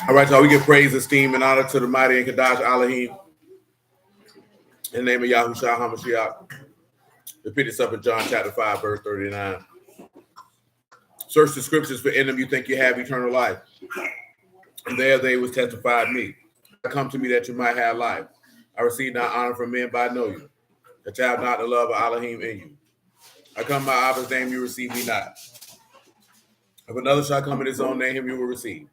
All right, y'all, we give praise, esteem, and honor to the mighty and Kadash Alahym. In the name of Yahushua HaMashiach. We pick this up in John chapter 5, verse 39. Search the scriptures, for in them you think you have eternal life. And there they was testified me. Come to me that you might have life. I receive not honor from men, but I know you. That you have not the love of Alahym in you. I come by Abba's name, you receive me not. If another shall come in his own name, him you will receive.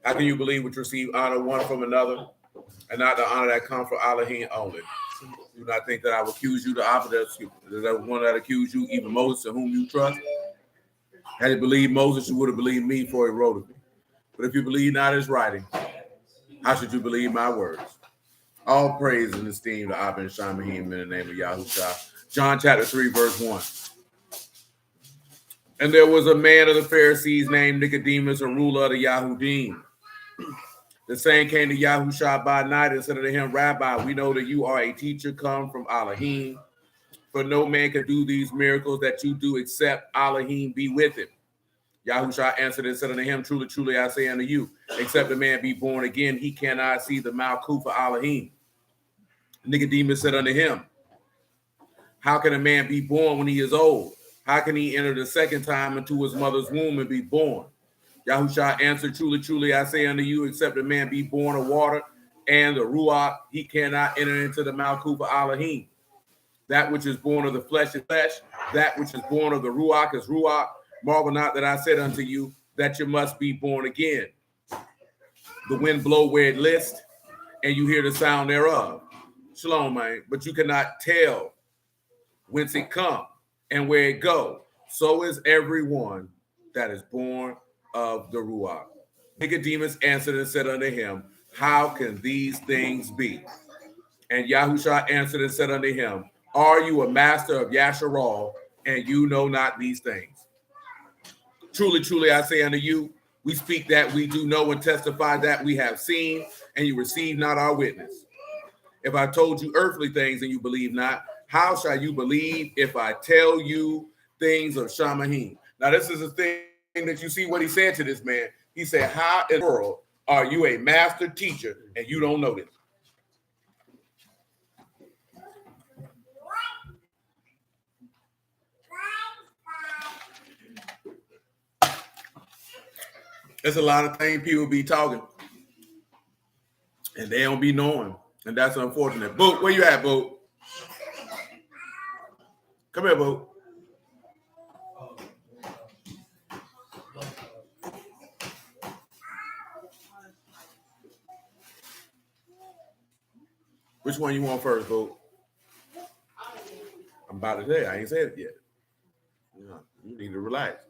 How can you believe which receive honor one from another, and not the honor that comes from Alahym only? Do not think that I will accuse you, the opposite, that one that accused you, even Moses, in whom you trust. Had you believed Moses, you would have believed me, for he wrote of me. But if you believe not his writing, how should you believe my words? All praise and esteem to Abba and Shemahim in the name of Yahushua. John chapter 3, verse 1. And there was a man of the Pharisees named Nicodemus, a ruler of the Yahudim. The same came to Yahushua by night and said unto him, Rabbi, we know that you are a teacher come from Alahym, for no man can do these miracles that you do except Alahym be with him. Yahushua answered and said unto him, Truly, truly, I say unto you, except a man be born again, he cannot see the Malkuth of Alahym. Nicodemus said unto him, How can a man be born when he is old? How can he enter the second time into his mother's womb and be born? Yahushua answered, Truly, truly, I say unto you, except a man be born of water and the Ruach, he cannot enter into the Malkuth of Alahym. That which is born of the flesh is flesh, that which is born of the Ruach is Ruach. Marvel not that I said unto you that you must be born again. The wind blow where it list, and you hear the sound thereof. Shalom, man. But you cannot tell whence it come and where it go. So is everyone that is born of the Ruach. Nicodemus answered and said unto him, How can these things be? And Yahushua answered and said unto him, Are you a master of Yasharal, and you know not these things? Truly, truly, I say unto you, we speak that we do know and testify that we have seen, and you receive not our witness. If I told you earthly things and you believe not, how shall you believe if I tell you things of Shemahim? Now, this is a thing that you see what he said to this man. He said, How in the world are you a master teacher and you don't know this? There's a lot of things people be talking and they don't be knowing. And that's unfortunate. Boot, where you at, Boot? Come here, Boot. Which one you want first, Boot? I'm about to tell you. I ain't said it yet. You need to relax.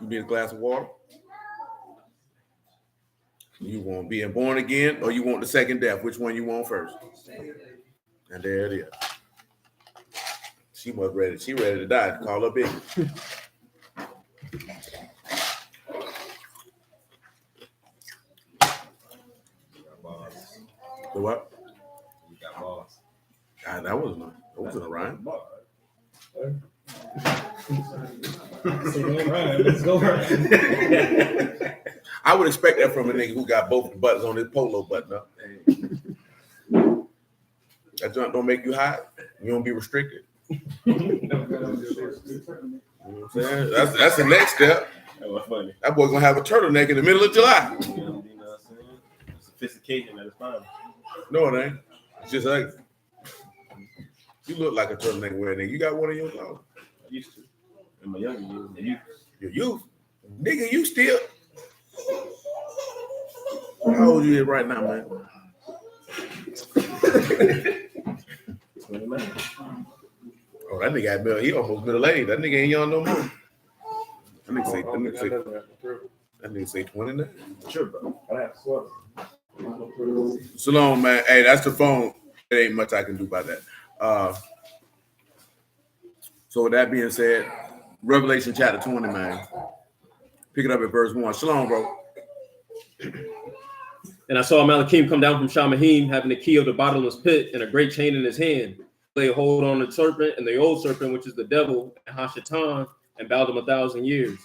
You need a glass of water? You want being born again, or you want the second death? Which one you want first? And there it is. She was ready. She ready to die. Call her baby. The what? You got balls. God, that wasn't a rhyme. Let's go. I would expect that from a nigga who got both the buttons on his polo button up. That junk don't make you hot. You don't be restricted. You know what I'm saying? That's the next step. That was funny. That boy gonna have a turtleneck in the middle of July. You know what I'm saying? Sophistication at its finest. No, it ain't. It's just ugly. You look like a turtleneck wearing nigga. You got one of your clothes. I used to. In my younger years. Your youth? Nigga, you still. How old you is right now, man? 29. Oh, that nigga got middle. He almost middle age. That nigga ain't young no more. That nigga say 29. Sure, bro. I have sweater. Shalom, man. Hey, that's the phone. There ain't much I can do about that. So with that being said, Revelation chapter 20, man. Pick it up at verse 1. Shalom, bro. And I saw Alahym come down from Shemahim, having the key of the bottomless pit and a great chain in his hand. lay hold on the serpent and the old serpent, which is the devil, and Hashatan, and bound him 1,000 years,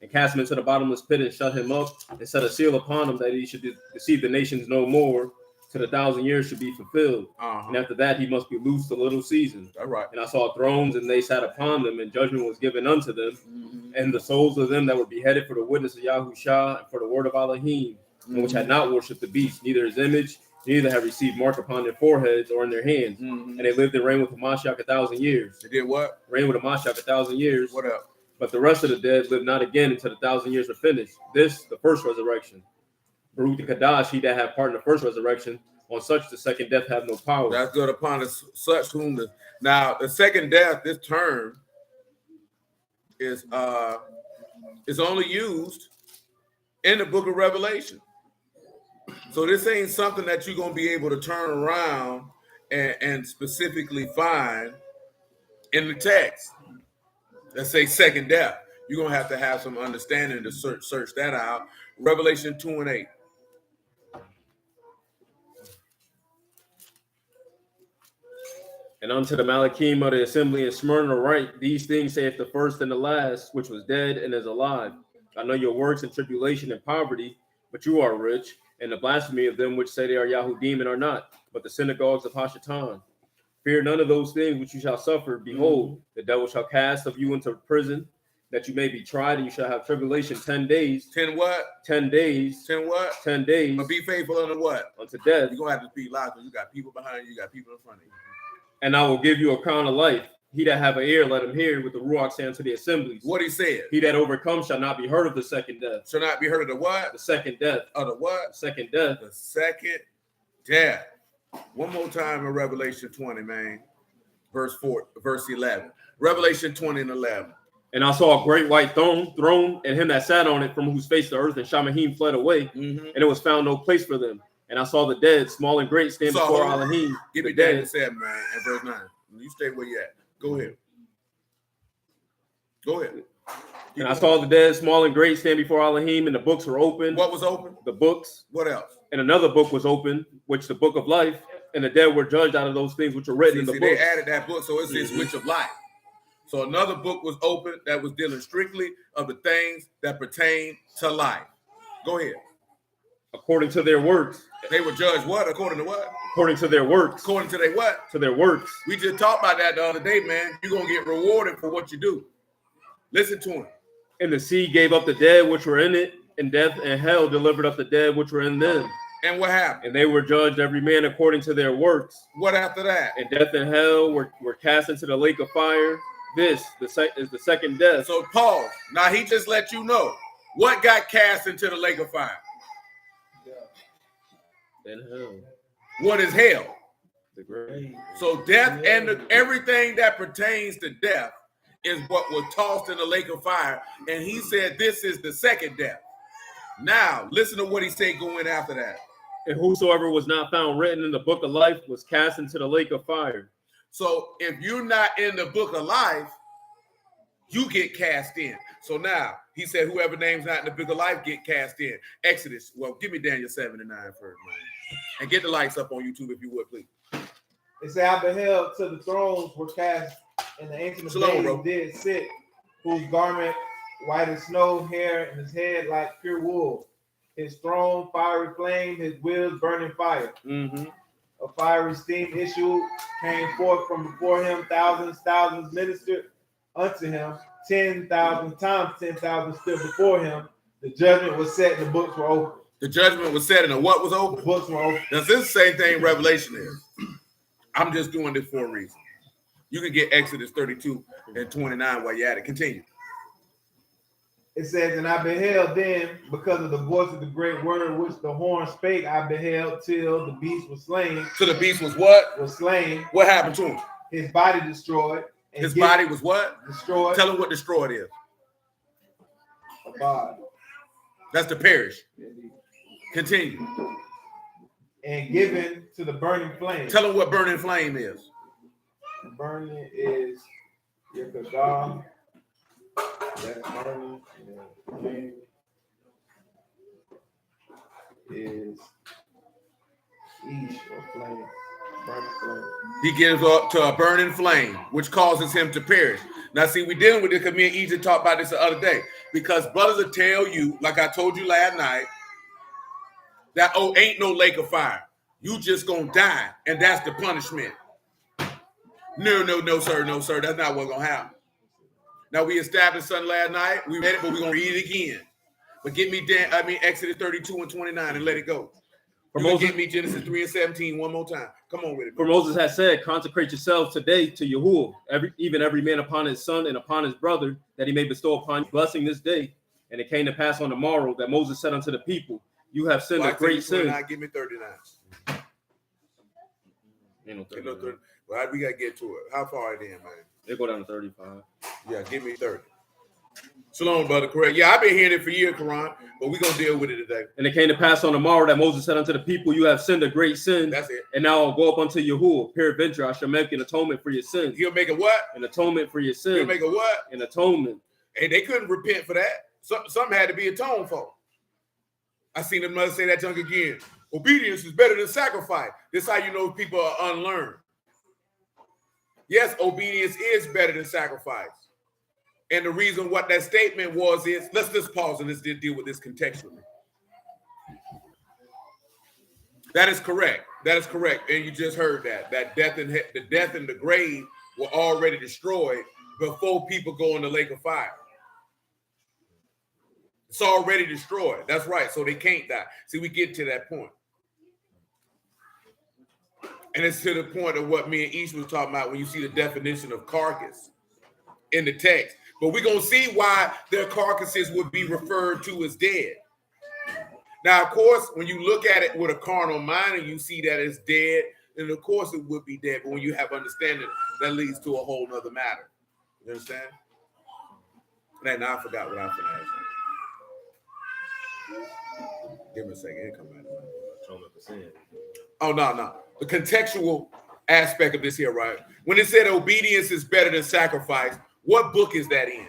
and cast him into the bottomless pit and shut him up, and set a seal upon him that he should deceive the nations no more, till the 1,000 years should be fulfilled. And after that, he must be loosed a little season. All right. And I saw thrones, and they sat upon them, and judgment was given unto them. And the souls of them that were beheaded for the witness of Yahushua and for the word of Alahym, and which had not worshipped the beast, neither his image, neither have received mark upon their foreheads or in their hands. And they lived and reigned with Hamashiach 1,000 years. They did what? Reigned with Hamashiach 1,000 years. What else? But the rest of the dead lived not again until the 1,000 years were finished. This, the first resurrection. Baruch the Kadash, he that had part in the first resurrection, on such the second death have no power. That's good upon us, such whom the now the second death, this term is only used in the book of Revelation. So this ain't something that you're gonna be able to turn around and specifically find in the text. Let's say second death. You're gonna have some understanding to search that out. Revelation 2:8. And unto the Malachim of the assembly in Smyrna write, these things saith the first and the last, which was dead and is alive. I know your works and tribulation and poverty, but you are rich, and the blasphemy of them which say they are Yahudim and are not, but the synagogues of Hashatan. Fear none of those things which you shall suffer. Behold, the devil shall cast of you into prison, that you may be tried, and you shall have tribulation 10 days. 10 what? 10 days. 10 what? 10 days. But be faithful unto what? Unto death. You're gonna have to speak loud because you got people behind you, you got people in front of you. And I will give you a crown of life. He that have an ear, let him hear with the Ruach saying to the assemblies. What he said. He that overcomes shall not be heard of the second death. Shall not be heard of the what? The second death. Of the what? The second death. The second death. One more time in Revelation 20, man. Verse 11. Revelation 20 and 11. And I saw a great white throne, and him that sat on it, from whose face the earth and Shamahim fled away, and it was found no place for them. And I saw the dead, small and great, stand before Alahym. Give me Daniel 7, man, and verse 9. You stay where you at. Go ahead. Go ahead. And I saw the dead, small and great, stand before Alahym, and the books were open. What was open? The books. What else? And another book was open, which the book of life, and the dead were judged out of those things which were written in the book. They added that book, so it's this which of life. So another book was open that was dealing strictly of the things that pertain to life. Go ahead. According to their works. They were judged what? According to what? According to their works. According to their what? To their works. We just talked about that the other day, man. You're going to get rewarded for what you do. Listen to him. And the sea gave up the dead which were in it, and death and hell delivered up the dead which were in them. And what happened? And they were judged every man according to their works. What after that? And death and hell were cast into the lake of fire. This is the second death. So pause. Now he just let you know what got cast into the lake of fire. And hell. What is hell? The grave. So death and everything that pertains to death is what was tossed in the lake of fire. And he said this is the second death. Now, listen to what he said going after that. And whosoever was not found written in the book of life was cast into the lake of fire. So if you're not in the book of life, you get cast in. So now, he said whoever name's not in the book of life get cast in. Exodus, well, give me Daniel 7 and 9 first, man. And get the lights up on YouTube if you would, please. It said, I beheld till the thrones were cast, and the ancient of days did sit, whose garment white as snow, hair, and his head like pure wool. His throne fiery flame, his wheels burning fire. A fiery steam issue came forth from before him. Thousands ministered unto him. 10,000 times 10,000 stood before him. The judgment was set and the books were open. The judgment was set and the what was open? The books were open. Now, this is the same thing Revelation is. I'm just doing this for a reason. You can get Exodus 32 and 29 while you're at it. Continue. It says, and I beheld then, because of the voice of the great word which the horn spake, I beheld till the beast was slain. So the beast was what? Was slain. What happened to him? His body destroyed. And his body was what? Destroyed. Tell him what destroyed is. A body. That's to perish. Continue. And given to the burning flame. Tell him what burning flame is. Burning is Yakadah. That burning flame is each or flame. He gives up to a burning flame, which causes him to perish. Now, see, we're dealing with this because me and EJ talked about this the other day. Because brothers will tell you, like I told you last night, that, oh, ain't no lake of fire. You just gonna die, and that's the punishment. No, sir. No, sir. That's not what's gonna happen. Now, we established something last night. We read it, but we're gonna read it again. But get me Exodus 32 and 29 and let it go. You can get me Genesis 3 and 17 one more time. Come on with it. For Moses has said, consecrate yourselves today to Yahuwah, even every man upon his son and upon his brother, that he may bestow upon you blessing this day. And it came to pass on the morrow that Moses said unto the people, you have sinned a great sin. Give me 39. Ain't no 39. Well, we gotta get to it. How far it in, man? They go down to 35. Yeah, give me 30. Shalom, brother. Correct. Yeah, I've been hearing it for years, Quran, but we're going to deal with it today. And it came to pass on the morrow that Moses said unto the people, you have sinned a great sin. That's it. And now I'll go up unto Yahuwah. Peradventure, I shall make an atonement for your sin. He'll make a what? An atonement for your sin. He'll make a what? An atonement. And they couldn't repent for that. Something had to be atoned for. I seen the mother say that junk again. Obedience is better than sacrifice. This is how you know people are unlearned. Yes, obedience is better than sacrifice. And the reason what that statement was is, let's just pause and let's deal with this contextually. That is correct. That is correct. And you just heard that. That the death and the grave were already destroyed before people go in the lake of fire. It's already destroyed. That's right. So they can't die. See, we get to that point. And it's to the point of what me and Ish was talking about when you see the definition of carcass in the text. But we're going to see why their carcasses would be referred to as dead. Now, of course, when you look at it with a carnal mind and you see that it's dead, then of course it would be dead. But when you have understanding, that leads to a whole nother matter. You understand? Now I forgot what I was going to ask. Give me a second. Here come back. Oh, no. The contextual aspect of this here, right? When it said obedience is better than sacrifice, what book is that in?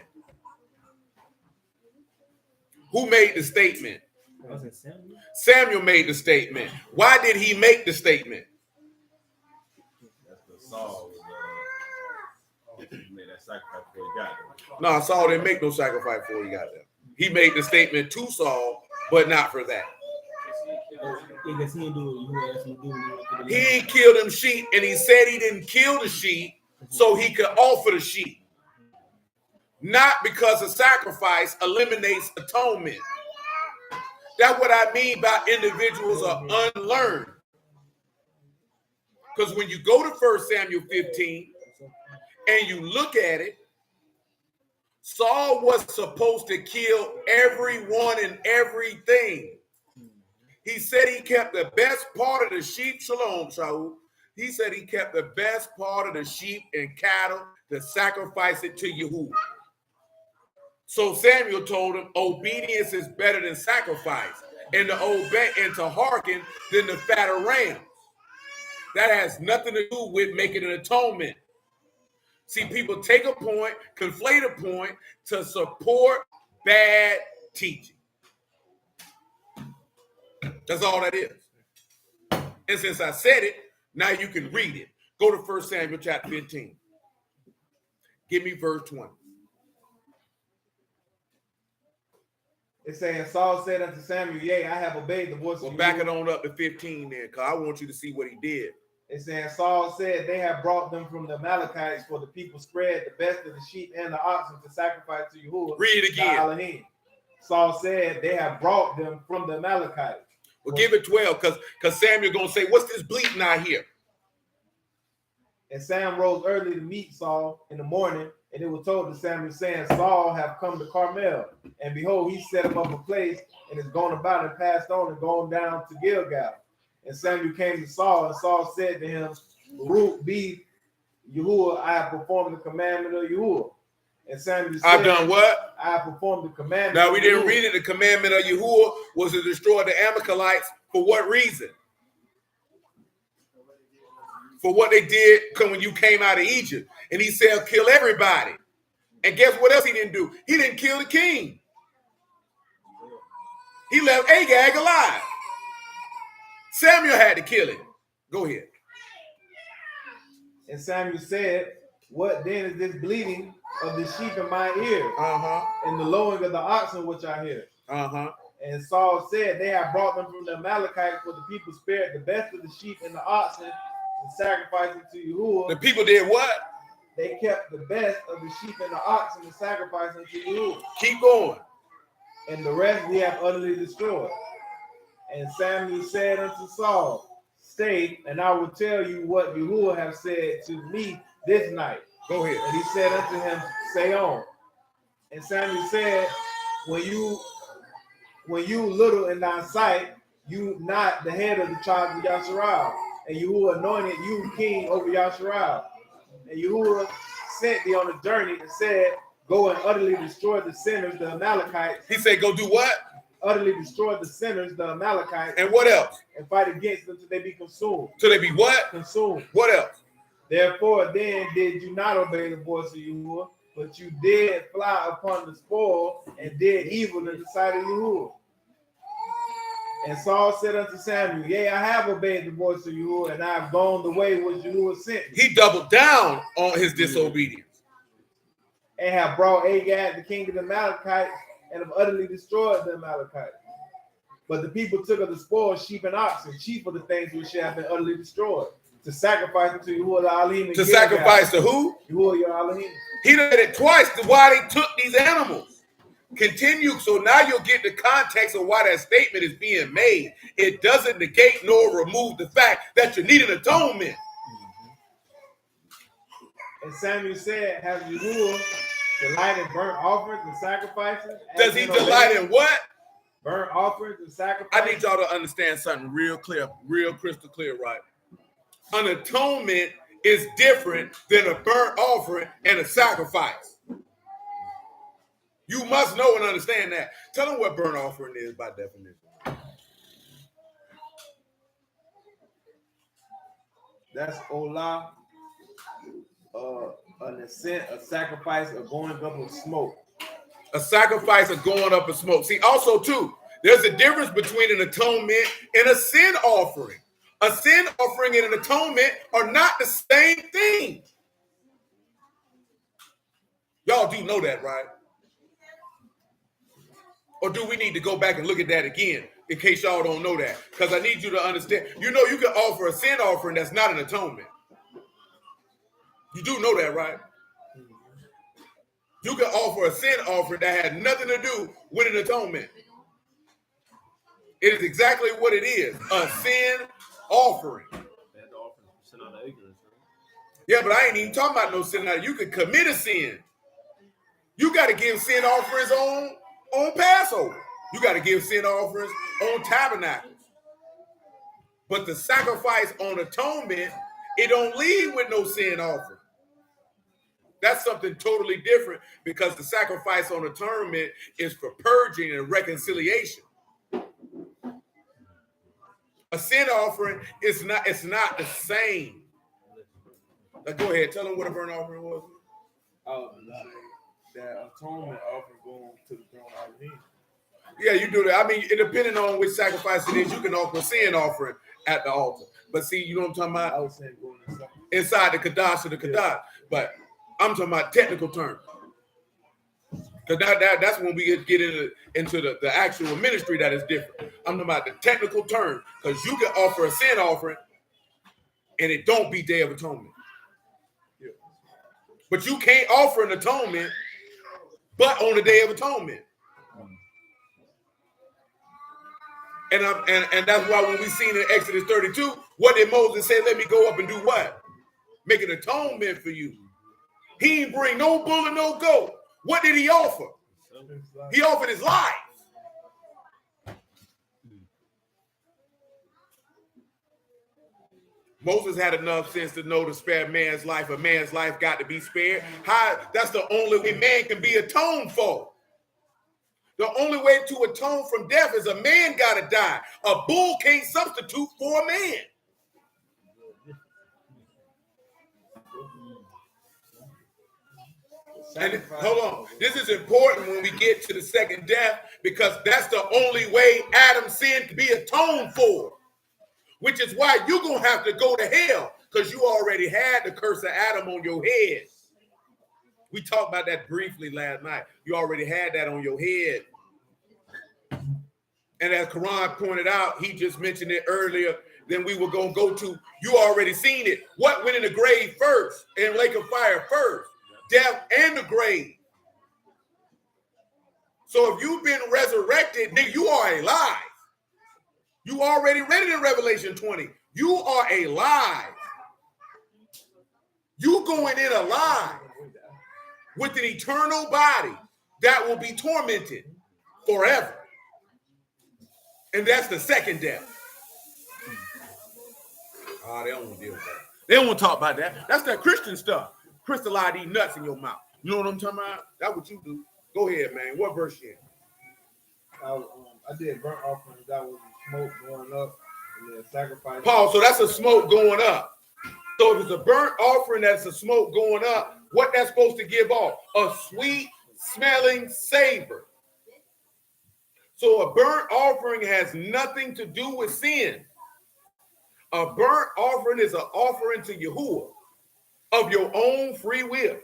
Who made the statement? Was it Samuel? Samuel made the statement. Why did he make the statement? That's the Saul was made that sacrifice before he got there. No, Saul didn't make no sacrifice before he got there. He made the statement to Saul, but not for that. Because he didn't do what you asked him to do. He ain't killed them sheep, and he said he didn't kill the sheep so he could offer the sheep. Not because a sacrifice eliminates atonement. That's what I mean by individuals are unlearned. Because when you go to 1 Samuel 15 and you look at it, Saul was supposed to kill everyone and everything. He said he kept the best part of the sheep. Shalom, Shaul. He said he kept the best part of the sheep and cattle to sacrifice it to Yahuwah. So Samuel told him, obedience is better than sacrifice, and to obey and to hearken than the fat of rams. That has nothing to do with making an atonement. See, people take a point, conflate a point to support bad teaching. That's all that is. And since I said it, now you can read it. Go to 1 Samuel chapter 15. Give me verse 20. It's saying, Saul said unto Samuel, yea, I have obeyed the voice of you. Back it on up to 15 then, because I want you to see what he did. It's saying, Saul said, they have brought them from the Amalekites, for the people spread the best of the sheep and the oxen to sacrifice to Yahuwah. Read it again. Alahym. Saul said, they have brought them from the Amalekites. Well, give it 12, because Samuel going to say, what's this bleating I hear? And Sam rose early to meet Saul in the morning, and it was told to Samuel, saying, Saul have come to Carmel, and behold, he set him up a place, and is gone about and passed on and gone down to Gilgal. And Samuel came to Saul, and Saul said to him, Baruch be Yahuwah, I have performed the commandment of Yahuwah. And Samuel said, I've done what? I have performed the commandment. Now, we didn't Yahuwah. read it. The commandment of Yahuwah was to destroy the Amalekites. For what reason? For what they did when you came out of Egypt. And he said, kill everybody. And guess what else he didn't do? He didn't kill the king. He left Agag alive. Samuel had to kill him. Go ahead. And Samuel said, what then is this bleating of the sheep in my ear? And the lowing of the oxen which I hear. And Saul said, they have brought them from the Amalekites, for the people spared the best of the sheep and the oxen and sacrificed it to Yahuwah. The people did what? They kept the best of the sheep and the oxen and sacrificed it to Yahuwah. Keep going. And the rest we have utterly destroyed. And Samuel said unto Saul, stay, and I will tell you what Yahuwah have said to me this night. Go ahead. And he said unto him, say on. And Samuel said, when you little in thy sight, you not the head of the tribe of Yasharal, and Yahuwah anointed you king over Yasharal. And Yahuwah sent thee on a journey and said, go and utterly destroy the sinners, the Amalekites. He said, go do what? Utterly destroy the sinners, the Amalekites. And what else? And fight against them till they be consumed. Till they be what? Consumed. What else? Therefore, then did you not obey the voice of Yahuwah, but you did fly upon the spoil and did evil in the sight of Yahuwah. And Saul said unto Samuel, yea, I have obeyed the voice of Yahuwah, and I have gone the way which Yahuwah sent me. He doubled down on his disobedience. And have brought Agag, the king of the Amalekites, and have utterly destroyed the Amalekites. But the people took of the spoil sheep and oxen, chief of the things which have been utterly destroyed, to sacrifice them to Yahuwah the Alahym. To sacrifice to who? Yahuwah your Alahym. He did it twice to why they took these animals. Continue, so now you'll get the context of why that statement is being made. It doesn't negate nor remove the fact that you need an atonement. And Samuel said, have Yahuwah delight in burnt offerings and sacrifices? Does he delight in what? Burnt offerings and sacrifices. I need y'all to understand something real clear, real crystal clear, right? An atonement is different than a burnt offering and a sacrifice. You must know and understand that. Tell them what burnt offering is by definition. That's olah, an ascent, a sacrifice, or going up of smoke. A sacrifice of going up in smoke. See, also too, there's a difference between an atonement and a sin offering. A sin offering and an atonement are not the same thing. Y'all do know that, right? Or do we need to go back and look at that again in case y'all don't know that? Because I need you to understand. You know you can offer a sin offering that's not an atonement. You do know that, right? You can offer a sin offering that had nothing to do with an atonement. It is exactly what it is, a sin offering. Yeah, but I ain't even talking about no sin. You can commit a sin. You got to give sin offerings on Passover. You got to give sin offerings on tabernacles. But the sacrifice on atonement, it don't lead with no sin offering. That's something totally different because the sacrifice on atonement is for purging and reconciliation. A sin offering is not, it's not the same. Now go ahead, tell them what a burnt offering was. That atonement offering going to the throne of Alahym. Yeah, you do that. I mean, depending on which sacrifice it is, you can offer a sin offering at the altar. But see, you know what I'm talking about? I was saying going inside the Kadash of the Kadash. Yeah. But I'm talking about technical terms. Because that's when we get into the actual ministry that is different. I'm talking about the technical terms. Because you can offer a sin offering and it don't be Day of Atonement. Yeah. But you can't offer an atonement but on the Day of Atonement. And that's why when we seen in Exodus 32, what did Moses say? Let me go up and do what? Make an atonement for you. He didn't bring no bull and no goat. What did he offer? He offered his life. Moses had enough sense to know to spare man's life. A man's life got to be spared. That's the only way man can be atoned for. The only way to atone from death is a man got to die. A bull can't substitute for a man. And hold on. This is important when we get to the second death because that's the only way Adam's sin can be atoned for. Which is why you're going to have to go to hell because you already had the curse of Adam on your head. We talked about that briefly last night. You already had that on your head. And as Quran pointed out, he just mentioned it earlier, then we were going to go to, you already seen it. What went in the grave first, in lake of fire first? Death and the grave. So if you've been resurrected, nigga, you are alive. You already read it in Revelation 20. You are alive. You going in alive with an eternal body that will be tormented forever. And that's the second death. They don't want to deal with that. They don't want to talk about that. That's that Christian stuff. Crystallize these nuts in your mouth. You know what I'm talking about? That's what you do. Go ahead, man. What verse you in? I did burnt offering. That was smoke going up, and then sacrifice. Paul, so that's a smoke going up. So if it's a burnt offering, that's a smoke going up. What that's supposed to give off? A sweet smelling savor. So a burnt offering has nothing to do with sin. A burnt offering is an offering to Yahuwah of your own free will.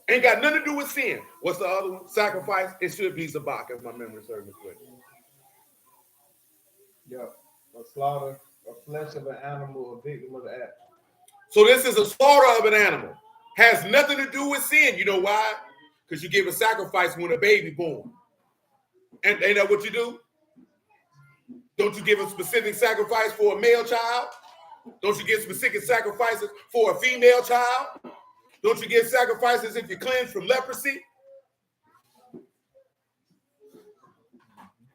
Ain't got nothing to do with sin. What's the other one? Sacrifice. It should be zabak, if my memory serves me correctly. Yeah, a slaughter, a flesh of an animal, a victim of the act. So this is a slaughter of an animal. Has nothing to do with sin. You know why? Because you give a sacrifice when a baby born. And ain't that what you do? Don't you give a specific sacrifice for a male child? Don't you give specific sacrifices for a female child? Don't you give sacrifices if you're cleansed from leprosy?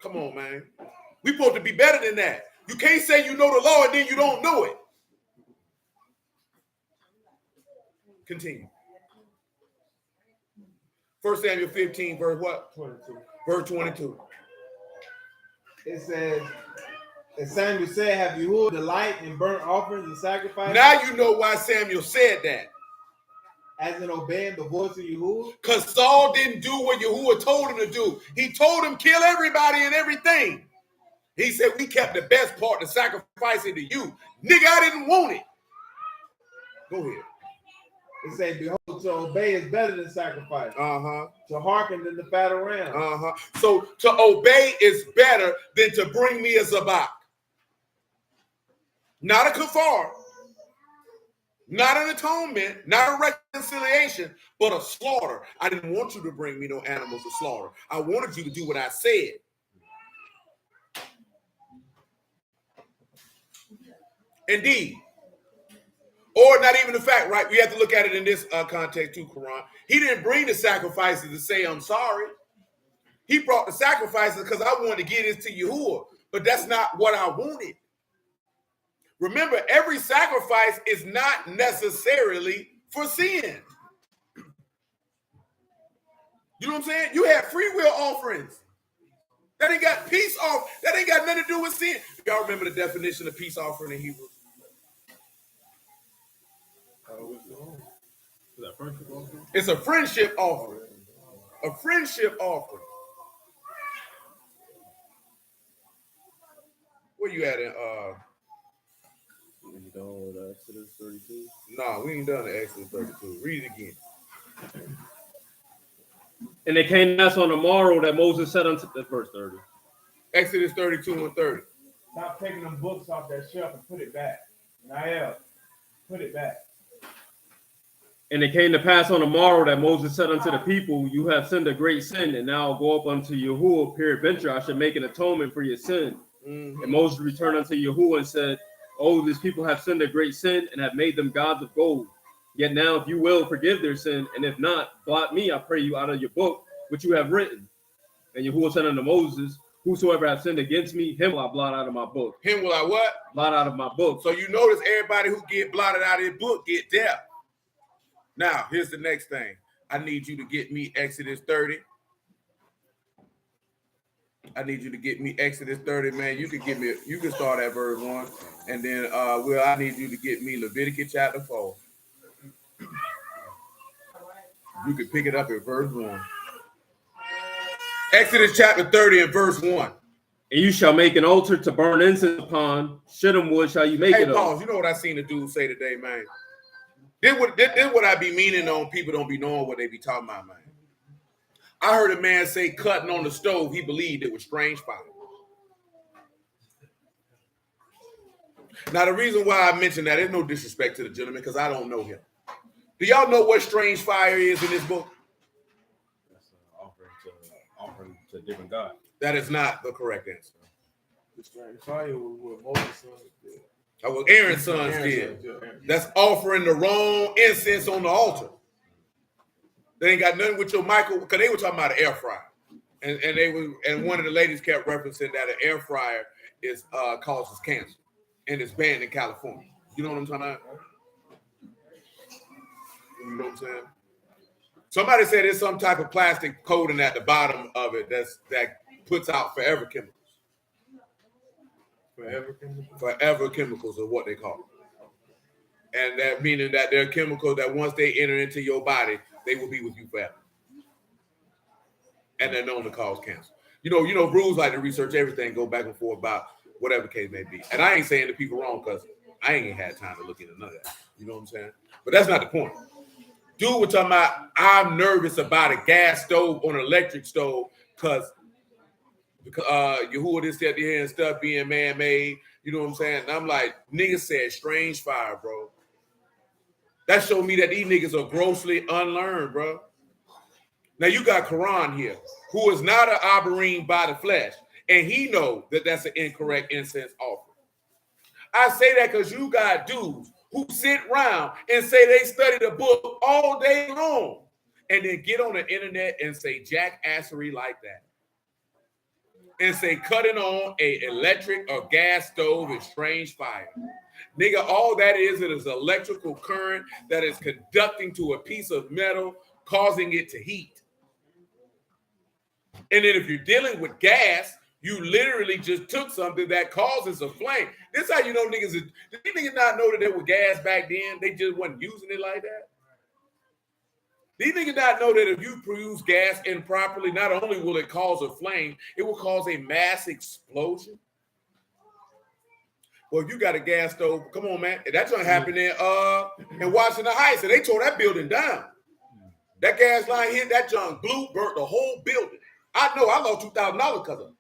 Come on, man. We're supposed to be better than that. You can't say you know the law and then you don't know it. Continue. 1 Samuel 15, verse what? 22. Verse 22. It says, and Samuel said, have you delight in burnt offerings and sacrifices? Now you know why Samuel said that. As in obeying the voice of Yahuwah? Because Saul didn't do what Yahuwah told him to do. He told him, kill everybody and everything. He said, we kept the best part to sacrifice it to you. Nigga, I didn't want it. Go ahead. It says, behold, to obey is better than sacrifice. Uh-huh. To hearken than the fat of ram. Uh-huh. So to obey is better than to bring me a zabak. Not a kafar. Not an atonement, not a reconciliation, but a slaughter. I didn't want you to bring me no animals to slaughter. I wanted you to do what I said. Indeed. Or not even the fact, right? We have to look at it in this context too, Quran. He didn't bring the sacrifices to say, I'm sorry. He brought the sacrifices because I wanted to get this to Yahuwah. But that's not what I wanted. Remember, every sacrifice is not necessarily for sin. You know what I'm saying? You have free will offerings. That ain't got peace off. That ain't got nothing to do with sin. Y'all remember the definition of peace offering in Hebrew? It's a friendship offering. A friendship offering. Where you at in You done with Exodus 32? No, we ain't done the Exodus 32. Read it again. And it came to pass on the morrow that Moses said unto the verse 30. Exodus 32 and 30. Stop taking them books off that shelf and put it back. Nael, put it back. And it came to pass on the morrow that Moses said unto the people, you have sinned a great sin, and now go up unto Yahuwah, peradventure I should make an atonement for your sin. Mm-hmm. And Moses returned unto Yahuwah and said, oh, these people have sinned a great sin and have made them gods of gold. Yet now, if you will, forgive their sin, and if not, blot me, I pray you, out of your book, which you have written. And Yahuwah said unto Moses, whosoever hath sinned against me, him will I blot out of my book. Him will I what? Blot out of my book. So you notice everybody who get blotted out of his book get death. Now, here's the next thing. I need you to get me Exodus 30. I need you to get me Exodus 30, man. You can start at verse 1. And then I need you to get me Leviticus chapter 4. You can pick it up at verse 1. Exodus chapter 30 and verse 1. And you shall make an altar to burn incense upon. Shittim wood shall you make it Pause. of. You know what I seen the dude say today, man? This what I be meaning on people don't be knowing what they be talking about, man. I heard a man say cutting on the stove, he believed it was strange fire. Now, the reason why I mention that is no disrespect to the gentleman because I don't know him. Do y'all know what strange fire is in this book? That's offering to different God. That is not the correct answer. The strange fire was what Moses' sons did. That was Aaron's sons did. That's offering the wrong incense on the altar. They ain't got nothing with your microwave because they were talking about an air fryer, and one of the ladies kept referencing that an air fryer is causes cancer and it's banned in California. You know what I'm talking about? You know what I'm saying? Somebody said there's some type of plastic coating at the bottom of it that puts out forever chemicals. Forever chemicals are what they call it. And that meaning that they're chemicals that once they enter into your body, they will be with you forever. And they're known to cause cancer. You know, Bruce like to research everything, go back and forth about whatever case may be. And I ain't saying the people wrong because I ain't had time to look into none of that. You know what I'm saying? But that's not the point. Dude was talking about I'm nervous about a gas stove or an electric stove because Yahuwah this, that, here and stuff being man-made. You know what I'm saying? And I'm like, niggas said strange fire, bro. That showed me that these niggas are grossly unlearned, bro. Now you got Quran here, who is not an Abarim by the flesh, and he knows that that's an incorrect incense offering. I say that because you got dudes who sit around and say they study the book all day long, and then get on the internet and say jackassery like that. And say cutting on a electric or gas stove is strange fire. Nigga, all that is electrical current that is conducting to a piece of metal, causing it to heat. And then if you're dealing with gas, you literally just took something that causes a flame. This is how you know niggas, did these niggas not know that there was gas back then? They just wasn't using it like that? These niggas not know that if you produce gas improperly, not only will it cause a flame, it will cause a mass explosion. Well, if you got a gas stove, come on, man. That's gonna happen in Washington Heights, and they tore that building down. That gas line hit that junk, blew, burnt the whole building. I know I lost $2,000 because of it.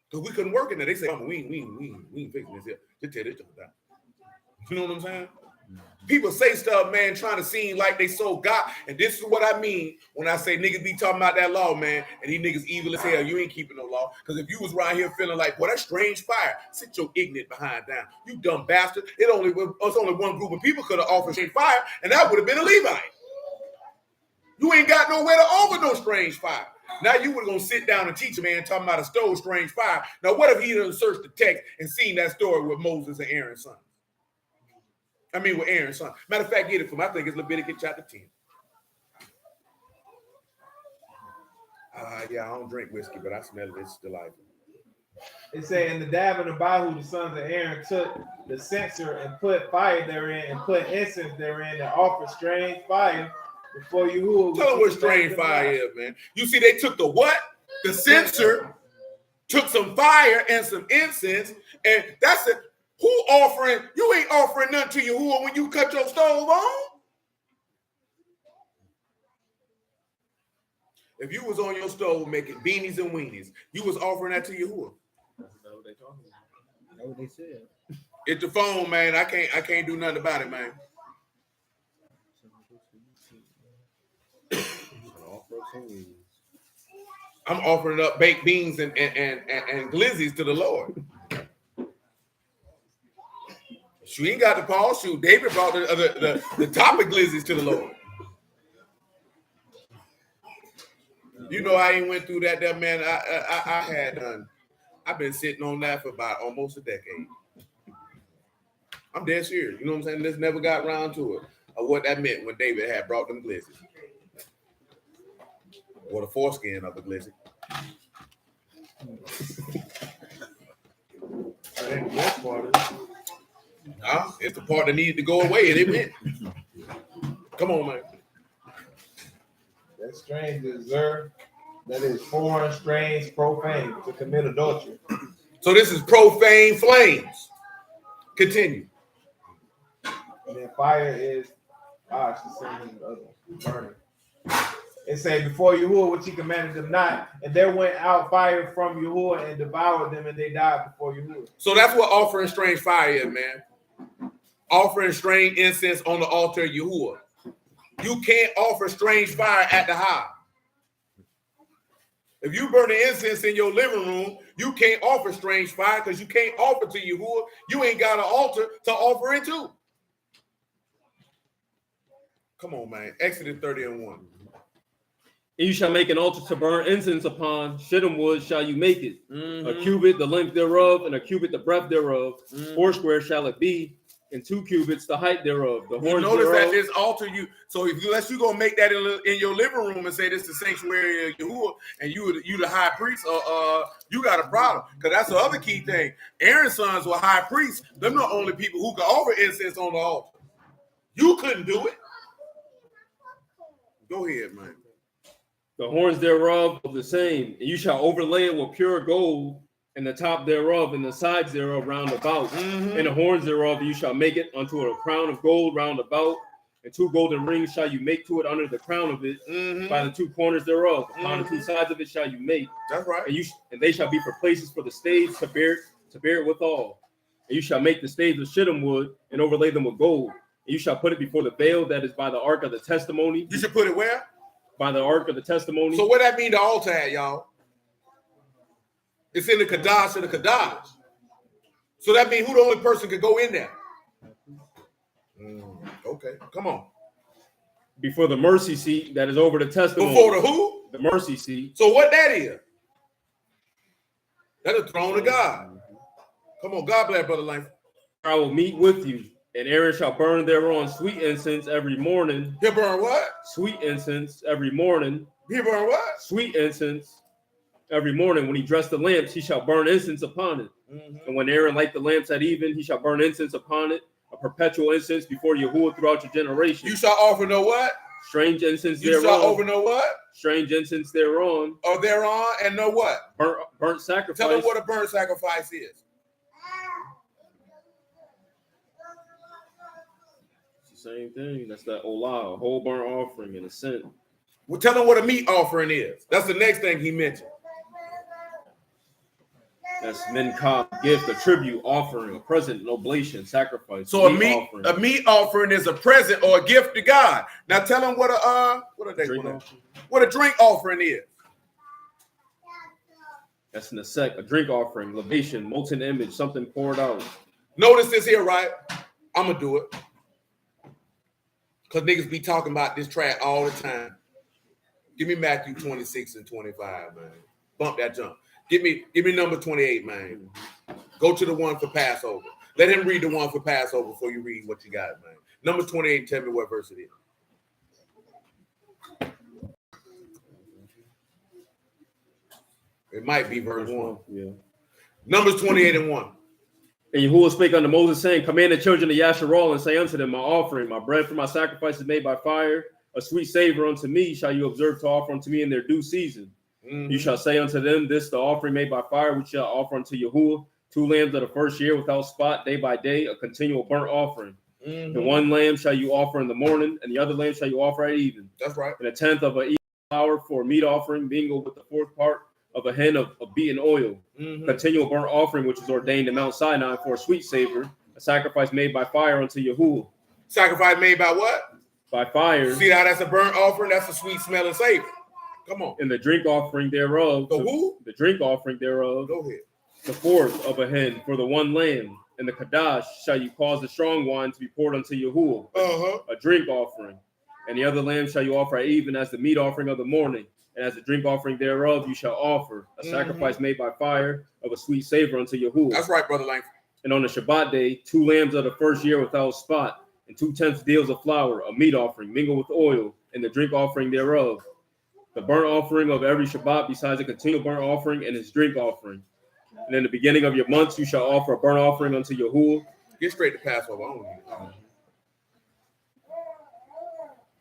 Because we couldn't work in there. They say, we ain't fixing this here. Just tear this junk down. You know what I'm saying? People say stuff, man, trying to seem like they so God. And this is what I mean when I say niggas be talking about that law, man, and these niggas evil as hell. You ain't keeping no law. Because if you was around here feeling like, boy, that's strange fire, sit your ignorant behind down. You dumb bastard. It's only one group of people could have offered strange fire, and that would have been a Levite. You ain't got nowhere to offer no strange fire. Now you were going to sit down and teach a man talking about a stove strange fire. Now what if he done searched the text and seen that story with Moses and Aaron's son? With Aaron's son. Matter of fact, get it from, I think it's Leviticus chapter 10. Yeah, I don't drink whiskey, but I smell it. It's delightful. It said, and Nadab and Abihu, the sons of Aaron, took the censer and put fire therein and put incense therein and offered strange fire before Yahuwah. Tell them what strange fire is, man. You see, they took the what? The censer, took some fire and some incense, and that's it. Who offering? You ain't offering nothing to Yahuwah when you cut your stove on. If you was on your stove making beanies and weenies, you was offering that to Yahuwah. That's what they talking about. That's what they said. It's the phone, man. I can't do nothing about it, man. I'm offering up baked beans and glizzies to the Lord. She ain't got the Paul shoe. David brought the topic glizzies to the Lord. You know, I ain't went through that man. I had done. I've been sitting on that for about almost a decade. I'm dead serious. You know what I'm saying? Just never got around to it. Or what that meant when David had brought them glizzies. Or the foreskin of the glizzy. That ain't the best part of it. Nah, it's the part that needed to go away, and it went. Come on, man. That's strange, Zer. That is foreign, strange, profane, to commit adultery. So this is profane flames. Continue. And then fire is, it's the same as the other one, burning. It say before Yahuwah, which he commanded them not, and there went out fire from Yahuwah and devoured them, and they died before Yahuwah. So that's what offering strange fire is, man. Offering strange incense on the altar of Yahuwah. You can't offer strange fire at the house. If you burn the incense in your living room, you can't offer strange fire because you can't offer to Yahuwah. You ain't got an altar to offer it to. Come on, man. Exodus 30:1. And you shall make an altar to burn incense upon. Shittim wood shall you make it. A cubit the length thereof, and a cubit the breadth thereof. Foursquare shall it be, and 2 cubits the height thereof. The horns notice thereof, that this altar, so if unless you gonna make that in your living room and say this is the sanctuary of Yahuwah, and you the high priest, you got a problem, because that's the other key thing. Aaron's sons were high priests. They're the only people who could offer incense on the altar. You couldn't do it. Go ahead, man. the horns thereof of the same, and you shall overlay it with pure gold, and the top thereof and the sides thereof round about, and the horns thereof you shall make it unto a crown of gold round about, and 2 golden rings shall you make to it under the crown of it, by the 2 corners thereof. Upon the 2 sides of it shall you make. That's right. And they shall be for places for the staves to bear it withal. And you shall make the staves of shittim wood and overlay them with gold. And you shall put it before the veil that is by the ark of the testimony. You should put it where? By the ark of the testimony. So what that mean the altar at, y'all? It's in the Kadash of the Kadash. So that means who the only person could go in there? Okay, come on. Before the mercy seat that is over the testimony. Before the who? The mercy seat. So what that is? That's the throne of God. Come on, God bless, Brother Langford. I will meet with you, and Aaron shall burn thereon sweet incense every morning. He'll burn what? Sweet incense every morning. He'll burn what? Sweet incense every morning. When he dressed the lamps, he shall burn incense upon it. And when Aaron light the lamps at even, he shall burn incense upon it, a perpetual incense before Yahuwah throughout your generation. You shall offer no what? Strange incense You thereon. shall offer no what? Strange incense thereon. Or thereon, and no what? Burnt sacrifice. Tell them what a burnt sacrifice is. It's the same thing. That's that olah, a whole burnt offering and a scent. Well, tell them what a meat offering is. That's the next thing he mentioned. That's minka, gift, a tribute, offering, a present, an oblation, sacrifice. So a meat offering is a present or a gift to God. Now tell them what a drink offering is. That's in the sect, a drink offering, libation, molten image, something poured out. Notice this here, right? I'm gonna do it. Because niggas be talking about this track all the time. Give me Matthew 26 and 25, man. Bump that jump. Give me number 28, man. Go to the one for Passover. Let him read the one for Passover before you read what you got, man. Number 28, tell me what verse it is. It might be verse 1. Yeah. Numbers 28 and 1. And Yahuwah spake unto Moses, saying, command the children of Yasharal and say unto them, my offering, my bread for my sacrifices made by fire, a sweet savor unto me shall you observe to offer unto me in their due season. You shall say unto them, this the offering made by fire, which shall offer unto Yahuwah, 2 lambs of the first year without spot, day by day, a continual burnt offering. And 1 lamb shall you offer in the morning, and the other lamb shall you offer at even. That's right. And 1/10 of an ephah flour for a meat offering, mingled with the 4th part of a hin of beaten oil. Continual burnt offering, which is ordained in Mount Sinai for a sweet savor, a sacrifice made by fire unto Yahuwah. Sacrifice made by what? By fire. See how that's a burnt offering? That's a sweet smelling savor. Come on. And the drink offering thereof. The who? The drink offering thereof. Go ahead. The 4th of a hin for the 1 lamb. And the Kadash shall you cause the strong wine to be poured unto Yahuwah. A drink offering. And the other lamb shall you offer at even as the meat offering of the morning. And as the drink offering thereof you shall offer a sacrifice made by fire of a sweet savor unto Yahuwah. That's right, Brother Langford. And on the Shabbat day, 2 lambs of the first year without spot, and 2/10 deals of flour, a meat offering mingled with oil, and the drink offering thereof. The burnt offering of every Shabbat, besides a continual burnt offering and his drink offering. And in the beginning of your months, you shall offer a burnt offering unto Yahuwah. Get straight to Passover.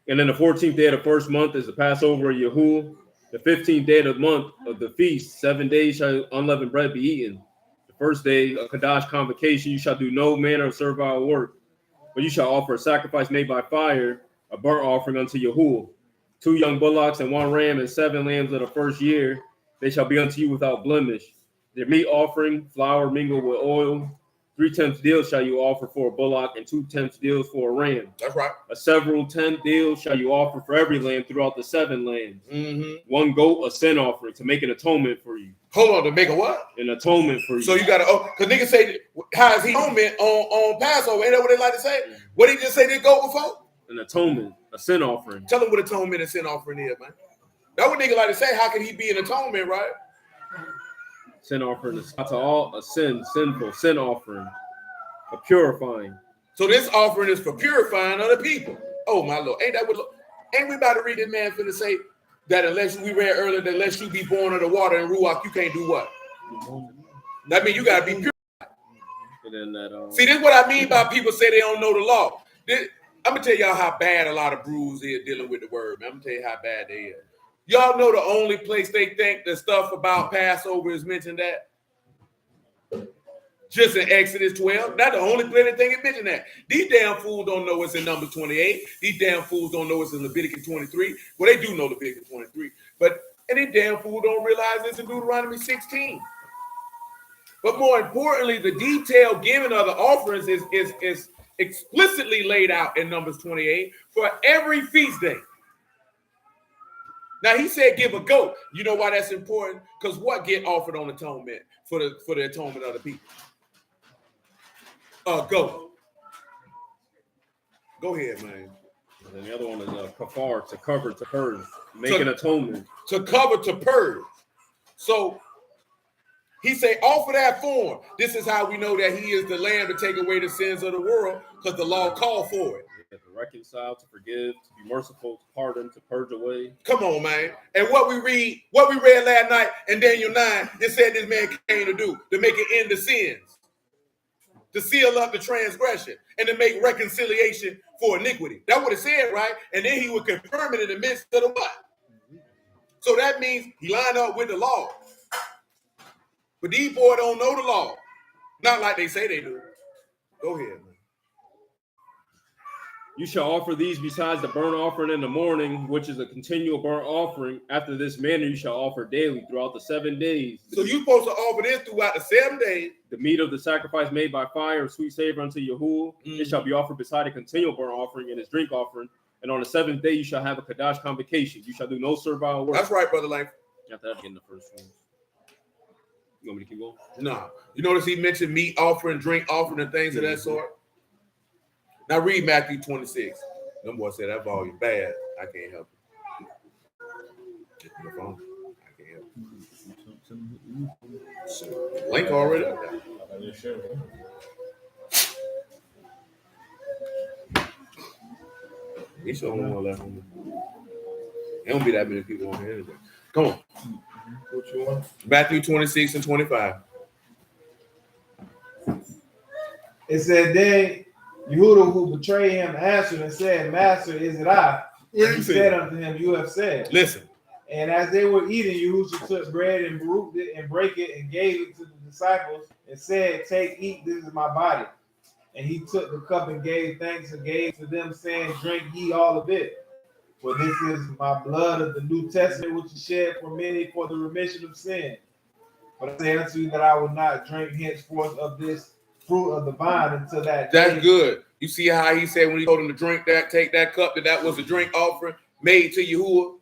And then the 14th day of the first month is the Passover of Yahuwah. The 15th day of the month of the feast, 7 days shall unleavened bread be eaten. The first day, a Kadash convocation, you shall do no manner of servile work, but you shall offer a sacrifice made by fire, a burnt offering unto Yahuwah. 2 young bullocks and 1 ram and 7 lambs of the first year, they shall be unto you without blemish. Their meat offering, flour mingled with oil. 3/10 deals shall you offer for a bullock, and 2/10 deals for a ram. That's right. A several 10 deals shall you offer for every lamb throughout the 7 lambs. Mm-hmm. 1 goat, a sin offering to make an atonement for you. Hold on, to make a what? An atonement for you. So you gotta, because niggas say, how is he atonement on Passover? Ain't that what they like to say? What did he just say they go before? An atonement, a sin offering. Tell them what atonement and sin offering is, man. That's what niggas like to say. How can he be an atonement, right? Sin offering is to all a sinful sin offering, a purifying. So this offering is for purifying other people. Oh my Lord, ain't we about to read this man finna say that unless we read earlier that unless you be born of the water and ruach, you can't do what? That means you gotta be pure. And then that. See, this is what I mean by people say they don't know the law. I'm gonna tell y'all how bad a lot of brews is dealing with the word, man. I'm gonna tell you how bad they is. Y'all know the only place they think the stuff about Passover is mentioned at? Just in Exodus 12. That's the only place they think it mentioned that. These damn fools don't know it's in Numbers 28. These damn fools don't know it's in Leviticus 23. Well, they do know Leviticus 23. And these damn fools don't realize it's in Deuteronomy 16. But more importantly, the detailed giving of the offerings is explicitly laid out in Numbers 28 for every feast day. Now he said give a goat. You know why that's important? Because what get offered on atonement for the atonement of the people? Goat. Go ahead, man. And then the other one is kafar, to cover, to purge, make an atonement. To cover, to purge. So he say offer that form. This is how we know that he is the Lamb to take away the sins of the world, because the law called for it. To reconcile, to forgive, to be merciful, to pardon, to purge away. Come on, man. And what we read last night in Daniel 9, it said this man came to do, to make an end to sins, to seal up the transgression, and to make reconciliation for iniquity. That's what it said, right? And then he would confirm it in the midst of the what? So that means he lined up with the law. But these boys don't know the law. Not like they say they do. Go ahead, man. You shall offer these besides the burnt offering in the morning, which is a continual burnt offering. After this manner, you shall offer daily throughout the 7 days. So you're supposed to offer this throughout the 7 days. The meat of the sacrifice made by fire, sweet savor unto Yahuwah. It shall be offered beside a continual burnt offering and its drink offering. And on the 7th day, you shall have a Kadash convocation. You shall do no servile work. That's right, Brother Langford. After that, in the first one. You want me to keep going? No. You notice he mentioned meat offering, drink offering, and things of that sort. Now read Matthew 26. Them boys said that volume bad. I can't help it. I can't help it. So, link already up there. He's the only one left on there. There don't be that many people on here anyway. Come on. What you want? Matthew 26 and 25. It said, then Yehuda, who betrayed him, answered and said, Master, is it I? And he said unto him, you have said. Listen. And as they were eating, Yahushua took bread and broke it and brake it and gave it to the disciples and said, take, eat, this is my body. And he took the cup and gave thanks and gave to them, saying, drink ye all of it. For this is my blood of the New Testament, which is shed for many for the remission of sin. But I say unto you that I will not drink henceforth of this fruit of the vine until that day. That's good. You see how he said when he told him to drink that, take that cup, that was a drink offering made to Yahuwah.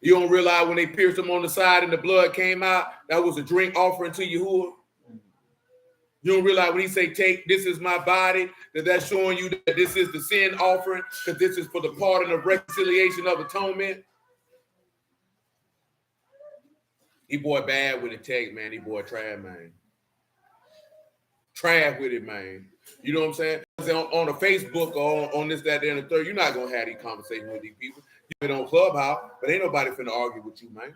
You don't realize when they pierced him on the side and the blood came out, that was a drink offering to Yahuwah. You don't realize when he say, take, this is my body, that's showing you that this is the sin offering, because this is for the pardon of reconciliation of atonement. He boy bad with the text, man. He boy trash, man. Trash with it, man. You know what I'm saying? On a Facebook or on this, that, and the third, you're not going to have these conversations with these people. You've been on Clubhouse, but ain't nobody finna argue with you, man.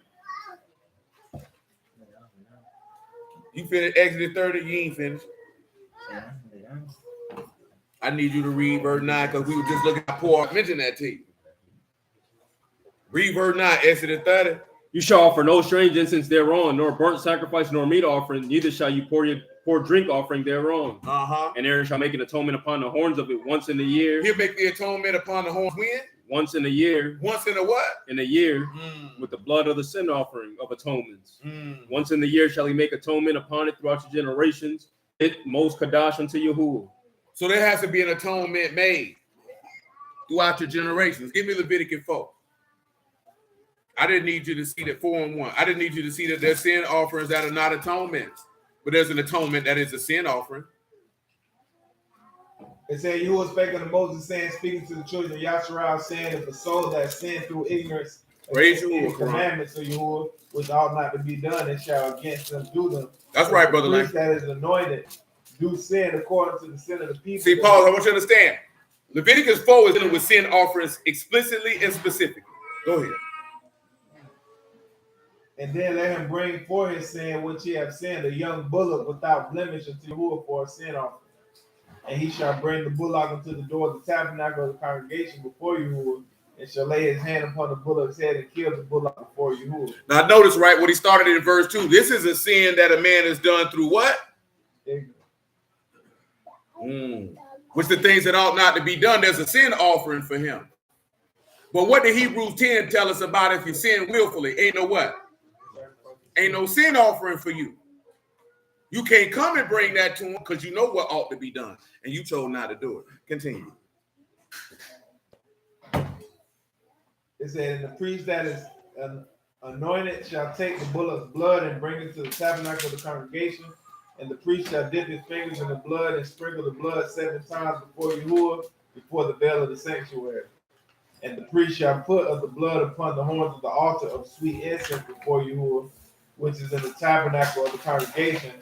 You finished Exodus 30, you ain't finished. I need you to read verse 9 because we were just looking at Paul. I mentioned that to you. Read verse 9, Exodus 30. You shall offer no strange incense thereon, nor burnt sacrifice, nor meat offering, neither shall you pour drink offering thereon. And Aaron shall make an atonement upon the horns of it once in a year. He'll make the atonement upon the horns when? Once in a year. Once in a what? In a year, with the blood of the sin offering of atonements. Once in the year shall he make atonement upon it throughout your generations. It most kadash unto Yahuwah. So there has to be an atonement made throughout your generations. Give me Leviticus 4. I didn't need you to see that 4 and 1. I didn't need you to see that there's sin offerings that are not atonements, but there's an atonement that is a sin offering. It said, you was speaking to Moses, saying, speaking to the children of Yasharal, saying, if a soul that sinned through ignorance Praise the commandments of Yahuwah, which ought not to be done, and shall against them do them. That's right, brother. The priest that is anointed do sin according to the sin of the people. See, Paul, I want you to understand. Leviticus 4 is dealing with sin offerings explicitly and specifically. Go ahead. And then let him bring for his sin which he have sinned, a young bullock without blemish unto Yahuwah for a sin offering. And he shall bring the bullock unto the door of the tabernacle of the congregation before Yahuwah, and shall lay his hand upon the bullock's head and kill the bullock before Yahuwah. Now notice, right, what he started in verse 2. This is a sin that a man has done through what? Which the things that ought not to be done, there's a sin offering for him. But what did Hebrews 10 tell us about if you sin willfully? Ain't no what? Ain't no sin offering for you. You can't come and bring that to him because you know what ought to be done. And you chose not to do it. Continue. It said, and the priest that is anointed shall take the bullock's blood and bring it to the tabernacle of the congregation. And the priest shall dip his fingers in the blood and sprinkle the blood 7 times before Yahuwah, before the veil of the sanctuary. And the priest shall put of the blood upon the horns of the altar of sweet incense before Yahuwah, which is in the tabernacle of the congregation,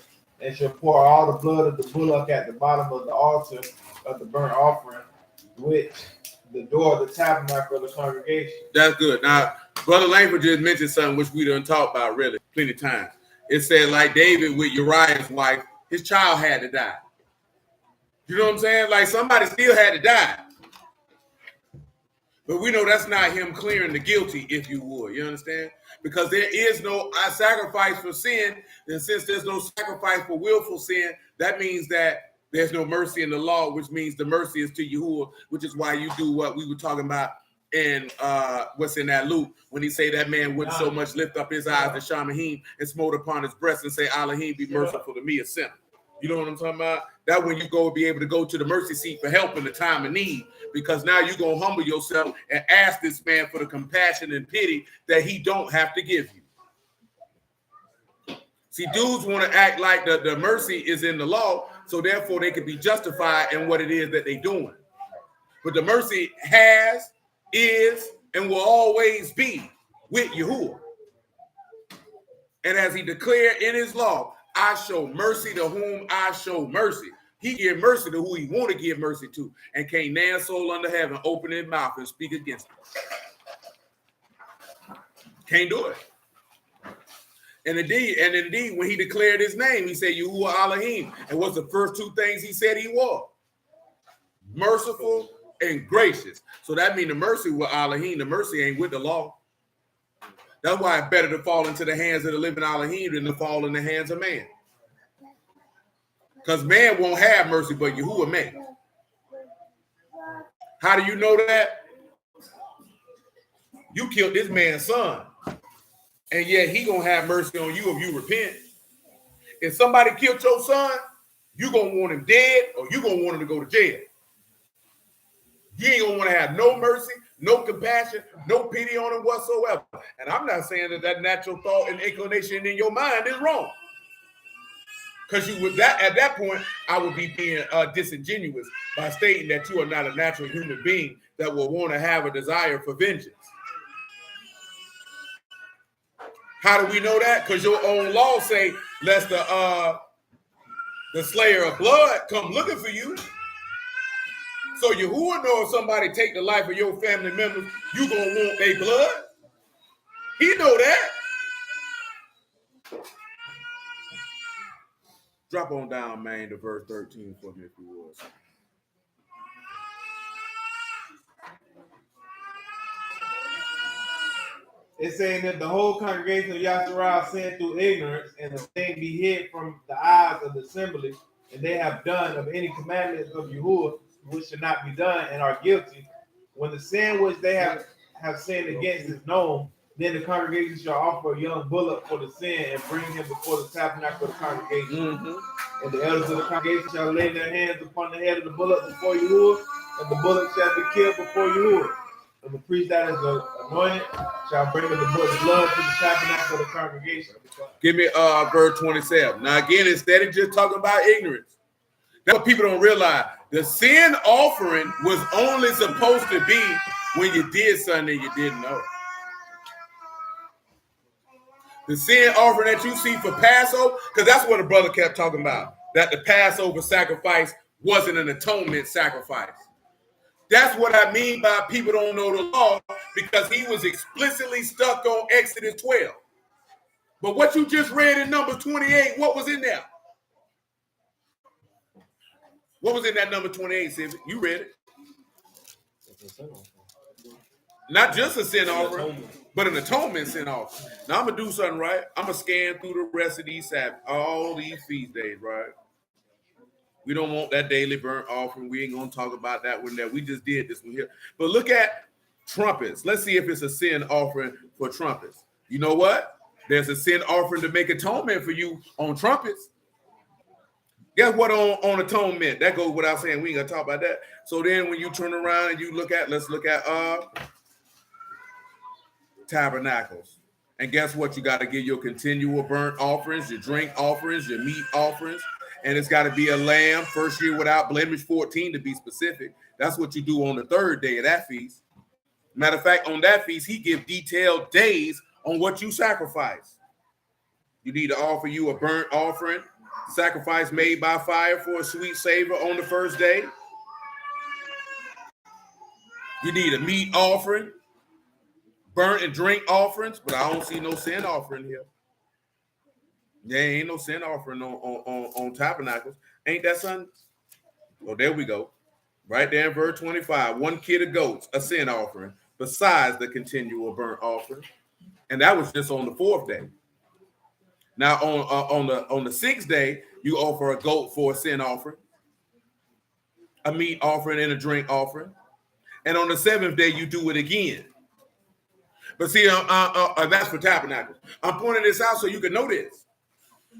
and shall pour all the blood of the bullock at the bottom of the altar of the burnt offering, which the door of the tabernacle of the congregation. That's good. Now, Brother Langford just mentioned something which we done talked about really plenty of times. It said, like David with Uriah's wife, his child had to die. You know what I'm saying? Like somebody still had to die. But we know that's not him clearing the guilty, if you would. You understand? Because there is no sacrifice for sin. And since there's no sacrifice for willful sin, that means that there's no mercy in the law, which means the mercy is to Yahuwah, which is why you do what we were talking about in what's in that Luke, when he say that man wouldn't so much lift up his eyes to Shamahim and smote upon his breast and say, Alahym, be merciful to me, a sinner. You know what I'm talking about? That when you go be able to go to the mercy seat for help in the time of need, because now you're going to humble yourself and ask this man for the compassion and pity that he don't have to give you. See, dudes want to act like the mercy is in the law, so therefore they can be justified in what it is that they're doing. But the mercy has, is, and will always be with Yahuwah. And as he declared in his law, I show mercy to whom I show mercy. He give mercy to who he want to give mercy to, and can't nan soul under heaven open his mouth and speak against him. Can't do it. And indeed, when he declared his name, he said, Yahuwah Alahym. And what's the first 2 things he said he was? Merciful and gracious. So that means the mercy with Alahym. The mercy ain't with the law. That's why it's better to fall into the hands of the living Alahym than to fall in the hands of man. Because man won't have mercy, but Yahuwah may. How do you know that? You killed this man's son, and yet he gonna have mercy on you if you repent. If somebody killed your son, you gonna want him dead, or you gonna want him to go to jail. You ain't gonna want to have no mercy, no compassion, no pity on him whatsoever. And I'm not saying that natural thought and inclination in your mind is wrong. Because you would that at that point, I would be being disingenuous by stating that you are not a natural human being that will want to have a desire for vengeance. How do we know that? Because your own law say, lest the slayer of blood come looking for you. So Yahuwah know if somebody take the life of your family members, you gonna want their blood. He know that. Drop on down, man, to verse 13 for me if you would. It's saying that the whole congregation of Yasharal sinned through ignorance, and the thing be hid from the eyes of the assembly, and they have done of any commandments of Yahuwah which should not be done, and are guilty. When the sin which they have sinned against is known, then the congregation shall offer a young bullock for the sin and bring him before the tabernacle of the congregation. And the elders of the congregation shall lay their hands upon the head of the bullock before Yahuwah, and the bullock shall be killed before Yahuwah. And the priest that is anointed shall bring the bullock's blood to the tabernacle of the congregation. Give me verse 27. Now again, instead of just talking about ignorance, that's what people don't realize. The sin offering was only supposed to be when you did something you didn't know. The sin offering that you see for Passover, because that's what the brother kept talking about, that the Passover sacrifice wasn't an atonement sacrifice. That's what I mean by people don't know the law, because he was explicitly stuck on Exodus 12. But what you just read in number 28, what was in there? What was in that number 28, Sylvia? You read it. Not just a sin offering, but an atonement sin offering. Now I'm going to do something right. I'm going to scan through the rest of these Sabbath, all these feast days, right? We don't want that daily burnt offering. We ain't going to talk about that one there. We just did this one here. But look at trumpets. Let's see if it's a sin offering for trumpets. You know what? There's a sin offering to make atonement for you on trumpets. Guess what on atonement? That goes without saying. We ain't going to talk about that. So then when you turn around and you look at, let's look at tabernacles. And guess what? You got to give your continual burnt offerings, your drink offerings, your meat offerings. And it's got to be a lamb, first year without blemish, 14 to be specific. That's what you do on the third day of that feast. Matter of fact, on that feast, he gives detailed days on what you sacrifice. You need to offer you a burnt offering, sacrifice made by fire for a sweet savor on the first day. You need a meat offering, burnt and drink offerings, but I don't see no sin offering here. There ain't no sin offering on tabernacles. Ain't that something? Well, there we go. Right there in verse 25. 1 kid of goats, a sin offering, besides the continual burnt offering. And that was just on the 4th day. Now on the 6th day, you offer a goat for a sin offering, a meat offering, and a drink offering. And on the 7th day, you do it again. But see, that's for tabernacles. I'm pointing this out so you can know this.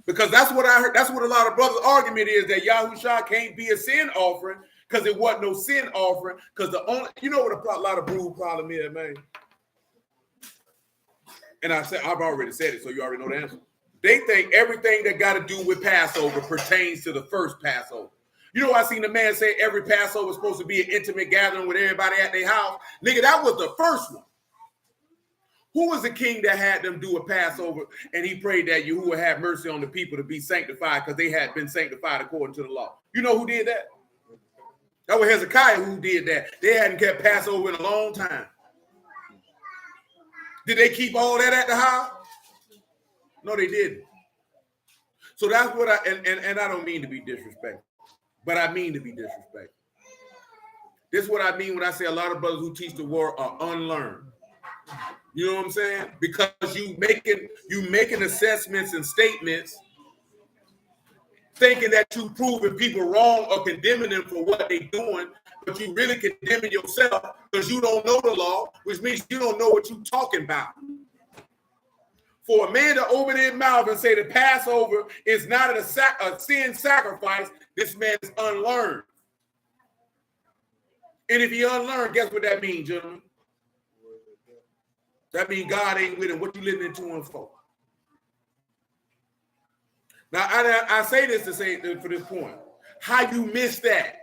Because that's what I heard. That's what a lot of brothers' argument is, that Yahusha can't be a sin offering because it wasn't no sin offering. Because you know what a lot of brood problem is, man. And I've already said it, so you already know the answer. They think everything that got to do with Passover pertains to the first Passover. You know, I seen the man say every Passover was supposed to be an intimate gathering with everybody at their house. Nigga, that was the first one. Who was the king that had them do a Passover and he prayed that Yahuwah had mercy on the people to be sanctified because they had been sanctified according to the law? You know who did that? That was Hezekiah who did that. They hadn't kept Passover in a long time. Did they keep all that at the house? No, they didn't. So that's what and I don't mean to be disrespectful, but I mean to be disrespectful. This is what I mean when I say a lot of brothers who teach the word are unlearned. You know what I'm saying? Because you making assessments and statements thinking that you proving people wrong or condemning them for what they're doing, but you really condemning yourself because you don't know the law, which means you don't know what you're talking about. For a man to open his mouth and say the Passover is not a sin sacrifice, this man is unlearned. And if he unlearned, guess what that means, gentlemen? That means God ain't with him. What you living into him for? Now, I say this to say for this point. How you miss that?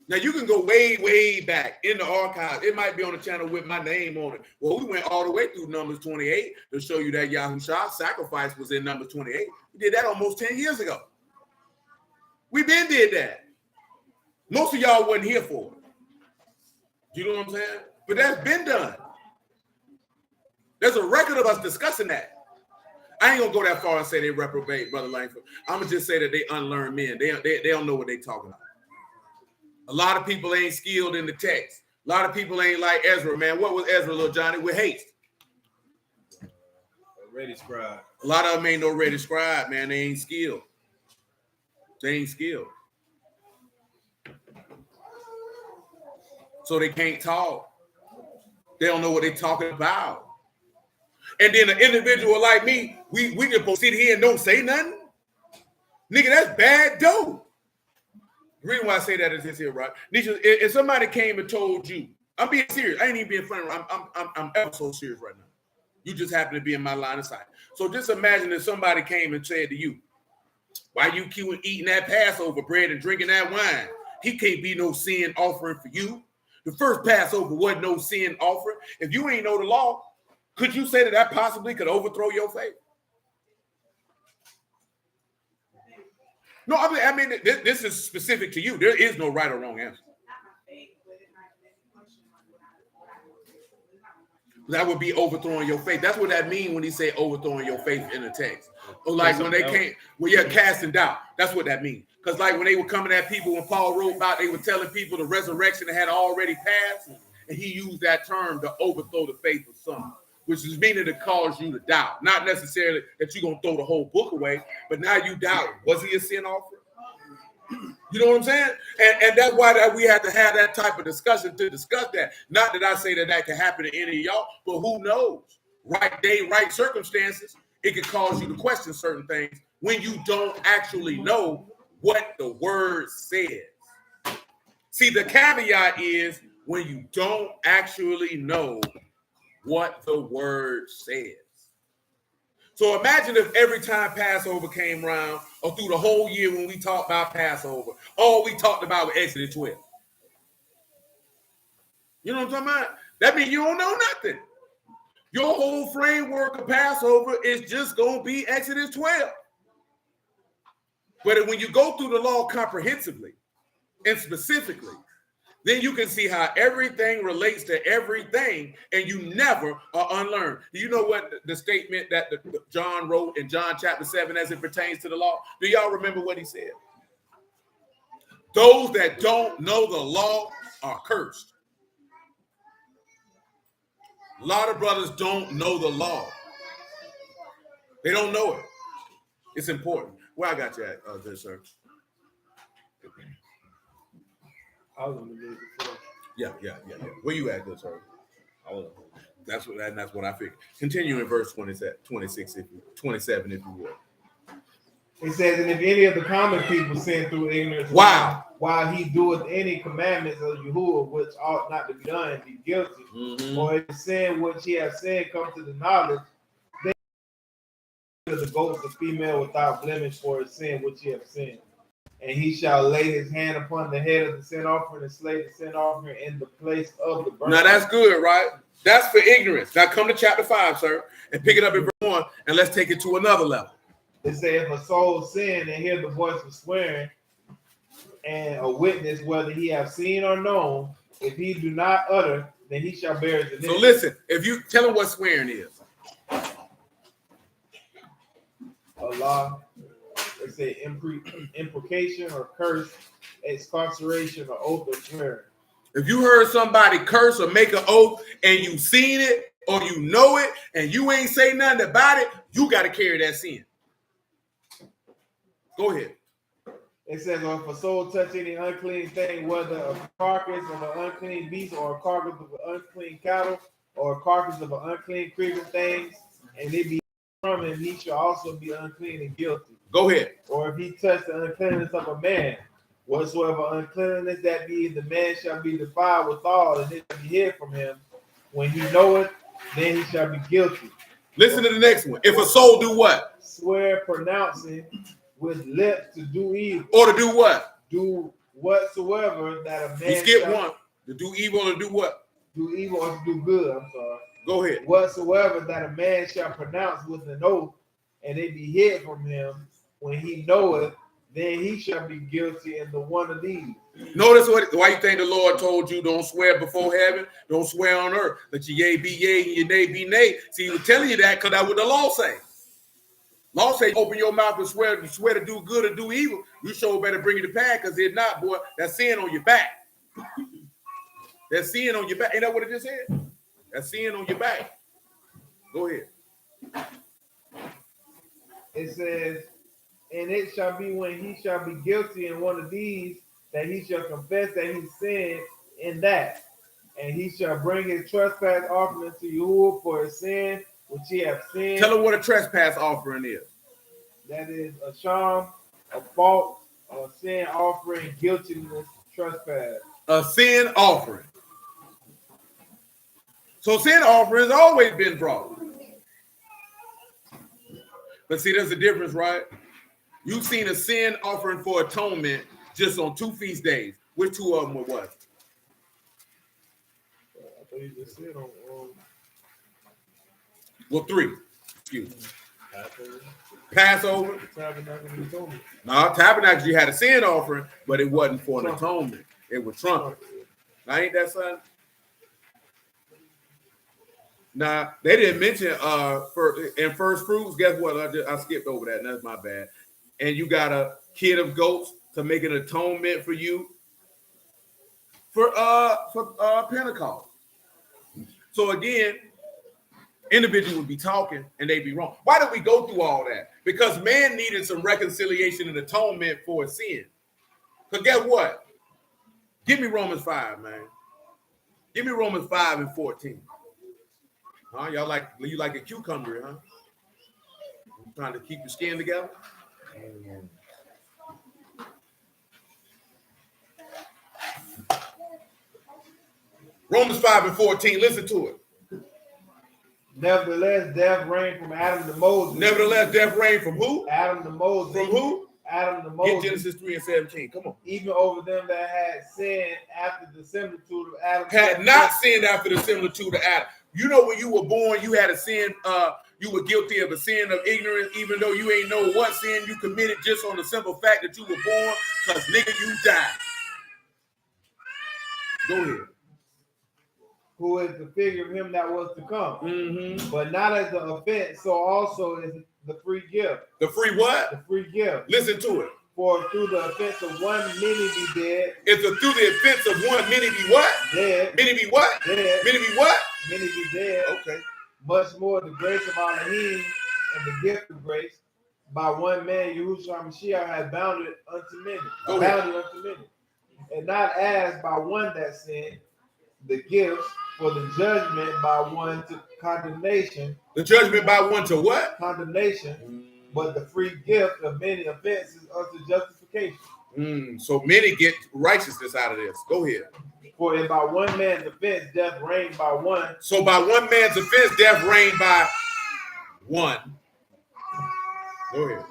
Now, you can go way, way back in the archives. It might be on the channel with my name on it. Well, we went all the way through Numbers 28 to show you that Yahusha's sacrifice was in Numbers 28. We did that almost 10 years ago. We been did that. Most of y'all wasn't here for it. You know what I'm saying? But that's been done. There's a record of us discussing that. I ain't gonna go that far and say they reprobate, Brother Langford. I'm gonna just say that they unlearned men. They don't know what they talking about. A lot of people ain't skilled in the text. A lot of people ain't like Ezra, man. What was Ezra, little Johnny? With haste. Ready scribe. A lot of them ain't no ready scribe, man. They ain't skilled. They ain't skilled. So they can't talk. They don't know what they're talking about. And then an individual like me, we just sit here and don't say nothing. Nigga, that's bad dope. The reason why I say that is this here, right? Nisha, if somebody came and told you, I'm being serious. I ain't even being funny. I'm ever so serious right now. You just happen to be in my line of sight. So just imagine if somebody came and said to you, why you keep eating that Passover bread and drinking that wine? He can't be no sin offering for you. The first Passover wasn't no sin offering. If you ain't know the law, could you say that possibly could overthrow your faith? No, I mean this is specific to you. There is no right or wrong answer. That would be overthrowing your faith. That's what that means when he say overthrowing your faith in the text. Or like when they came, well, you're casting doubt. That's what that means. Because like when they were coming at people, when Paul wrote about, they were telling people the resurrection had already passed, and he used that term to overthrow the faith of some, which is meaning to cause you to doubt. Not necessarily that you're going to throw the whole book away, but now you doubt. Was he a sin offering? You know what I'm saying? And that's why that we have to have that type of discussion to discuss that. Not that I say that can happen to any of y'all, but who knows? Right day, right circumstances, it could cause you to question certain things when you don't actually know what the word says. See, the caveat is when you don't actually know what the word says. So imagine if every time Passover came around, or through the whole year when we talked about Passover, all we talked about was Exodus 12. You know what I'm talking about? That means you don't know nothing. Your whole framework of Passover is just going to be Exodus 12. But when you go through the law comprehensively and specifically, then you can see how everything relates to everything, and you never are unlearned. Do you know what the statement that John wrote in John chapter 7 as it pertains to the law? Do y'all remember what he said? Those that don't know the law are cursed. A lot of brothers don't know the law. They don't know it. It's important. Where I got you at, good sir? I was in the middle before. Yeah. Where you at, good sir? That's what I figured. Continue in verse 26, 27, if you would. It says, and if any of the common people sin through ignorance, while he doeth any commandments of Yahuwah which ought not to be done, be guilty. Mm-hmm. Or if sin which he has sinned come to the knowledge, then the goats of female without blemish for his sin which he has sinned. And he shall lay his hand upon the head of the sin offering and slay the sin offering in the place of the burnt. Now that's good, right? That's for ignorance. Now come to chapter 5, sir, and pick it up in verse 1, and let's take it to another level. It says, if a soul sin and hear the voice of swearing, and a witness whether he have seen or known, if he do not utter, then he shall bear his iniquity. So listen, if you tell him what swearing is. Allah, they say imprecation or curse, excarceration or oath or swearing. If you heard somebody curse or make an oath and you seen it or you know it and you ain't say nothing about it, you got to carry that sin. Go ahead. It says, or if a soul touch any unclean thing, whether a carcass of an unclean beast or a carcass of an unclean cattle or a carcass of an unclean creeping things, and it be from him, he shall also be unclean and guilty. Go ahead. Or if he touch the uncleanness of a man, whatsoever uncleanness that be, the man shall be defiled withal, and it shall be hid from him. When he knoweth, then he shall be guilty. Listen to the next one. If a soul do what? Swear pronouncing with lips to do evil. Or to do what? Do whatsoever that a man. You skip one. To do evil or to do what? Do evil or to do good. I'm sorry. Go ahead. Whatsoever that a man shall pronounce with an oath, and it be hid from him, when he knoweth, then he shall be guilty in the one of these. Notice why you think the Lord told you don't swear before heaven, don't swear on earth. Let your yea be yea and your nay be nay. See, he was telling you that because that's what the law say. Law say open your mouth and swear to do good or do evil. You sure better bring it to pass, because if not, boy, that's sin on your back. That's sin on your back. Ain't that what it just said? That's sin on your back. Go ahead. It says, and it shall be when he shall be guilty in one of these that he shall confess that he sinned in that, and he shall bring his trespass offering to Yahuwah for his sin which he hath sinned. Tell her what a trespass offering is. That is a sham, a fault, a sin offering, guiltiness, trespass. A sin offering. So sin offering has always been brought. But see, there's a difference, right? You've seen a sin offering for atonement just on 2 feast days. Which 2 of them were what? I thought you just said on Well, 3. Excuse me. Passover. Tabernacle and Atonement. No, Tabernacle, you had a sin offering, but it wasn't for an atonement. It was trumpet. Now, ain't that something? Now, they didn't mention in first fruits. Guess what? I skipped over that, and that's my bad. And you got a kid of goats to make an atonement for you for Pentecost. So again, individuals would be talking and they'd be wrong. Why did we go through all that? Because man needed some reconciliation and atonement for sin. Because guess what? Give me Romans 5, man. Give me Romans 5 and 14. Huh? You like a cucumber, huh? Trying to keep your skin together? Romans 5 and 14, listen to it. Nevertheless, death reigned from Adam to Moses. Nevertheless, death reigned from who? Adam to Moses. From who? Adam to Moses. Get Genesis 3 and 17. Come on. Even over them that had sinned after the similitude of Adam. Had not sinned after the similitude of Adam. You know, when you were born, you had a sin. You were guilty of a sin of ignorance, even though you ain't know what sin you committed just on the simple fact that you were born, because nigga, you died. Go ahead. Who is the figure of him that was to come. Mm-hmm. But not as the offense, so also is the free gift. The free what? The free gift. Listen to it. For through the offense of one, many be dead. It's through the offense of one, many be what? Dead. Many be what? Dead. Many be what? Many be dead. Okay. Much more the grace of Alahym and the gift of grace by one man, Yahushua Mashiach, has bounded unto many. Bounded unto many. And not as by one that sinned, the gifts for the judgment by one to condemnation. The judgment by one to what? Condemnation. But the free gift of many offenses unto justification. So many get righteousness out of this. Go ahead. For if by one man's offense death reigned by one. So by one man's offense death reigned by one. Go ahead.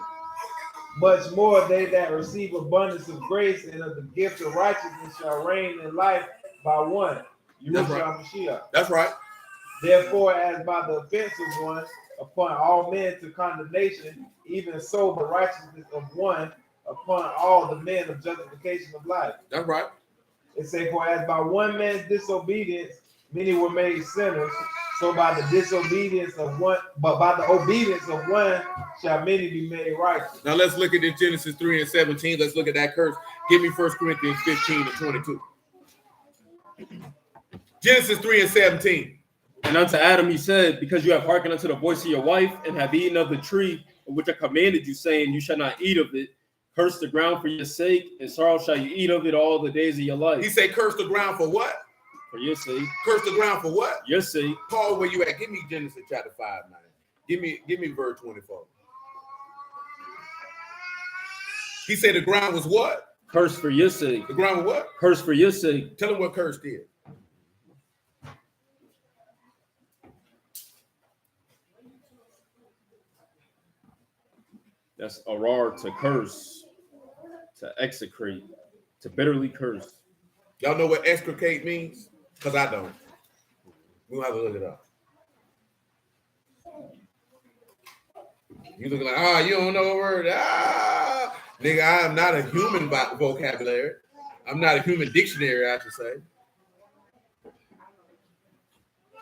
Much more they that receive abundance of grace and of the gift of righteousness shall reign in life by one. That's right. Mashiach. That's right. Therefore, as by the offense of one, upon all men to condemnation, even so the righteousness of one upon all the men of justification of life. That's right. It says, for as by one man's disobedience many were made sinners, so by the disobedience of one, but by the obedience of one shall many be made righteous. Now let's look at this Genesis 3 and 17. Let's look at that curse. Give me 1 Corinthians 15 and 22. Genesis 3 and 17. And unto Adam he said, because you have hearkened unto the voice of your wife, and have eaten of the tree of which I commanded you, saying, you shall not eat of it. Curse the ground for your sake, and sorrow shall you eat of it all the days of your life. He said, curse the ground for what? For your sake. Curse the ground for what? Your sake. Paul, where you at? Give me Genesis chapter 5, man. Give me verse 24. He said the ground was what? Curse for your sake. The ground was what? Curse for your sake. Tell him what curse did. That's arar, to curse, to execrate, to bitterly curse. Y'all know what extricate means? Because I don't. We'll have to look it up. You looking like, you don't know a word. Nigga, I am not a human vocabulary. I'm not a human dictionary, I should say.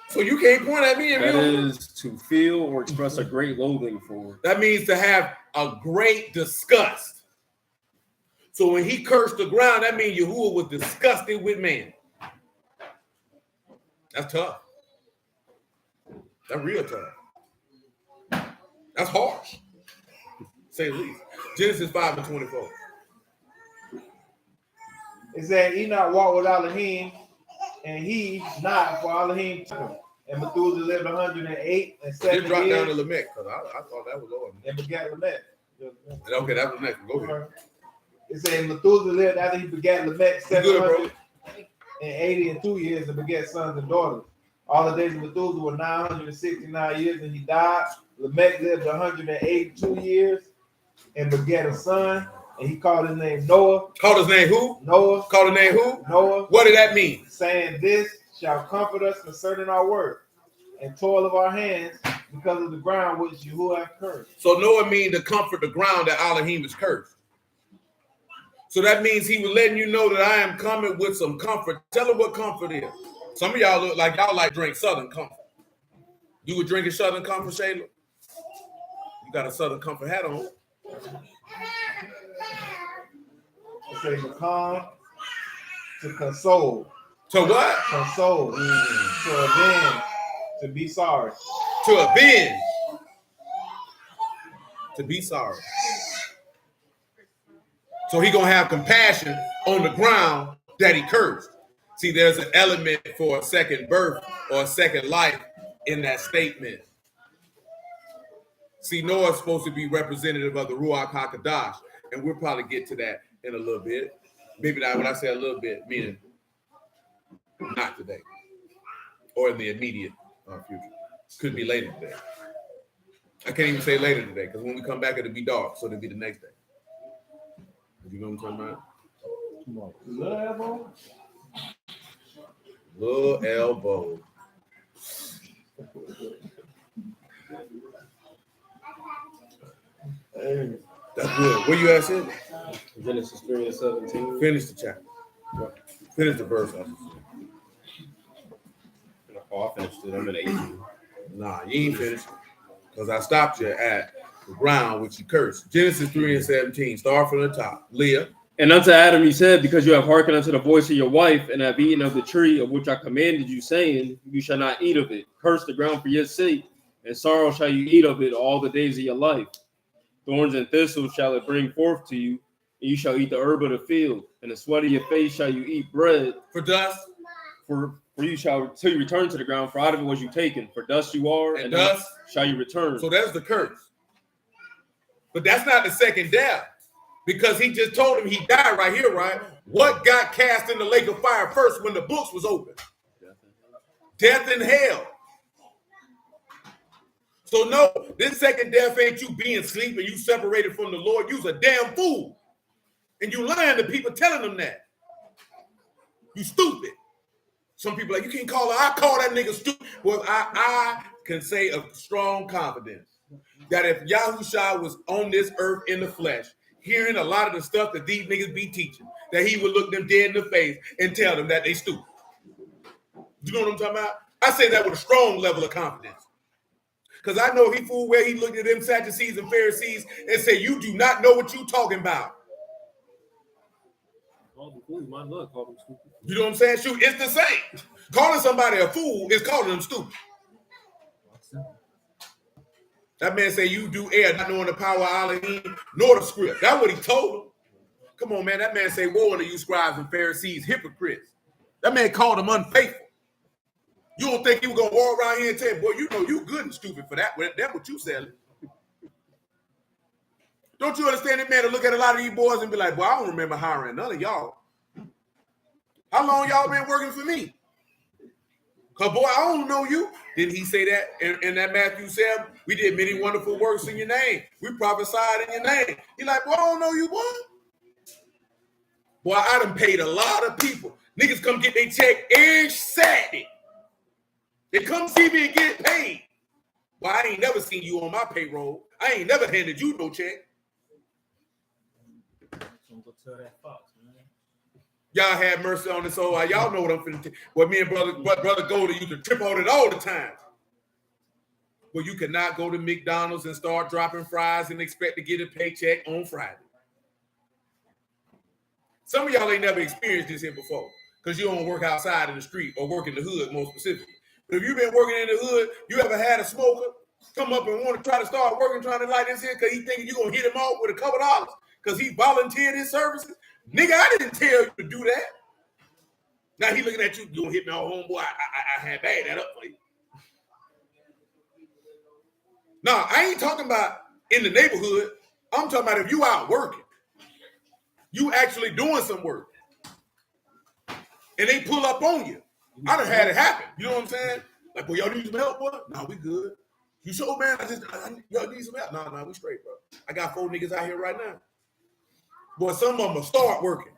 So you can't point at me. That is to feel or express a great loathing for. That means to have a great disgust. So when he cursed the ground, that means Yahuwah was disgusted with man. That's tough. That's real tough. That's harsh. Say the least. Genesis 5:24. It said Enoch walked with Alahym, and he not, for Alahym took him. And Methuselah lived 108 and 7 Just drop years. down to Lamech, because I thought that was lower. And begat Lamech. Okay, that was next. Go ahead. It said Methuselah lived after he begat Lamech 782 years and begat sons and daughters. All the days of Methuselah were 969 years, and he died. Lamech lived 182 years and begat a son, and he called his name Noah. Called his name who? Noah. Called his name who? Noah. What did that mean? Saying, this shall comfort us concerning our work and toil of our hands because of the ground which you have cursed. So Noah means to comfort the ground that Alahym is cursed. So that means he was letting you know that I am coming with some comfort. Tell him what comfort is. Some of y'all look like y'all like drink Southern Comfort. You were drinking Southern Comfort, Shayla? You got a Southern Comfort hat on. It says to calm, to console. To what? Console. To avenge. To be sorry. To avenge. To be sorry. So he gonna have compassion on the ground that he cursed. See, there's an element for a second birth or a second life in that statement. See, Noah's supposed to be representative of the Ruach HaKodesh, and we'll probably get to that in a little bit. Maybe not when I say a little bit, meaning not today or in the immediate future. Could be later today. I can't even say later today because when we come back, it'll be dark, so it'll be the next day. You know what I'm talking about? Little elbow. Little elbow. Hey. That's good. Where you at, Sid? Genesis 3:17. Finish the chapter. Finish the verse. Oh, I finished it. I'm at 18. Nah, you ain't finished. Because I stopped you at the ground which you cursed. Genesis 3:17. Start from the top. Leah. And unto Adam he said, because you have hearkened unto the voice of your wife, and have eaten of the tree of which I commanded you, saying, you shall not eat of it. Curse the ground for your sake, and sorrow shall you eat of it all the days of your life. Thorns and thistles shall it bring forth to you, and you shall eat the herb of the field. And the sweat of your face shall you eat bread. For dust. For you shall till you return to the ground, for out of it was you taken. For dust you are, and dust shall you return. So that's the curse. But that's not the second death. Because he just told him he died right here, right? What got cast in the lake of fire first when the books was open? Death and hell. So no, this second death ain't you being asleep and you separated from the Lord. You's a damn fool. And you lying to people telling them that. You stupid. Some people are like, you can't call her. I call that nigga stupid. Well, I can say a strong confidence that if Yahushua was on this earth in the flesh, hearing a lot of the stuff that these niggas be teaching, that he would look them dead in the face and tell them that they stupid. You know what I'm talking about? I say that with a strong level of confidence. Because I know he fool where he looked at them Sadducees and Pharisees and said, you do not know what you talking about. You know what I'm saying? Shoot, it's the same. Calling somebody a fool is calling them stupid. That man say you do err, not knowing the power of Alahym, nor the script. That's what he told him. Come on, man. That man say, woe unto you scribes and Pharisees, hypocrites. That man called them unfaithful. You don't think he was going to walk around here and tell him, boy, you know you good and stupid for that. That's what you selling. Don't you understand that man to look at a lot of these boys and be like, boy, I don't remember hiring none of y'all. How long y'all been working for me? Because, boy, I don't know you. Didn't he say that in that Matthew 7? We did many wonderful works in your name. We prophesied in your name. He like, boy, I don't know you, boy. Boy, I done paid a lot of people. Niggas come get their check every Saturday. They come see me and get paid. Boy, I ain't never seen you on my payroll. I ain't never handed you no check. Y'all have mercy on this soul. Y'all know what I'm finna tell. Well, me and brother Golden used to trip on it all the time. Well, you cannot go to McDonald's and start dropping fries and expect to get a paycheck on Friday. Some of y'all ain't never experienced this here before. because you don't work outside in the street or work in the hood more specifically. But if you've been working in the hood, you ever had a smoker come up and want to try to start working, trying to light this here because he thinking you're going to hit him off with a couple dollars because he volunteered his services? Nigga, I didn't tell you to do that. Now he looking at you, you going to hit me off, homeboy. I had bad that up for you. No, I ain't talking about in the neighborhood. I'm talking about if you out working, you actually doing some work, and they pull up on you. I done had it happen. You know what I'm saying? Like, boy, y'all need some help, boy? No, we good. You sure, man? Y'all need some help? No, we straight, bro. I got 4 niggas out here right now. Boy, some of them will start working,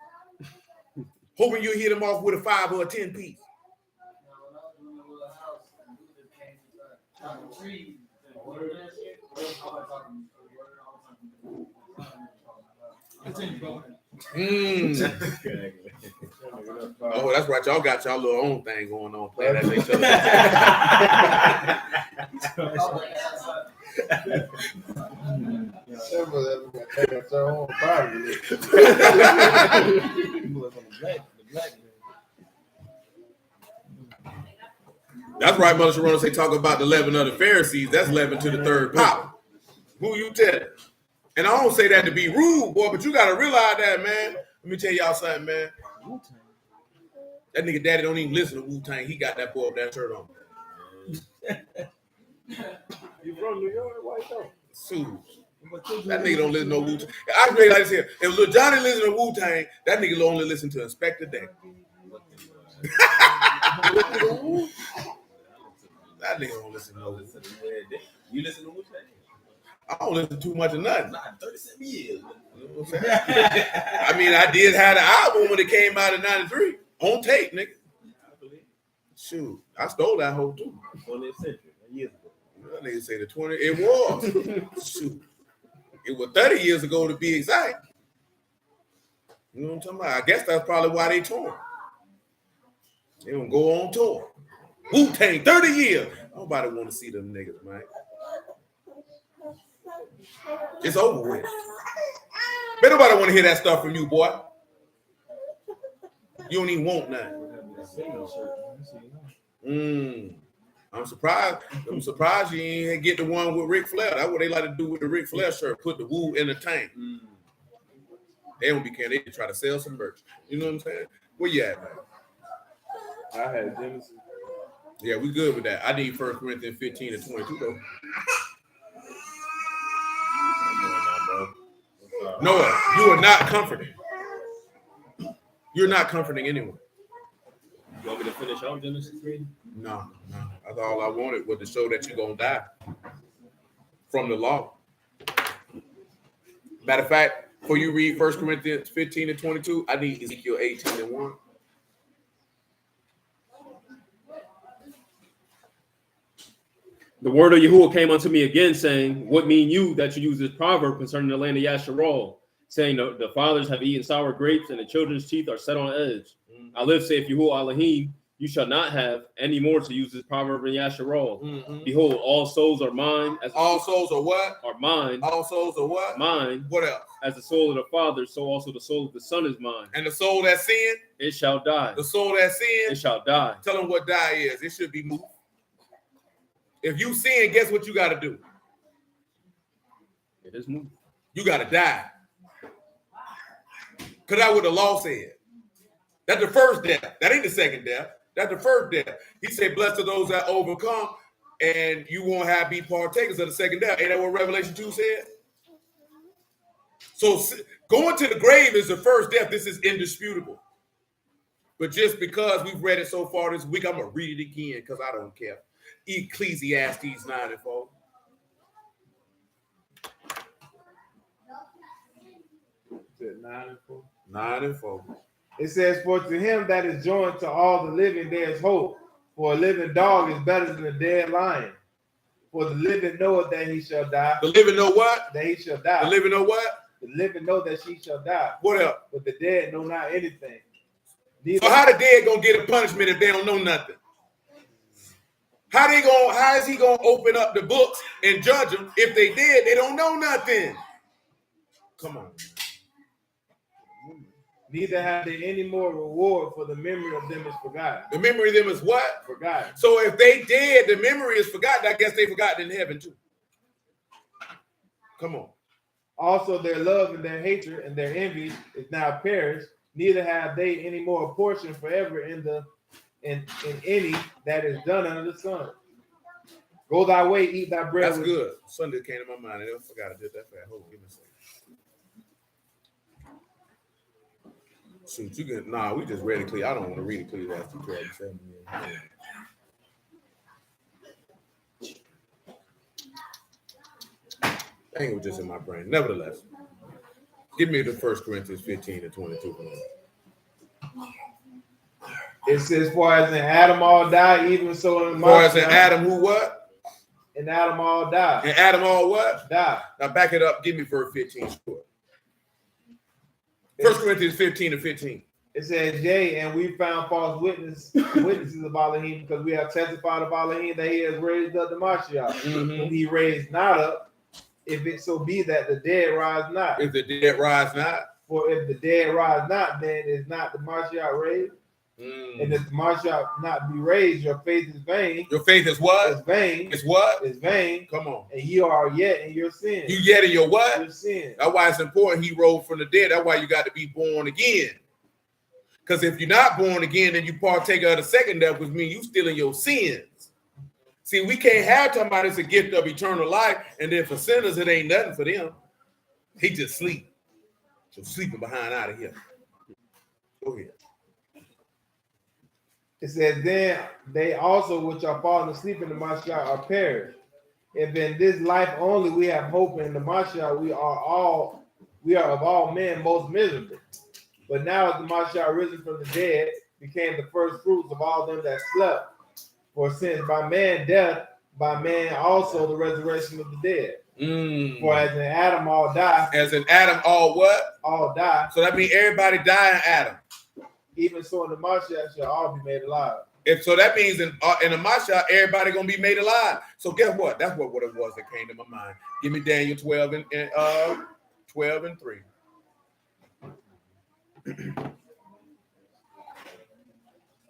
hoping you'll hit them off with a 5 or a 10 piece. Oh, that's right. Y'all got y'all little own thing going on. Playing at each other. That's right, Mother Sharona say talk about the leaven of the Pharisees. That's leaven to the third power. Who you telling? And I don't say that to be rude, boy, but you got to realize that, man. Let me tell y'all something, man. That nigga daddy don't even listen to Wu-Tang. He got that boy up that shirt on. You from New York? Why you Sue. That nigga don't listen to no Wu-Tang. I really like to say, if Lil Johnny listen to Wu-Tang, that nigga will only listen to Inspector Deck. That nigga don't listen to no Wu-Tang. You listen to Wu-Tang? I don't listen too much of nothing. Not 37 years. You know what I'm saying? I mean, I did have the album when it came out in 93. On tape, nigga. Shoot, I stole that whole too. 20th century, years ago. That nigga say the 20. It was. Shoot. It was 30 years ago to be exact. You know what I'm talking about? I guess that's probably why they touring. They don't go on tour. Wu-Tang, 30 years. Nobody want to see them niggas, man. It's over with. But nobody want to hear that stuff from you, boy. You don't even want nothing. I'm surprised you ain't get the one with Ric Flair. That's what they like to do with the Ric Flair shirt. Put the Wu in the tank. They don't be caring. They try to sell some merch. You know what I'm saying? Where you at, man? I had Genesis. Yeah, we good with that. I need 1 Corinthians 15 and 22 though. Noah, you are not comforting. You're not comforting anyone. You want me to finish off Genesis 3? No. That's all I wanted was to show that you're going to die from the law. Matter of fact, before you read 1 Corinthians 15 and 22, I need Ezekiel 18 and 1. The word of Yahuwah came unto me again, saying, what mean you that you use this proverb concerning the land of Yasharal, saying the fathers have eaten sour grapes and the children's teeth are set on edge? I live, saith Yahuwah Alahym, you shall not have any more to use this proverb in Yasharal. Behold, all souls are mine. All souls are what? Are mine. All souls are what? Mine. What else? As the soul of the Father, so also the soul of the Son is mine. And the soul that sinned? It shall die. The soul that sinned? It shall die. Tell them what die is. It should be moved. If you sin, guess what you got to do? It is moved. You got to die. Because that's what the law said. That's the first death. That ain't the second death. That's the first death. He said, blessed are those that overcome, and you won't have be partakers of the second death. Ain't that what Revelation 2 said? So going to the grave is the first death. This is indisputable. But just because we've read it so far this week, I'm going to read it again because I don't care. Ecclesiastes 9 and 4. Is it 9 and 4? 9 and 4. It says, for to him that is joined to all the living, there is hope. For a living dog is better than a dead lion. For the living knoweth that he shall die. The living know what? That he shall die. The living know what? The living know that she shall die. What else? But the dead know not anything. So how the dead gonna get a punishment if they don't know nothing? How is he gonna open up the books and judge them if they did? They don't know nothing. Come on. Neither have they any more reward, for the memory of them is forgotten. The memory of them is what? Forgotten. So if they dead, the memory is forgotten. I guess they forgotten in heaven too. Come on. Also their love and their hatred and their envy is now perished. Neither have they any more portion forever in any that is done under the sun. Go thy way, eat thy bread. That's good. Sunday came to my mind. I never forgot I did that fast. Hold on, give me a second. Shoot, you can. Nah, we just read it clear. I don't want to read it clear. That's too 12 7. I ain't just in my brain. Nevertheless, give me the 1 Corinthians 15 and 22. It says, for as in Adam all die, even so in For as in Adam who what? And Adam all die. And Adam all what? Die. Now back it up. Give me verse 15. Sure. 1 Corinthians 15 and 15. It says, yea, and we found false witnesses of Alahym, because we have testified of Alahym that he has raised up the Mashiach, whom he raised not up, if it so be that the dead rise not. If the dead rise not. For if the dead rise not, then is not the Mashiach raised. And if the Mashiach not be raised, your faith is vain. Your faith is what? It's vain. It's what? It's vain. Come on. And you are yet in your sin. You yet in your what? Your sin. That's why it's important he rose from the dead. That's why you got to be born again. Because if you're not born again, then you partake of the second death, which means you still in your sins. See, we can't have talking about it's a gift of eternal life, and then for sinners, it ain't nothing for them. He just sleep. So sleeping behind out of here. Go ahead. It says, then they also which are fallen asleep in the Mashiach are perished. If in this life only we have hope in the Mashiach, we are of all men most miserable. But now as the Mashiach risen from the dead, became the first fruits of all them that slept. For since by man death, by man also the resurrection of the dead. For as in Adam all die. As in Adam all what? All die. So that means everybody die in Adam. Even so in the Mashiach shall all be made alive. If so, that means in the Mashiach, everybody gonna be made alive. So guess what? That's what it was that came to my mind. Give me Daniel 12 and 3.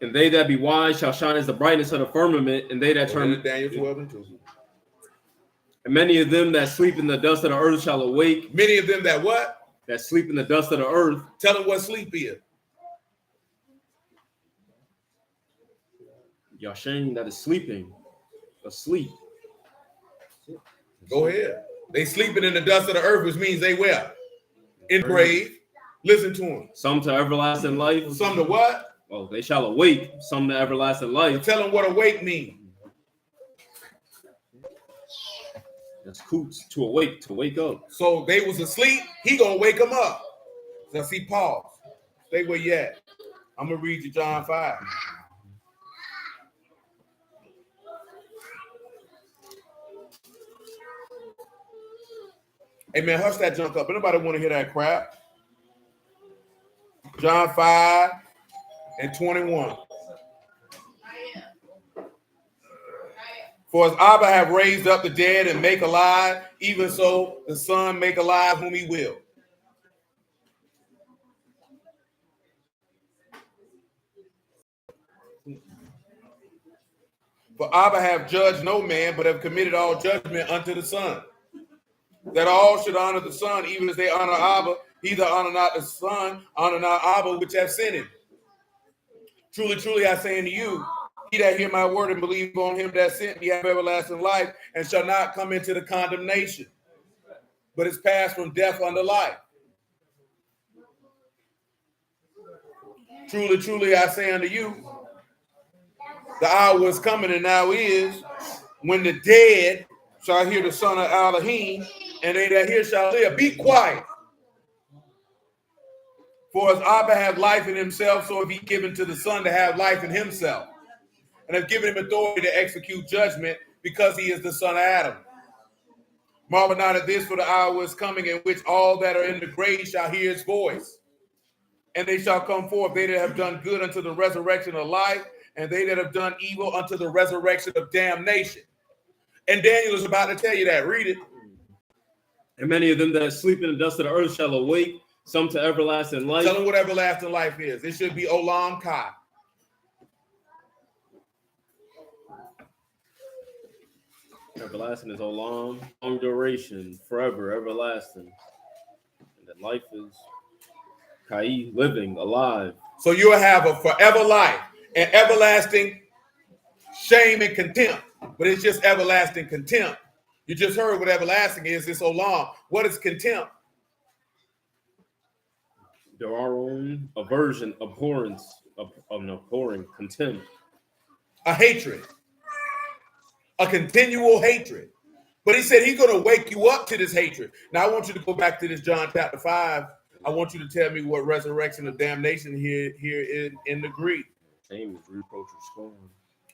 And they that be wise shall shine as the brightness of the firmament, and they that turn Daniel 12 and 2. And many of them that sleep in the dust of the earth shall awake. Many of them that what? That sleep in the dust of the earth. Tell them what sleep is. Yashin, that is sleeping. Asleep. Go ahead. They sleeping in the dust of the earth, which means they where? In grave. Listen to them. Some to everlasting life. Some to what? Oh, they shall awake. Some to everlasting life. Tell them what awake means. That's coots, to awake, to wake up. So they was asleep. He gonna wake them up. Now see, pause. Stay where you at. I'm gonna read you John 5. Hey man, hush that junk up. Anybody want to hear that crap? John 5 and 21. For as Abba have raised up the dead and make alive, even so the Son make alive whom he will. For Abba have judged no man, but have committed all judgment unto the Son, that all should honor the Son, even as they honor Abba. He that honor not the Son, honor not Abba, which have sent him. Truly, truly, I say unto you, he that hear my word and believe on him that sent me have everlasting life, and shall not come into the condemnation, but is passed from death unto life. Truly, truly, I say unto you, the hour is coming, and now is, when the dead shall hear the son of Alahym, and they that hear shall live. Be quiet. For as Abba hath life in himself, so have he given to the Son to have life in himself, and have given him authority to execute judgment, because he is the son of Adam. Marvel not at this, for the hour is coming in which all that are in the grave shall hear his voice, and they shall come forth, they that have done good unto the resurrection of life, and they that have done evil unto the resurrection of damnation. And Daniel is about to tell you that. Read it. And many of them that sleep in the dust of the earth shall awake, Some to everlasting life. Tell them what everlasting life is. It should be Olam Kai. Everlasting is Olam, long duration, forever, everlasting. And then life is Kai, living, alive. So you'll have a forever life and everlasting shame and contempt. But it's just everlasting contempt. You just heard what everlasting is. It's Olam. What is contempt? There are own aversion, abhorrence, abhorring, contempt. A hatred. A continual hatred. But he said he's going to wake you up to this hatred. Now, I want you to go back to this John chapter 5. I want you to tell me what resurrection of damnation here in the Greek. Shame is reproach or scorn.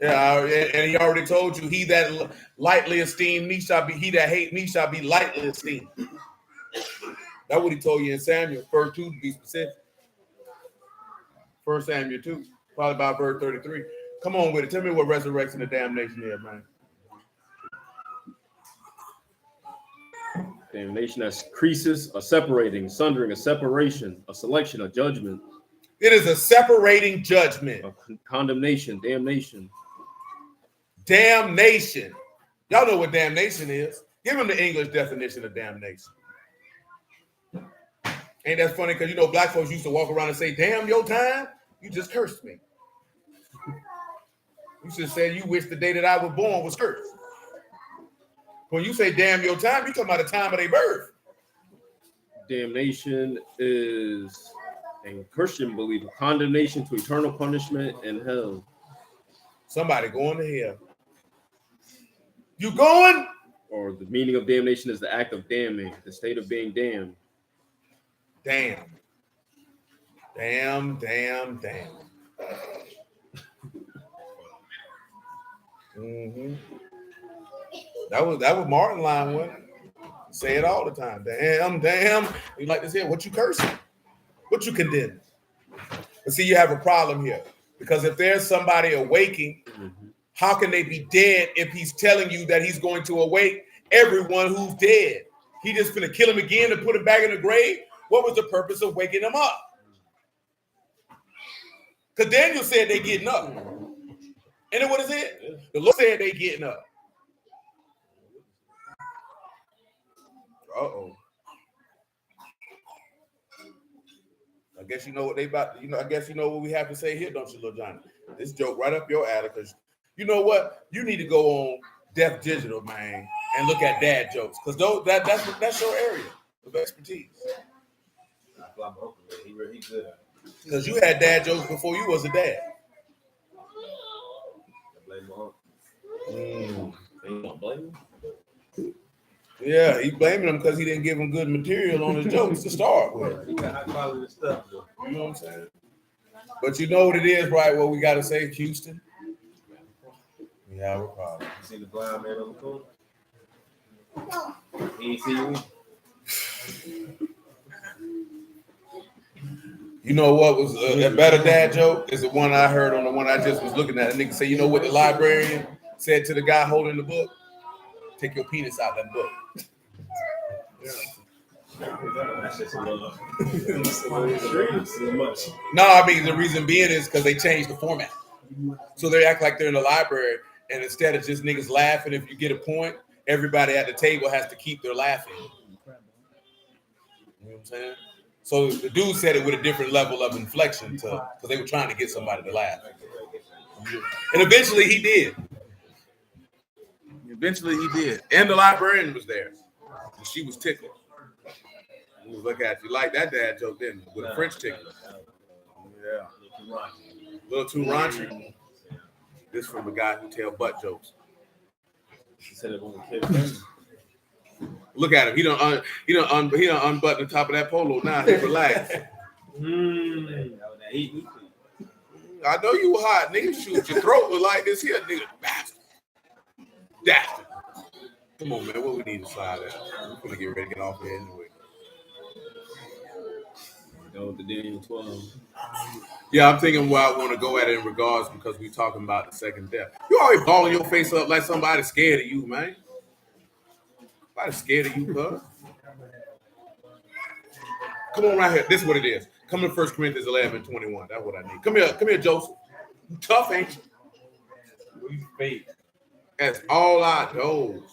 Yeah, and he already told you, he that lightly esteemed me shall be, he that hate me shall be lightly esteemed. That's what he told you in Samuel, verse 2 to be specific. 1 Samuel 2, probably about verse 33. Come on with it. Tell me what resurrection of damnation is, man. Damnation as creases, a separating, sundering, a separation, a selection, a judgment. It is a separating judgment. A condemnation, damnation. Damnation. Y'all know what damnation is. Give them the English definition of damnation. Ain't that funny? Because, you know, black folks used to walk around and say, damn your time, you just cursed me. You should have said you wish the day that I was born was cursed. When you say damn your time, you're talking about the time of their birth. Damnation is, in Christian belief, a condemnation to eternal punishment in hell. Somebody going to hell. You going? Or the meaning of damnation is the act of damning, the state of being damned. Damn. Damn, damn, damn. Mm-hmm. That was Martin line one. Say it all the time. Damn, damn. You like to say, what you cursing? What you condemning? But see, you have a problem here. Because if there's somebody awaking, how can they be dead if he's telling you that he's going to awake everyone who's dead? He just gonna kill him again and put him back in the grave? What was the purpose of waking them up? Because Daniel said they getting up. And then what is it? The Lord said they getting up. Uh-oh. I guess you know what they about, I guess you know what we have to say here, don't you, Lil Johnny? This joke right up your alley, because you know what? You need to go on Deaf Digital, man, and look at dad jokes, because that's your area of expertise. He good. Because you had dad jokes before you was a dad. Yeah, he blaming him because he didn't give him good material on his jokes to start with. He got high quality stuff, though. You know what I'm saying? But you know what it is, right? What we got to say, Houston? We have a problem. You see the blind man on the corner? He ain't see you. You know what was a better dad joke is the one I heard on the one I just was looking at. A nigga say, you know what the librarian said to the guy holding the book? Take your penis out that book. That's just a little. No, I mean, the reason being is because they changed the format. So they act like they're in the library, and instead of just niggas laughing if you get a point, everybody at the table has to keep their laughing. You know what I'm saying? So the dude said it with a different level of inflection because they were trying to get somebody to laugh. And eventually he did. And the librarian was there. And she was tickled. He was looking at you like that dad joke, didn't he? With a French tickler. Yeah. A little too raunchy. This from a guy who tell butt jokes. He said it won't kid. Look at him. He don't unbutton the top of that polo. Now he relax. I know you were hot, nigga. Shoot, your throat was like this here, nigga. Bastard. Dastard. Come on, man. What we need to slide at? We're gonna get ready to get off here anyway. Go with the Daniel 12. Yeah, I'm thinking where I want to go at it in regards because we talking about the second death. You always balling your face up like somebody's scared of you, man. Somebody's scared of you, cuz. Come on right here. This is what it is. Come to 1 Corinthians 11:21. That's what I need. Come here, Joseph. You tough, ain't you? We fake. That's all I know.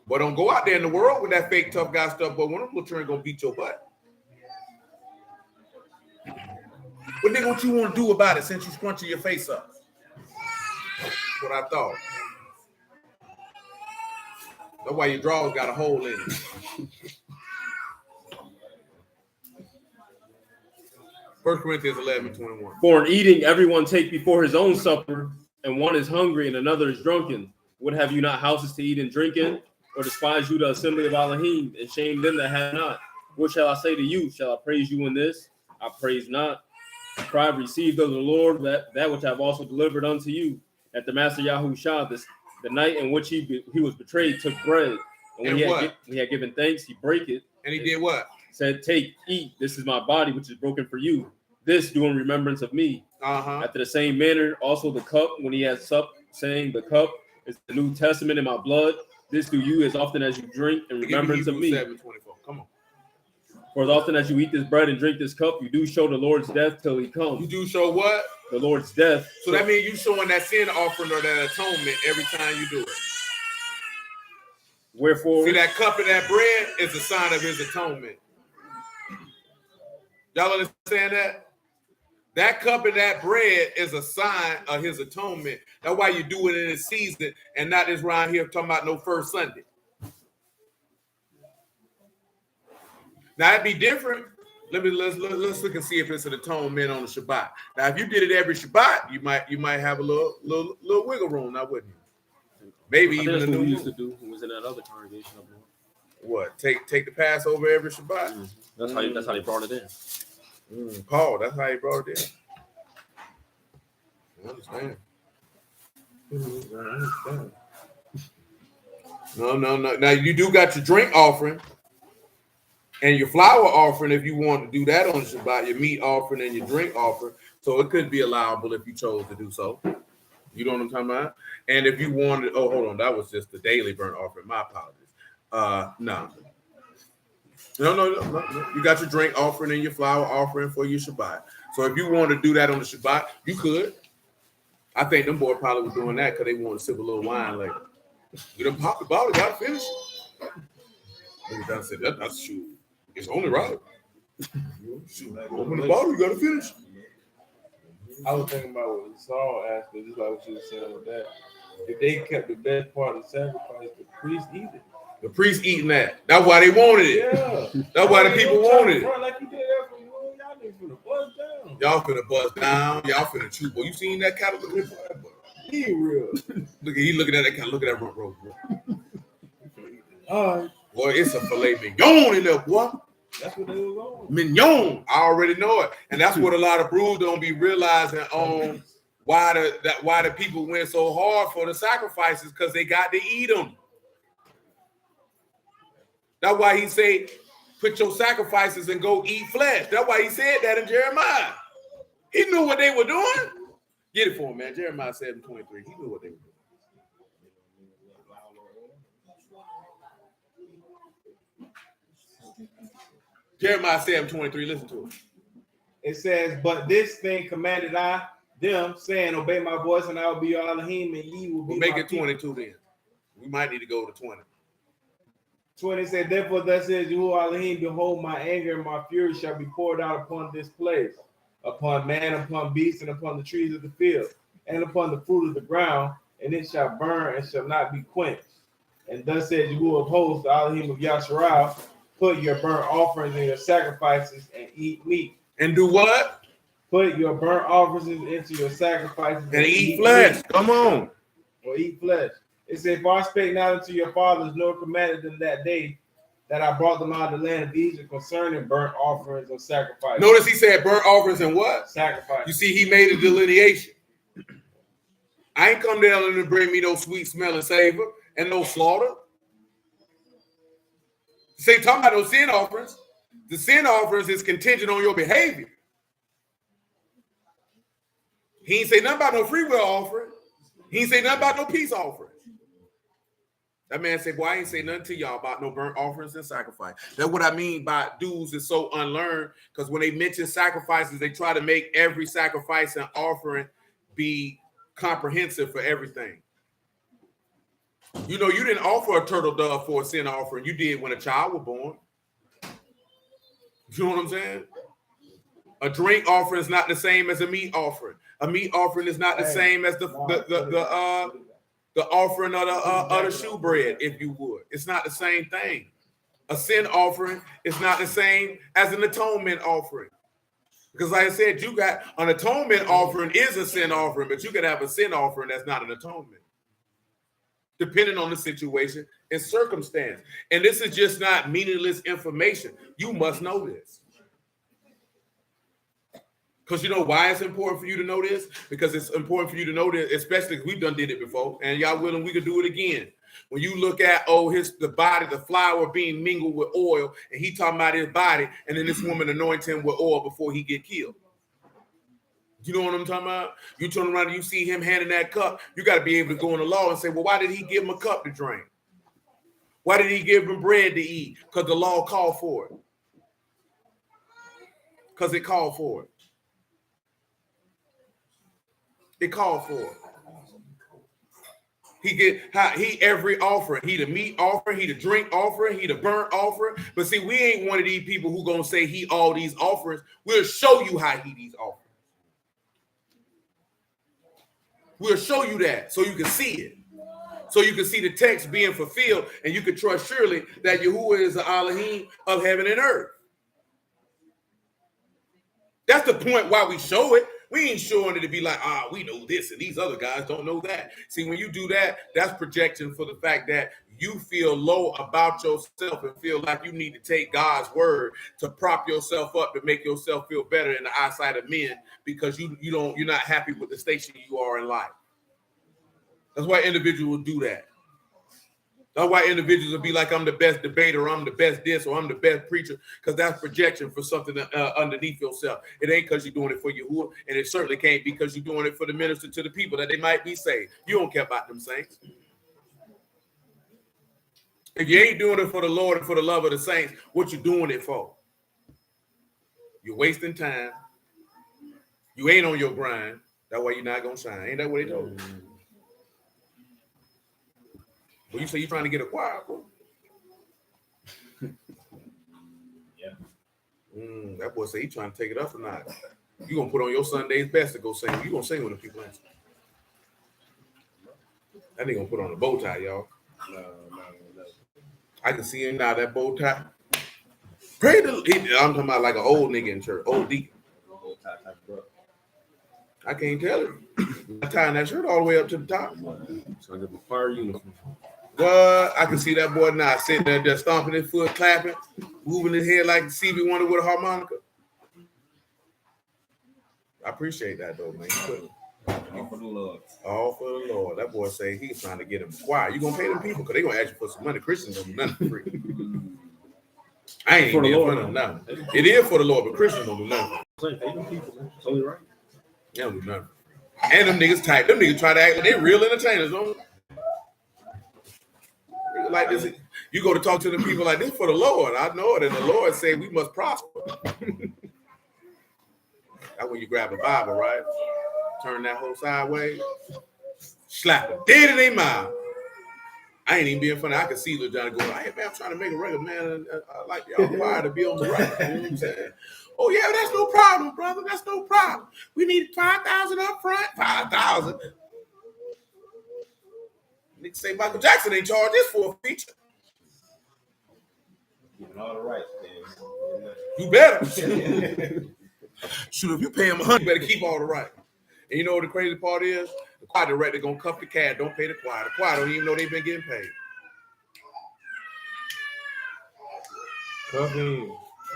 But don't go out there in the world with that fake tough guy stuff. But one of them little children gonna beat your butt. What nigga, what you want to do about it since you scrunching your face up? That's what I thought. That's why your drawers got a hole in it. 1 Corinthians 11:21. For in eating, everyone take before his own supper, and one is hungry and another is drunken. Would have you not houses to eat and drink in? Or despise you the assembly of Alahym, and shame them that have not? What shall I say to you? Shall I praise you in this? I praise not. For I have received of the Lord that which I have also delivered unto you. That the Master Yahushua, the night in which he was betrayed, took bread. And when he had given thanks, he brake it. And he did what? Said, take, eat. This is my body, which is broken for you. This do in remembrance of me. After the same manner, also the cup, when he had supped, saying, the cup is the New Testament in my blood. This do you as often as you drink in remembrance of me. 7:24. Come on. For as often as you eat this bread and drink this cup, you do show the Lord's death till he comes. You do show what? The Lord's death. So that means you showing that sin offering or that atonement every time you do it. Wherefore, see, that cup and that bread is a sign of his atonement. Y'all understand that? That cup and that bread is a sign of his atonement. That's why you do it in this season and not this round here talking about no first Sunday. Now it'd be different. Let's look and see if it's an atonement on the Shabbat. Now, if you did it every Shabbat, you might have a little wiggle room, now wouldn't you? Maybe even the what new we used to do. Who was in that other congregation up north. What? Take the Passover every Shabbat. Mm-hmm. That's how they brought it in. Paul, that's how he brought it in. I understand. No. Now you do got your drink offering and your flour offering if you want to do that on Shabbat, your meat offering and your drink offering. So it could be allowable if you chose to do so. You know what I'm talking about? And if you wanted, oh, hold on, that was just the daily burnt offering. My apologies. No. You got your drink offering and your flour offering for your Shabbat. So if you want to do that on the Shabbat, you could. I think them boys probably were doing that because they want to sip a little wine later. You done pop the bottle, got to finish it. They done said, that's true. It's only right. Open the bottle, you got to finish. I was thinking about what Saul asked, but just like what you were saying with that. If they kept the best part of the sacrifice, the priest eat it. The priest eating that. That's why they wanted it. Yeah. That's why the people wanted it. Like you did that for you. Y'all niggas finna buzz down. Y'all finna buzz down. Y'all finna chew. Boy, you seen that cattle? Look at that boy. He real. He looking at that cattle. Look at that rope, bro. All right. Boy, it's a filet mignon in there, boy. That's what they was on. Mignon. I already know it. And that's what a lot of brews don't be realizing on why the people went so hard for the sacrifices, because they got to eat them. That's why he said, put your sacrifices and go eat flesh. That's why he said that in Jeremiah. He knew what they were doing. Get it for him, man. Jeremiah 7:23. He knew what they were doing. Jeremiah 7:23. Listen to it. It says, but this thing commanded I them, saying, obey my voice, and I will be your Alahym, and ye will be We'll make my it 22 then. We might need to go to 20. 20 said, therefore thus says Yahuwah Alahym, behold, my anger and my fury shall be poured out upon this place, upon man, upon beast, and upon the trees of the field, and upon the fruit of the ground, and it shall burn and shall not be quenched. And thus says Yahuwah of hosts, the Alahym of Yasharah, put your burnt offerings and your sacrifices and eat meat. And do what? Put your burnt offerings into your sacrifices and eat flesh. Meat. Come on. Or eat flesh. It said, for I spake not unto your fathers, nor commanded them that day that I brought them out of the land of Egypt concerning burnt offerings or sacrifice. Notice he said burnt offerings and what? Sacrifice. You see, he made a delineation. I ain't come down to bring me no sweet smelling savor and no slaughter. Say, talking about those sin offerings. The sin offerings is contingent on your behavior. He ain't say nothing about no free will offering. He ain't say nothing about no peace offering. That man said, "Boy, I ain't say nothing to y'all about no burnt offerings and sacrifice." That's what I mean by dudes is so unlearned, because when they mention sacrifices, they try to make every sacrifice and offering be comprehensive for everything. You know, you didn't offer a turtle dove for a sin offering. You did when a child was born. You know what I'm saying? A drink offering is not the same as a meat offering. A meat offering is not the same as the offering of the shoe bread, if you would. It's not the same thing. A sin offering is not the same as an atonement offering. Because like I said, you got an atonement offering is a sin offering, but you could have a sin offering that's not an atonement, depending on the situation and circumstance. And this is just not meaningless information. You must know this. Because you know why it's important for you to know this? Because it's important for you to know this, especially if we've did it before, and y'all willing, we could do it again. When you look at the body, the flour being mingled with oil, and he talking about his body, and then this woman anoint him with oil before he get killed. You know what I'm talking about? You turn around and you see him handing that cup, you got to be able to go in the law and say, well, why did he give him a cup to drink? Why did he give him bread to eat? Because the law called for it. Because it called for it. It called for it. He every offering. He the meat offering, he the drink offering, he the burnt offering. But see, we ain't one of these people who gonna say he all these offerings. We'll show you how he these offerings. We'll show you that so you can see it. So you can see the text being fulfilled, and you can trust surely that Yahuwah is the Alahym of heaven and earth. That's the point why we show it. We ain't showing it to be like, we know this and these other guys don't know that. See, when you do that, that's projection for the fact that you feel low about yourself and feel like you need to take God's word to prop yourself up to make yourself feel better in the eyesight of men because you're not happy with the station you are in life. That's why individuals do that. That's why individuals will be like, I'm the best debater, or I'm the best this, or I'm the best preacher, because that's projection for something underneath yourself. It ain't because you're doing it for Yahuwah, and it certainly can't be because you're doing it for the minister to the people that they might be saved. You don't care about them saints. If you ain't doing it for the Lord and for the love of the saints, what you doing it for? You're wasting time. You ain't on your grind. That's why you're not going to shine. Ain't that what they told you? Well, you say you're trying to get a choir, bro. Yeah. That boy say he's trying to take it up or not. You gonna put on your Sunday's best to go sing. You gonna sing when the people answer. That nigga gonna put on a bow tie, y'all. No. I can see him now, that bow tie. I'm talking about like an old nigga in church, old deacon. I can't tell him. I'm tying that shirt all the way up to the top. So I get the fire uniform. What? I can see that boy now sitting there just stomping his foot, clapping, moving his head like Stevie Wonder with a harmonica. I appreciate that though, man. All for the Lord. All for the Lord. That boy say he's trying to get him quiet. You gonna pay them people because they gonna ask you for some money. Christians don't do nothing for free. I ain't For the being Lord. funny on nothing. It is for the Lord, but Christians don't do nothing. Pay them people, man. It's only right. They don't do nothing. And them niggas tight. Them niggas try to act like they real entertainers, don't they? Like this, you go to talk to the people like this for the Lord. I know it, and the Lord say we must prosper. That's when you grab a Bible, right? Turn that whole sideways, slap it dead in their mouth. I ain't even being funny. I can see Lil Johnny going, hey man, I'm trying to make a record, man. I like y'all choir to be on the right. You know what I'm saying? Oh yeah, that's no problem, brother. That's no problem. We need 5,000 up front. 5,000. Niggas say Michael Jackson ain't charged this for a feature. Giving all the rights, man. You better. Shoot, if you pay him $100, you better keep all the right. And you know what the crazy part is? The choir director gonna cuff the cat. Don't pay the choir. The choir don't even know they've been getting paid. Cuff him.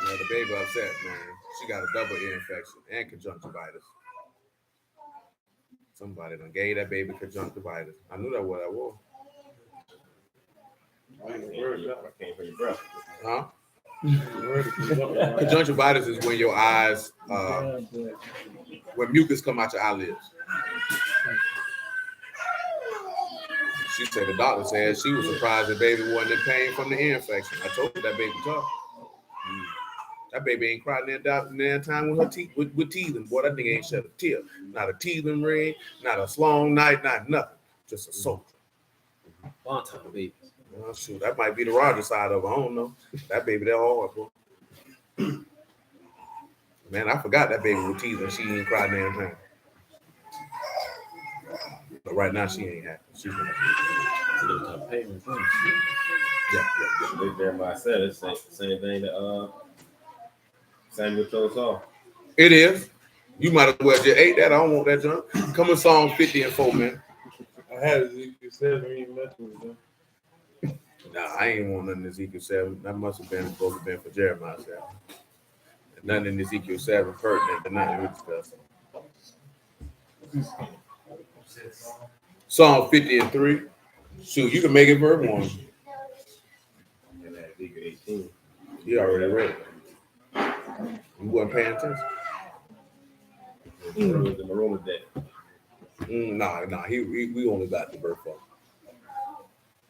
Yeah, the baby upset, man. She got a double ear infection and conjunctivitis. Somebody done gave that baby conjunctivitis. I knew that what I was. I can't hear your breath. Huh? Conjunctivitis is when your eyes, when mucus come out your eyelids. She said the doctor said she was surprised the baby wasn't in pain from the ear infection. I told her that baby tough. That baby ain't cried that time with her teeth with teething. Boy, that nigga ain't shed a tear. Not a teething ring, not a long night, not nothing. Just a soldier. Long time, baby. Oh, shoot, that might be the Roger side of it. I don't know. That baby that hard, boy. Man, I forgot that baby with teething. She ain't cried damn time. But right now she ain't happy. She's not happy. Yeah. Jeremiah said it's the same thing that Samuel told Saul. It is. You might as well just ate that. I don't want that junk. Come in Psalm 50 and 4, man. I had Ezekiel 7 even messing with them. Nah, I ain't want nothing in Ezekiel 7. That must have been supposed to have been for Jeremiah 7. And nothing in Ezekiel 7 pertinent to nothing we discussing. Psalm 50 and 3. Shoot, you can make it verse 1. And that Ezekiel 18. You already read it. You wasn't paying attention. The room is dead. Nah. We only got the birth of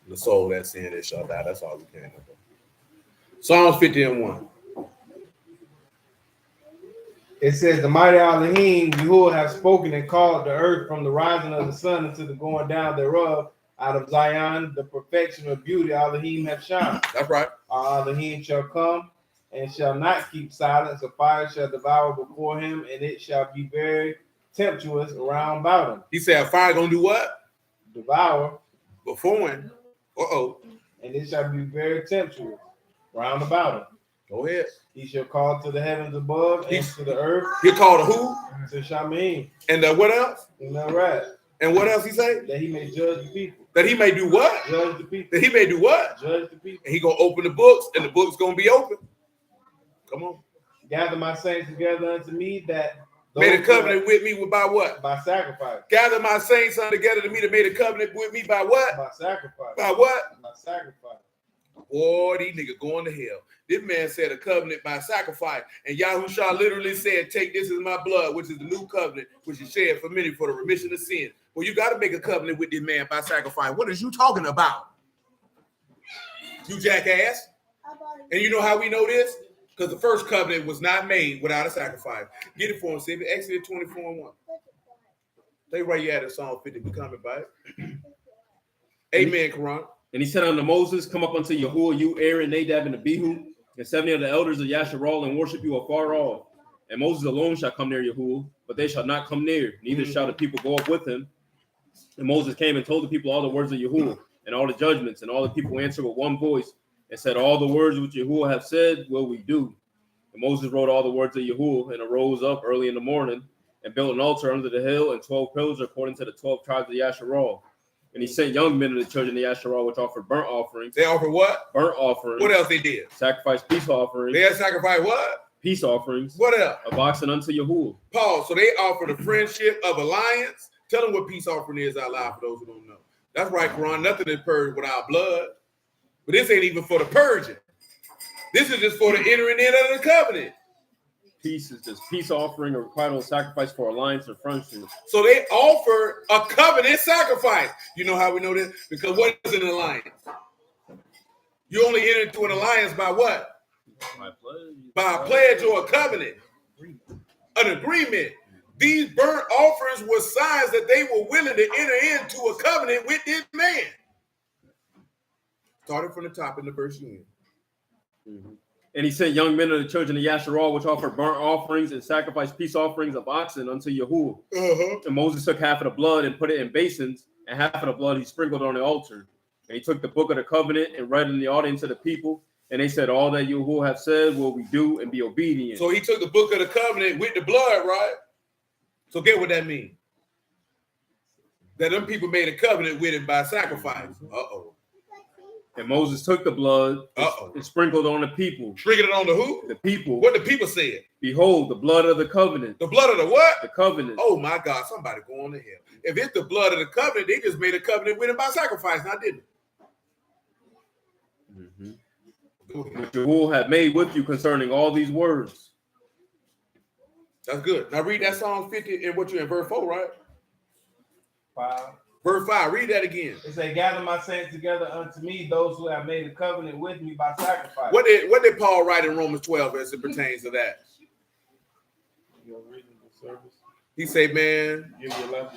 the soul that sin that shall die. That's all we can do. Psalms 50 and 1. It says, the mighty Alahym, Yahuwah have spoken and called the earth from the rising of the sun unto the going down thereof. Out of Zion, the perfection of beauty, Alahym have shined. That's right. Our Alahym shall come and shall not keep silence. A fire shall devour before him, and it shall be very tempestuous around about him. He said, fire gonna do what? Devour. Before him. And it shall be very tempestuous round about him. Go ahead. He shall call to the heavens above and to the earth. He called a who? To Shamim. And what else? And the right. And what else he say? That he may judge the people. That he may do what? Judge the people. That he may do what? Judge the people. And he gonna open the books, and the books gonna be open. Come on. Gather my saints together unto me that made a covenant with me by what? By sacrifice. Gather my saints together to me that made a covenant with me by what? By sacrifice. By what? By sacrifice. Boy, these niggas going to hell. This man said a covenant by sacrifice. And Yahushua literally said, take this as my blood, which is the new covenant, which is shed for many for the remission of sin. Well, you got to make a covenant with this man by sacrifice. What is you talking about? You jackass. And you know how we know this? Because the first covenant was not made without a sacrifice. Get it for him, see? Exodus 24 and 1. They right you at in Psalm 50. We coming by it. Amen, Quran. And he said unto Moses, come up unto Yahuwah, you, Aaron, Nadab, and Abihu, and 70 of the elders of Yasharal, and worship you afar off. And Moses alone shall come near Yahuwah, but they shall not come near, neither shall the people go up with him. And Moses came and told the people all the words of Yahuwah, and all the judgments, and all the people answered with one voice, and said, all the words which Yahuwah have said will we do. And Moses wrote all the words of Yahuwah, and arose up early in the morning, and built an altar under the hill, and 12 pillars according to the 12 tribes of Yasharal. And he sent young men of the children of Yasharal, which offered burnt offerings. They offered what? Burnt offerings. What else they did? Sacrifice peace offerings. They had sacrificed what? Peace offerings. What else? Of oxen unto Yahuwah. Paul, so they offered a friendship of alliance. Tell them what peace offering is out loud for those who don't know. That's right, Quran. Nothing is purged without blood. But this ain't even for the purging. This is just for the entering in of the covenant. Peace is just peace offering or requital of sacrifice for alliance or friendship. So they offer a covenant sacrifice. You know how we know this? Because what is an alliance? You only enter into an alliance by what? By a pledge or a covenant. An agreement. These burnt offerings were signs that they were willing to enter into a covenant with this man. Starting from the top in the verse you in. And he sent young men of the children of Yasharal, which offered burnt offerings and sacrificed peace offerings of oxen unto Yahuwah. And Moses took half of the blood and put it in basins, and half of the blood he sprinkled on the altar. And he took the book of the covenant and read in the audience of the people. And they said, all that Yahuwah have said will we do and be obedient. So he took the book of the covenant with the blood, right? So get what that means. That them people made a covenant with him by sacrifice. And Moses took the blood and sprinkled on the people. Sprinkled it on the who? The people. What the people said? Behold, the blood of the covenant. The blood of the what? The covenant. Oh my God, somebody going to hell. If it's the blood of the covenant, they just made a covenant with him by sacrifice, now didn't it? Which Yahuwah had made with you concerning all these words. That's good. Now read that Psalm 50 and what you in verse 4, right? Verse 5, read that again. It say, gather my saints together unto me, those who have made a covenant with me by sacrifice. What did Paul write in Romans 12 as it pertains to that? Your reasonable service. He say, man, Give your life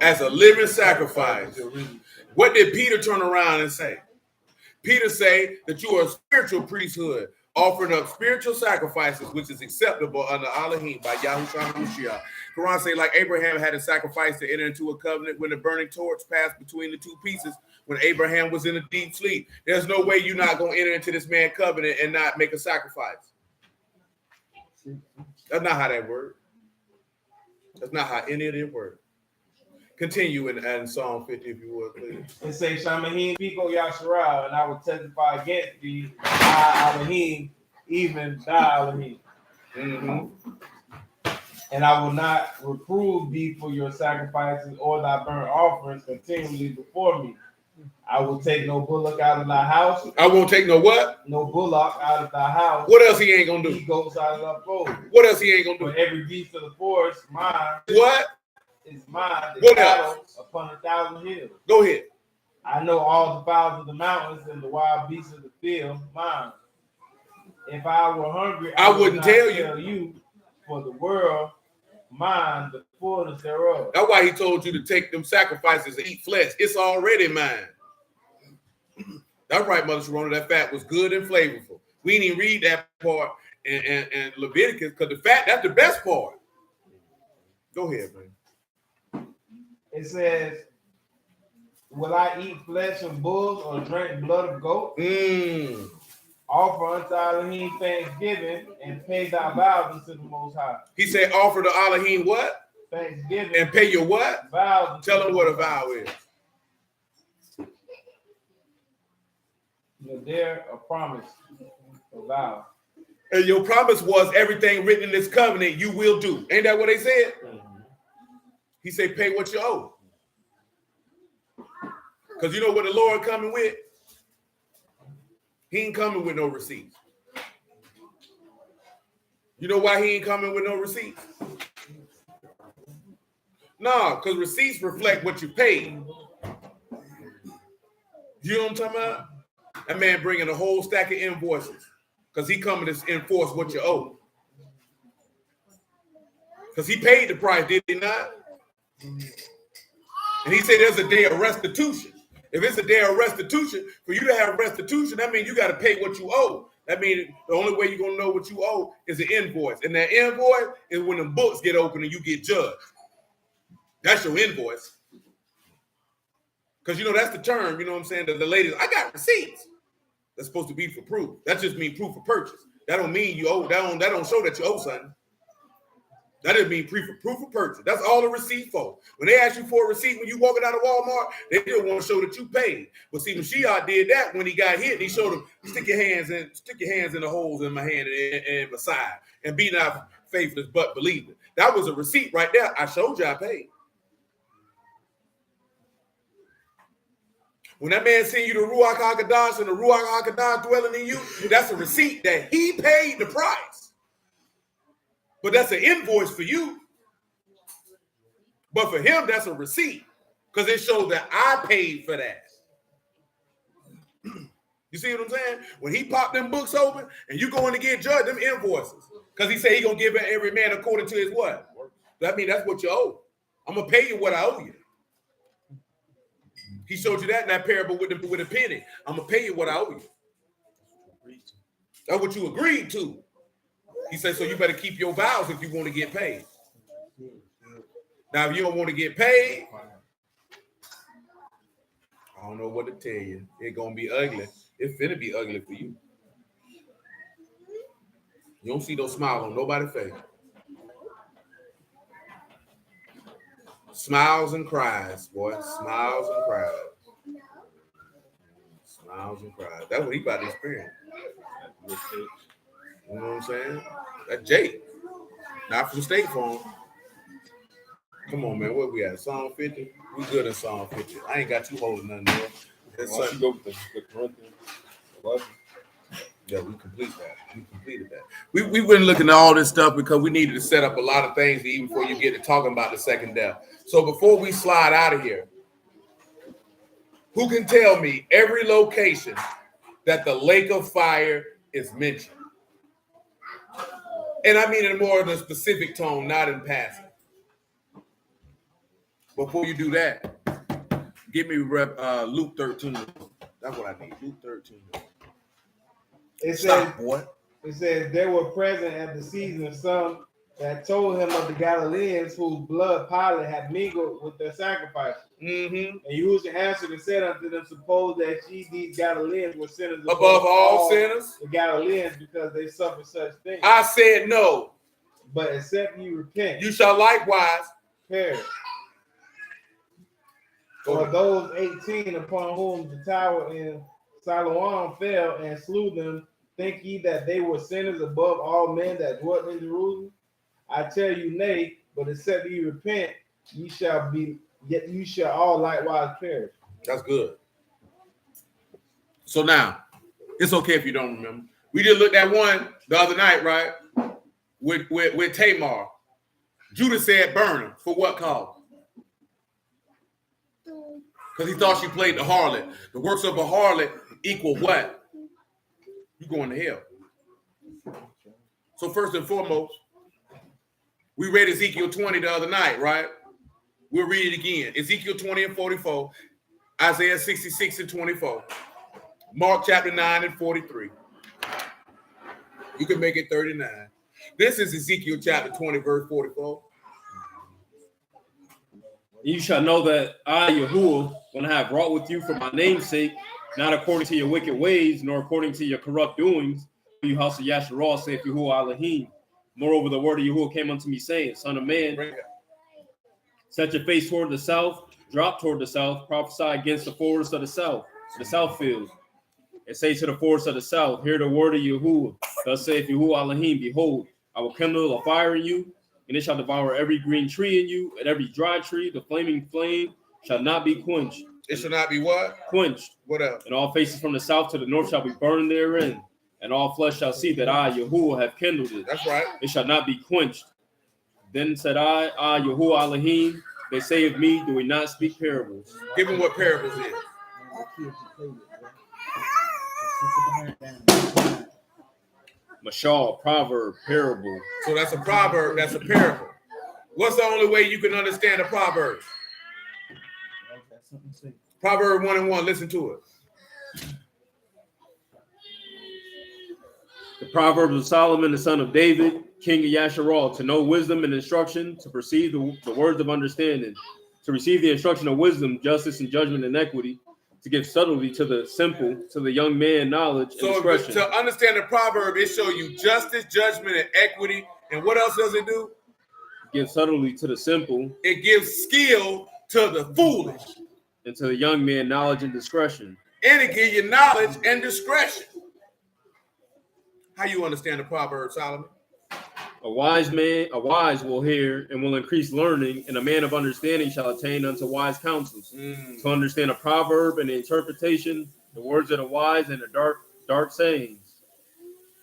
as a living sacrifice. What did Peter turn around and say? Peter say that you are a spiritual priesthood, offering up spiritual sacrifices, which is acceptable under Alahym by Yahushua HaMashiach. Quran say, like Abraham had a sacrifice to enter into a covenant when the burning torch passed between the two pieces when Abraham was in a deep sleep. There's no way you're not going to enter into this man covenant and not make a sacrifice. That's not how that works. That's not how any of it works. Continue in Psalm 50, if you would, please. It say, Shamahin, Piko Yasharal, and I will testify against thee, Alahym, even thy Alahym. Mm-hmm. And I will not reprove thee for your sacrifices or thy burnt offerings continually before me. I will take no bullock out of thy house. I won't take no what? No bullock out of thy house. What else he ain't gonna do? He goes out of thy fold. What else he ain't gonna do? For every beast of the forest, mine. What? Is mine. What cattle upon 1,000 hills. Go ahead. I know all the fowls of the mountains and the wild beasts of the field, mine. If I were hungry, I wouldn't not tell you. For the world, mine, the fullness thereof. That's why he told you to take them sacrifices and eat flesh. It's already mine. That's right, Mother Sharona. That fat was good and flavorful. We didn't even read that part in Leviticus because the fat, that's the best part. Go ahead, man. It says, will I eat flesh of bulls or drink blood of goats? Offer unto Alahym thanksgiving and pay thy vows unto the Most High. He said, offer to Alahym what? Thanksgiving. And pay your what? Vows. Tell them what a vow is. There a promise, a vow. And your promise was everything written in this covenant you will do. Ain't that what they said? He said, pay what you owe. Because you know what the Lord coming with? He ain't coming with no receipts. You know why he ain't coming with no receipts? No, because receipts reflect what you paid. You know what I'm talking about? That man bringing a whole stack of invoices because he coming to enforce what you owe. Because he paid the price, did he not? And he said there's a day of restitution. If it's a day of restitution, for you to have restitution, that means you got to pay what you owe. That means the only way you're going to know what you owe is an invoice. And that invoice is when the books get open and you get judged. That's your invoice. Because, you know, that's the term, you know what I'm saying? The ladies, I got receipts. That's supposed to be for proof. That just means proof of purchase. That don't mean you owe. That don't show that you owe something. That doesn't mean proof of purchase. That's all the receipt for. When they ask you for a receipt when you walking out of Walmart, they just want to show that you paid. But see, Mashiach did that when he got hit. He showed him, stick your hands in the holes in my hand and my side, and be not faithless but believing. That was a receipt right there. I showed you I paid. When that man sent you the Ruach HaKodesh and the Ruach HaKodesh dwelling in you, that's a receipt that he paid the price. But that's an invoice for you. But for him, that's a receipt because it shows that I paid for that. You see what I'm saying? When he popped them books open and you going to get judged, them invoices, because he said he going to give every man according to his what? That means that's what you owe. I'm going to pay you what I owe you. He showed you that in that parable with a penny. I'm going to pay you what I owe you. That's what you agreed to. He said, so you better keep your vows if you want to get paid. Now, if you don't want to get paid, I don't know what to tell you. It's going to be ugly. It's finna be ugly for you. You don't see no smile on nobody's face. Smiles and cries, boy. Smiles and cries. Smiles and cries. That's what he about to experience. You know what I'm saying? That's Jake. Not from State Farm. Come on, man. What we at? Psalm 50? We good in Psalm 50. I ain't got you holding nothing there. Why don't you go with the Corinthians 11? Yeah, we completed that. We've been looking at all this stuff because we needed to set up a lot of things even before you get to talking about the second death. So before we slide out of here, Who can tell me every location that the lake of fire is mentioned? And I mean in more of a specific tone, not in passing. Before you do that, give me Luke 13. That's what I need. Luke 13. Stop, boy. It says there were present at the season some that told him of the Galileans whose blood Pilate had mingled with their sacrifices. Mm-hmm. And Yahushua answered and said unto them, suppose that these Galileans were sinners above all sinners? The Galileans, because they suffered such things. I said no. But except you repent, you shall likewise perish. For those 18 upon whom the tower in Siloam fell and slew them, think ye that they were sinners above all men that dwelt in Jerusalem? I tell you, nay, but except ye repent, ye shall all likewise perish. That's good. So now, it's okay if you don't remember. We just looked at one the other night, right? With Tamar. Judas said burn him. For what cause? Because he thought she played the harlot. The works of a harlot equal what? You going to hell. So first and foremost, we read Ezekiel 20 the other night, right? We'll read it again. Ezekiel 20 and 44, Isaiah 66 and 24, Mark chapter 9 and 43. You can make it 39. This is Ezekiel chapter 20, verse 44. You shall know that I, Yahuwah, when I have wrought with you for my name's sake, not according to your wicked ways, nor according to your corrupt doings, you house of Yasharah, saith Yahuwah Alahym. Moreover, the word of Yahuwah came unto me, saying, Son of man, set your face toward the south, drop toward the south, prophesy against the forests of the south field, and say to the forests of the south, hear the word of Yahuwah. Thus saith Yahuwah Alahym, behold, I will kindle a fire in you, and it shall devour every green tree in you, and every dry tree, the flaming flame shall not be quenched. It shall not be what? Quenched. What else? And all faces from the south to the north shall be burned therein, and all flesh shall see that I, Yahuwah, have kindled it. That's right. It shall not be quenched. Then said I, Yahuwah Alahym, they say of me, do we not speak parables? Give them what parables is. Mashal, proverb, parable. So that's a proverb, that's a parable. What's the only way you can understand a proverb? Proverb 1 and 1, listen to it. The Proverbs of Solomon, the son of David, king of Yasharah, to know wisdom and instruction, to perceive the words of understanding, to receive the instruction of wisdom, justice, and judgment and equity, to give subtlety to the simple, to the young man knowledge and discretion. To understand the proverb, it shows you justice, judgment, and equity. And what else does it do? Give subtlety to the simple. It gives skill to the foolish. And to the young man knowledge and discretion. And it gives you knowledge and discretion. How you understand the proverb, Solomon? A wise will hear and will increase learning, and a man of understanding shall attain unto wise counsels. To understand a proverb and the interpretation, the words of the wise and the dark sayings.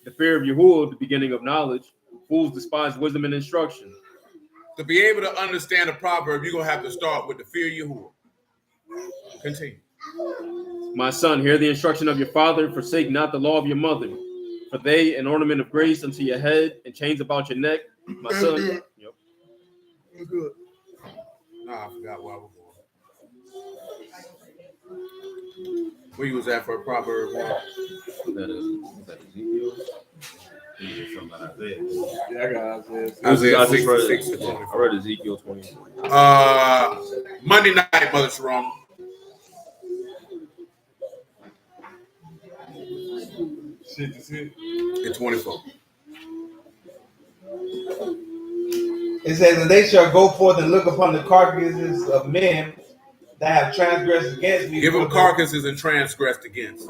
The fear of Yahuwah, the beginning of knowledge. Fools despise wisdom and instruction. To be able to understand a proverb, you're going to have to start with the fear of Yahuwah. Continue. My son, hear the instruction of your father, forsake not the law of your mother. For they, an ornament of grace unto your head, and chains about your neck. My son. Yep. Good. Nah, I forgot where I was going. Where you was at for a proverb? That is Ezekiel. From Isaiah. Yeah, I got Isaiah 66. I read Ezekiel 20. Monday night, Mother Sharon. In 24. It says, and they shall go forth and look upon the carcasses of men that have transgressed against me. Give them carcasses and transgressed against.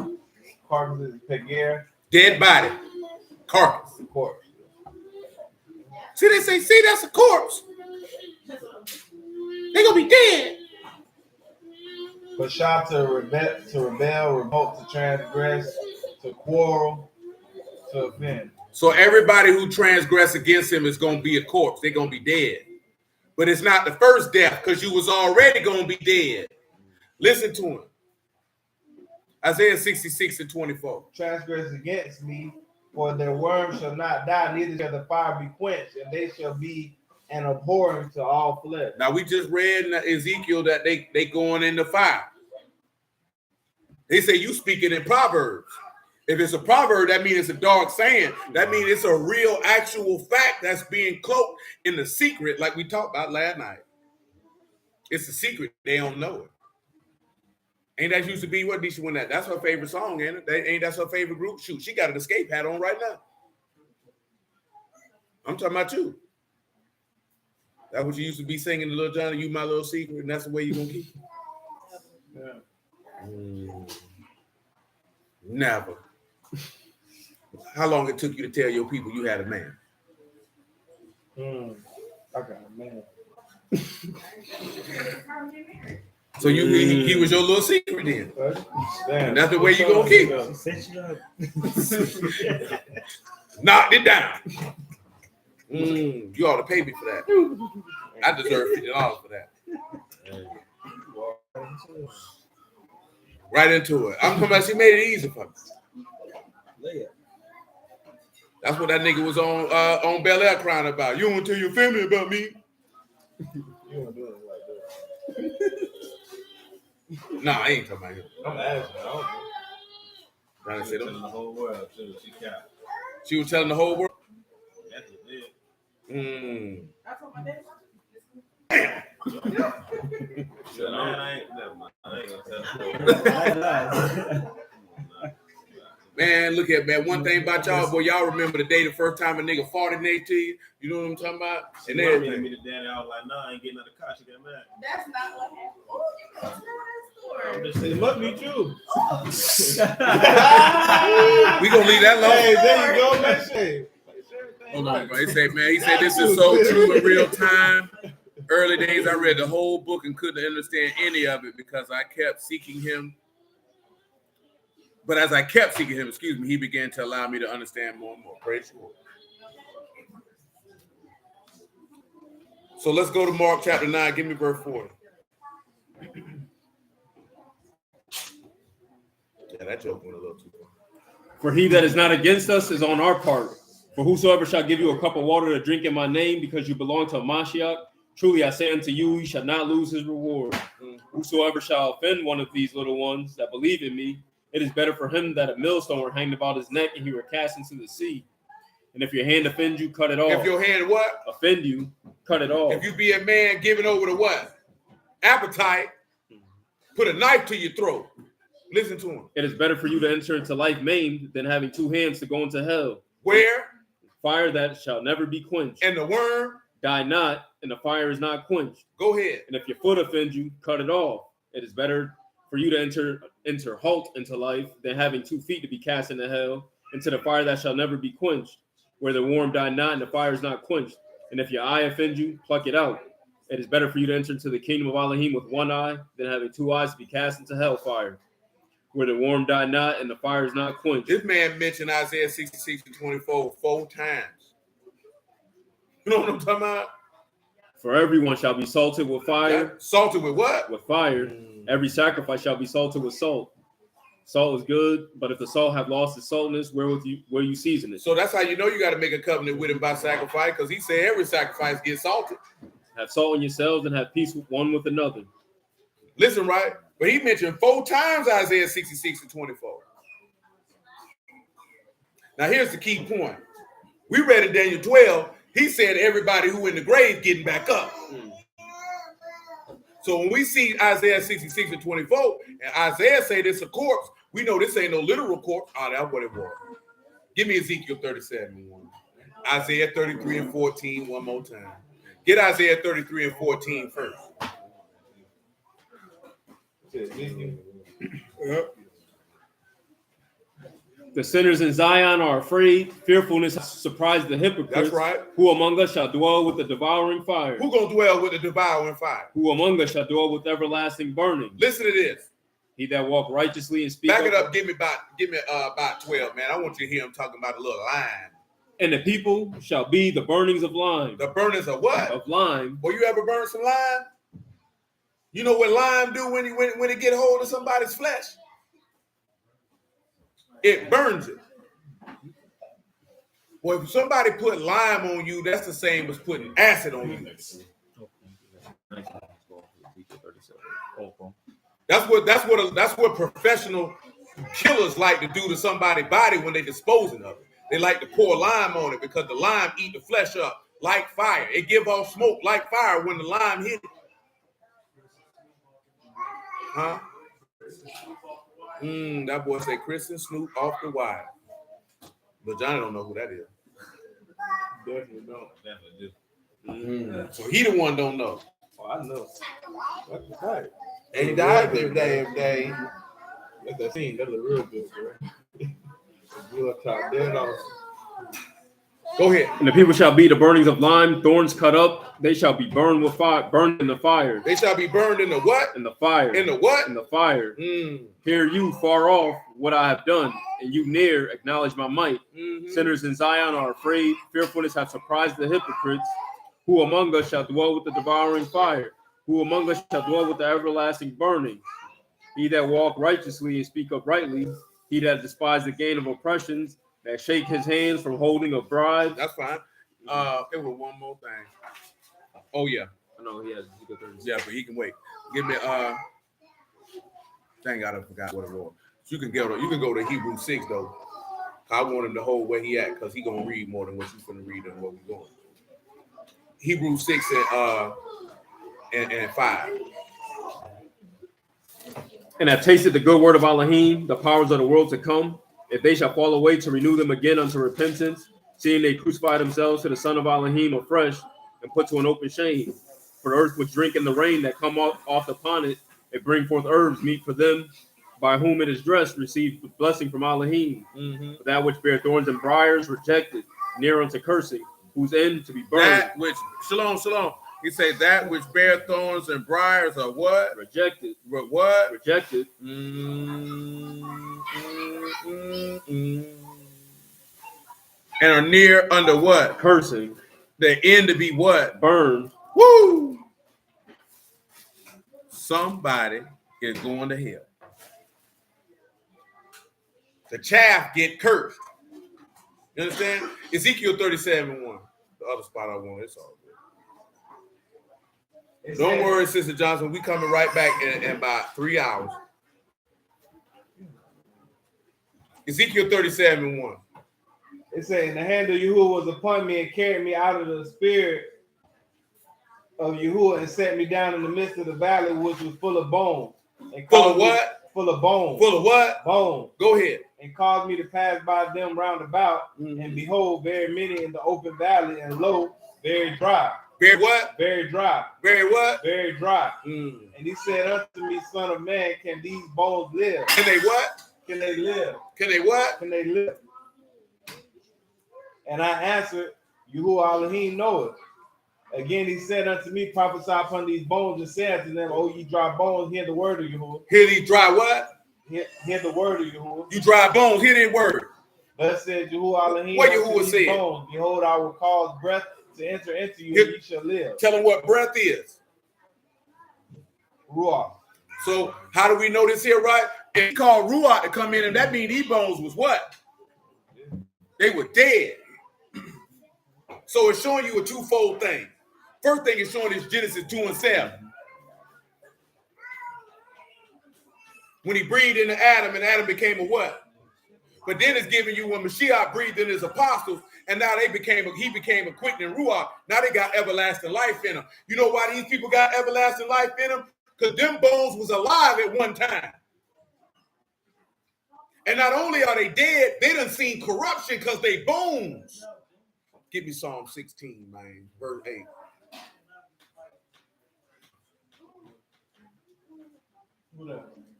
Carcasses, peger. Dead body. Carcass. Corpse. See, they say, see, that's a corpse. They're going to be dead. But shall to rebel, revolt, to transgress, to quarrel, to offend. So everybody who transgress against him is going to be a corpse. They're going to be dead. But it's not the first death because you was already going to be dead. Listen to him. Isaiah 66:24. Transgress against me, for their worm shall not die, neither shall the fire be quenched, and they shall be an abhorrence to all flesh. Now we just read in Ezekiel that they going in the fire. They say you speaking in Proverbs. If it's a proverb, that means it's a dark saying. That means it's a real, actual fact that's being cloaked in the secret, like we talked about last night. It's a secret. They don't know it. Ain't that used to be what Disha went at? That's her favorite song, ain't it? Ain't that's her favorite group? Shoot, she got an escape hat on right now. I'm talking about you. That's what you used to be singing, Little Johnny, you my little secret, and that's the way you're gonna keep it. Yeah. Never. How long it took you to tell your people you had a man? I got a man. So he was your little secret then. And that's the way you gonna keep it. Knocked it down. You ought to pay me for that. I deserve $50 for that. Right into it. I'm coming back. She made it easy for me. That's what that nigga was on Bel Air crying about. You don't tell your family about me. You don't do it like that. Nah, I ain't talking about him. I'm asking. I don't know. She was telling the whole world too. She capped. She was telling the whole world. That's what it Mm. That's what my dad is. Man, I ain't never mind. I ain't gonna tell. Man, look at man. One thing about y'all, boy, y'all remember the day the first time a nigga farted next to you? You know what I'm talking about? She And wanted me everything. to daddy. I was like, nah, I ain't getting out of the car. She got mad. That's not what happened. Oh, you can tell that I'm story. just It saying. must be true. We gonna leave that alone. Hey, there you go, man. Shit. Hold on, bro. He said this is so true in real time. Early days, I read the whole book and couldn't understand any of it because I kept seeking him. But as I kept seeking him, he began to allow me to understand more and more. Praise the Lord. So let's go to Mark chapter 9. Give me verse 40. Yeah, that joke went a little too far. For he that is not against us is on our part. For whosoever shall give you a cup of water to drink in my name, because you belong to Mashiach, truly I say unto you, he shall not lose his reward. Whosoever shall offend one of these little ones that believe in me, it is better for him that a millstone were hanged about his neck and he were cast into the sea. And if your hand offend you, cut it off. If your hand what? Offend you, cut it off. If you be a man given over to what? Appetite, put a knife to your throat. Listen to him. It is better for you to enter into life maimed than having two hands to go into hell. Where? Fire that shall never be quenched. And the worm? Die not, and the fire is not quenched. Go ahead. And if your foot offends you, cut it off. It is better for you to enter halt into life than having 2 feet to be cast into hell, into the fire that shall never be quenched, where the worm die not and the fire is not quenched. And if your eye offend you, pluck it out. It is better for you to enter into the kingdom of Alahym with 1 eye than having 2 eyes to be cast into hellfire, where the worm die not and the fire is not quenched. This man mentioned Isaiah 66:24 4 times. You know what I'm talking about? For everyone shall be salted with fire. Yeah. Salted with what? With fire. Every sacrifice shall be salted with salt. Salt is good, but if the salt have lost its saltness, where you season it? So that's how you know you got to make a covenant with him by sacrifice, because he said every sacrifice gets salted. Have salt in yourselves and have peace one with another. Listen, right? But he mentioned 4 times Isaiah 66:24. Now here's the key point. We read in Daniel 12, he said everybody who in the grave getting back up. So when we see Isaiah 66:24, and Isaiah say this a corpse, we know this ain't no literal corpse. Oh, that's what it was. Give me Ezekiel 37:1. Isaiah 33:14 one more time. Get Isaiah 33:14 first. The sinners in Zion are afraid. Fearfulness surprised the hypocrites. That's right. Who among us shall dwell with the devouring fire? Who gonna dwell with the devouring fire? Who among us shall dwell with everlasting burning? Listen to this. He that walk righteously and speak. Back it up. Give me about 12, man. I want you to hear him talking about a little lime. And the people shall be the burnings of lime. The burnings of what? Of lime. Boy, you ever burn some lime? You know what lime do when it get hold of somebody's flesh? It burns it. Well, if somebody put lime on you, that's the same as putting acid on you. That's what professional killers like to do to somebody's body when they disposing of it. They like to pour lime on it because the lime eat the flesh up like fire. It give off smoke like fire when the lime hit it. Huh? That boy say Chris and Snoop off the wire. But Johnny don't know who that is. Definitely don't. Definitely do. So he the one don't know. Oh, I know. That's right. And he died that damn day. That's that scene. That look real good, bro. Blood top dead off. Go ahead. And the people shall be the burnings of lime, thorns cut up. They shall be burned with fire, burned in the fire. They shall be burned in the what? In the fire. In the what? In the fire. Mm. Hear you far off what I have done, and you near acknowledge my might. Mm-hmm. Sinners in Zion are afraid. Fearfulness hath surprised the hypocrites. Who among us shall dwell with the devouring fire? Who among us shall dwell with the everlasting burning? He that walk righteously and speak uprightly, he that despise the gain of oppressions, that shake his hands from holding a bribe. That's fine. It was one more thing. Oh yeah. I know he has. Yeah, but he can wait. Give me Thank God I forgot what it was. So you can go to Hebrews 6 though. I want him to hold where he at because he gonna read more than what you gonna read and what we're going. Hebrews 6 and 5. And have tasted the good word of Alahym, the powers of the world to come. If they shall fall away, to renew them again unto repentance, seeing they crucify themselves to the son of Alahym afresh, and put to an open shame. For the earth which drink in the rain that come off upon it, it bring forth herbs meet for them, by whom it is dressed, receive blessing from Alahym. Mm-hmm. That which bear thorns and briars, rejected, near unto cursing, whose end to be burned. That which, shalom. He say that which bear thorns and briars are what? Rejected. What? Rejected. And are near under what? Cursing. The end to be what? Burned. Woo! Somebody is going to hell. The chaff get cursed. You understand? Ezekiel 37:1. The other spot I want. It's all good. Don't worry, Sister Johnson. We coming right back in about 3 hours. Ezekiel 37:1. It says, the hand of Yahuwah was upon me and carried me out of the spirit of Yahuwah and set me down in the midst of the valley, which was full of bones. And Full of what? Full of bones. Full of what? Bones. Go ahead. And caused me to pass by them round about, and behold, very many in the open valley, and lo, very dry. Very what? Very dry. Very what? Very dry. Mm. And he said unto me, Son of man, can these bones live? Can they what? Can they live? Can they what? Can they live? And I answered, Yahuwah Alahym knoweth. Again he said unto me, prophesy upon these bones, and said unto them, O ye dry bones, hear the word of Yahuwah. Hear these dry what? Hear the word of Yahuwah. You dry bones, hear that word. Thus said Yahuwah Alahym. What Yahuwah said? Bones, behold, I will cause breath to enter into you, and ye shall live. Tell them what breath is. Ruach. So how do we know this here, right? It called Ruach to come in, and that means these bones was what? They were dead. So it's showing you a twofold thing. First thing it's showing is Genesis 2:7. When he breathed into Adam, and Adam became a what? But then it's giving you when Mashiach breathed in his apostles, and now he became a quickening Ruach. Now they got everlasting life in them. You know why these people got everlasting life in them? Because them bones was alive at one time. And not only are they dead, they done seen corruption because they bones. Give me Psalm 16, man, verse 8.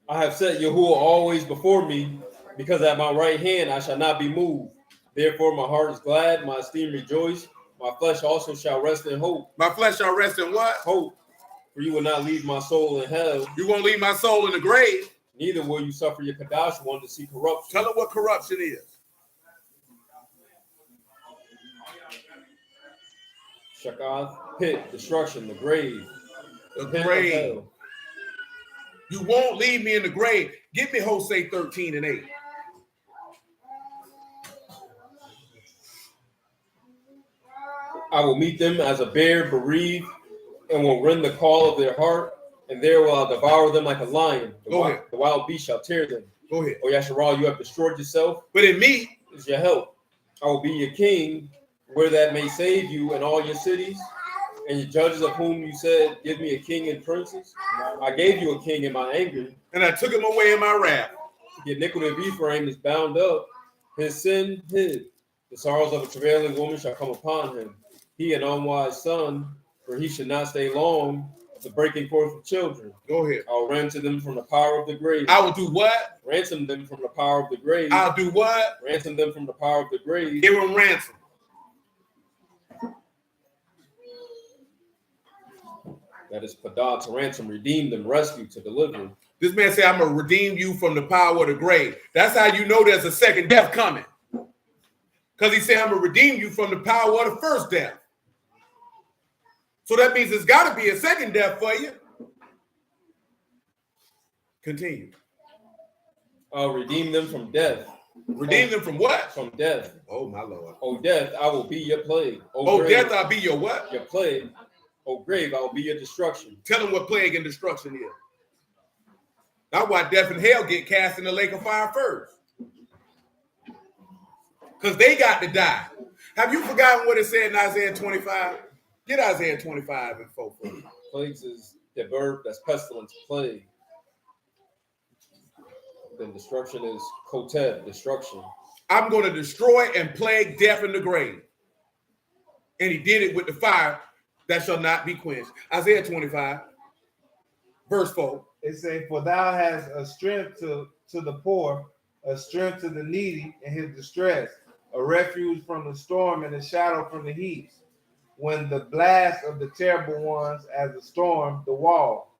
I have set Yahuwah always before me, because at my right hand I shall not be moved. Therefore my heart is glad, my esteem rejoice. My flesh also shall rest in hope. My flesh shall rest in what? Hope. For you will not leave my soul in hell. You won't leave my soul in the grave. Neither will you suffer your Kadash one to see corruption. Tell them what corruption is. Shakath, pit, destruction, the grave. The grave. You won't leave me in the grave. Give me Hosea 13:8. I will meet them as a bear bereaved, and will rend the call of their heart, and there will I devour them like a lion. The wild beast shall tear them. Go ahead. O Yasharal, you have destroyed yourself. But in me is your help. I will be your king, where that may save you in all your cities, and your judges of whom you said, give me a king and princes. I gave you a king in my anger, and I took him away in my wrath. The iniquity of Ephraim is bound up, his sin hid. The sorrows of a travailing woman shall come upon him. He an unwise son, for he should not stay long of the breaking forth of children. Go ahead. I will ransom them from the power of the grave. I will do what? Ransom them from the power of the grave. I'll do what? Ransom them from the power of the grave. Give them ransom. That is Padah, to ransom, redeem them, rescue, to deliver. This man said, I'm going to redeem you from the power of the grave. That's how you know there's a second death coming. Because he said, I'm going to redeem you from the power of the first death. So that means there's got to be a second death for you. Continue. I'll redeem them from death. Redeem them from what? From death. Oh, my Lord. O death, I will be your plague. O death, I'll be your what? Your plague. O grave, I will be your destruction. Tell them what plague and destruction is. That's why death and hell get cast in the lake of fire first. Because they got to die. Have you forgotten what it said in Isaiah 25? Get Isaiah 25 and 4. Plagues is the verb, that's pestilence, plague. Then destruction is koteb, destruction. I'm going to destroy and plague death in the grave. And he did it with the fire that shall not be quenched. Isaiah 25, verse 4. It says, for thou hast a strength to the poor, a strength to the needy in his distress, a refuge from the storm and a shadow from the heat. When the blast of the terrible ones as a storm, the wall,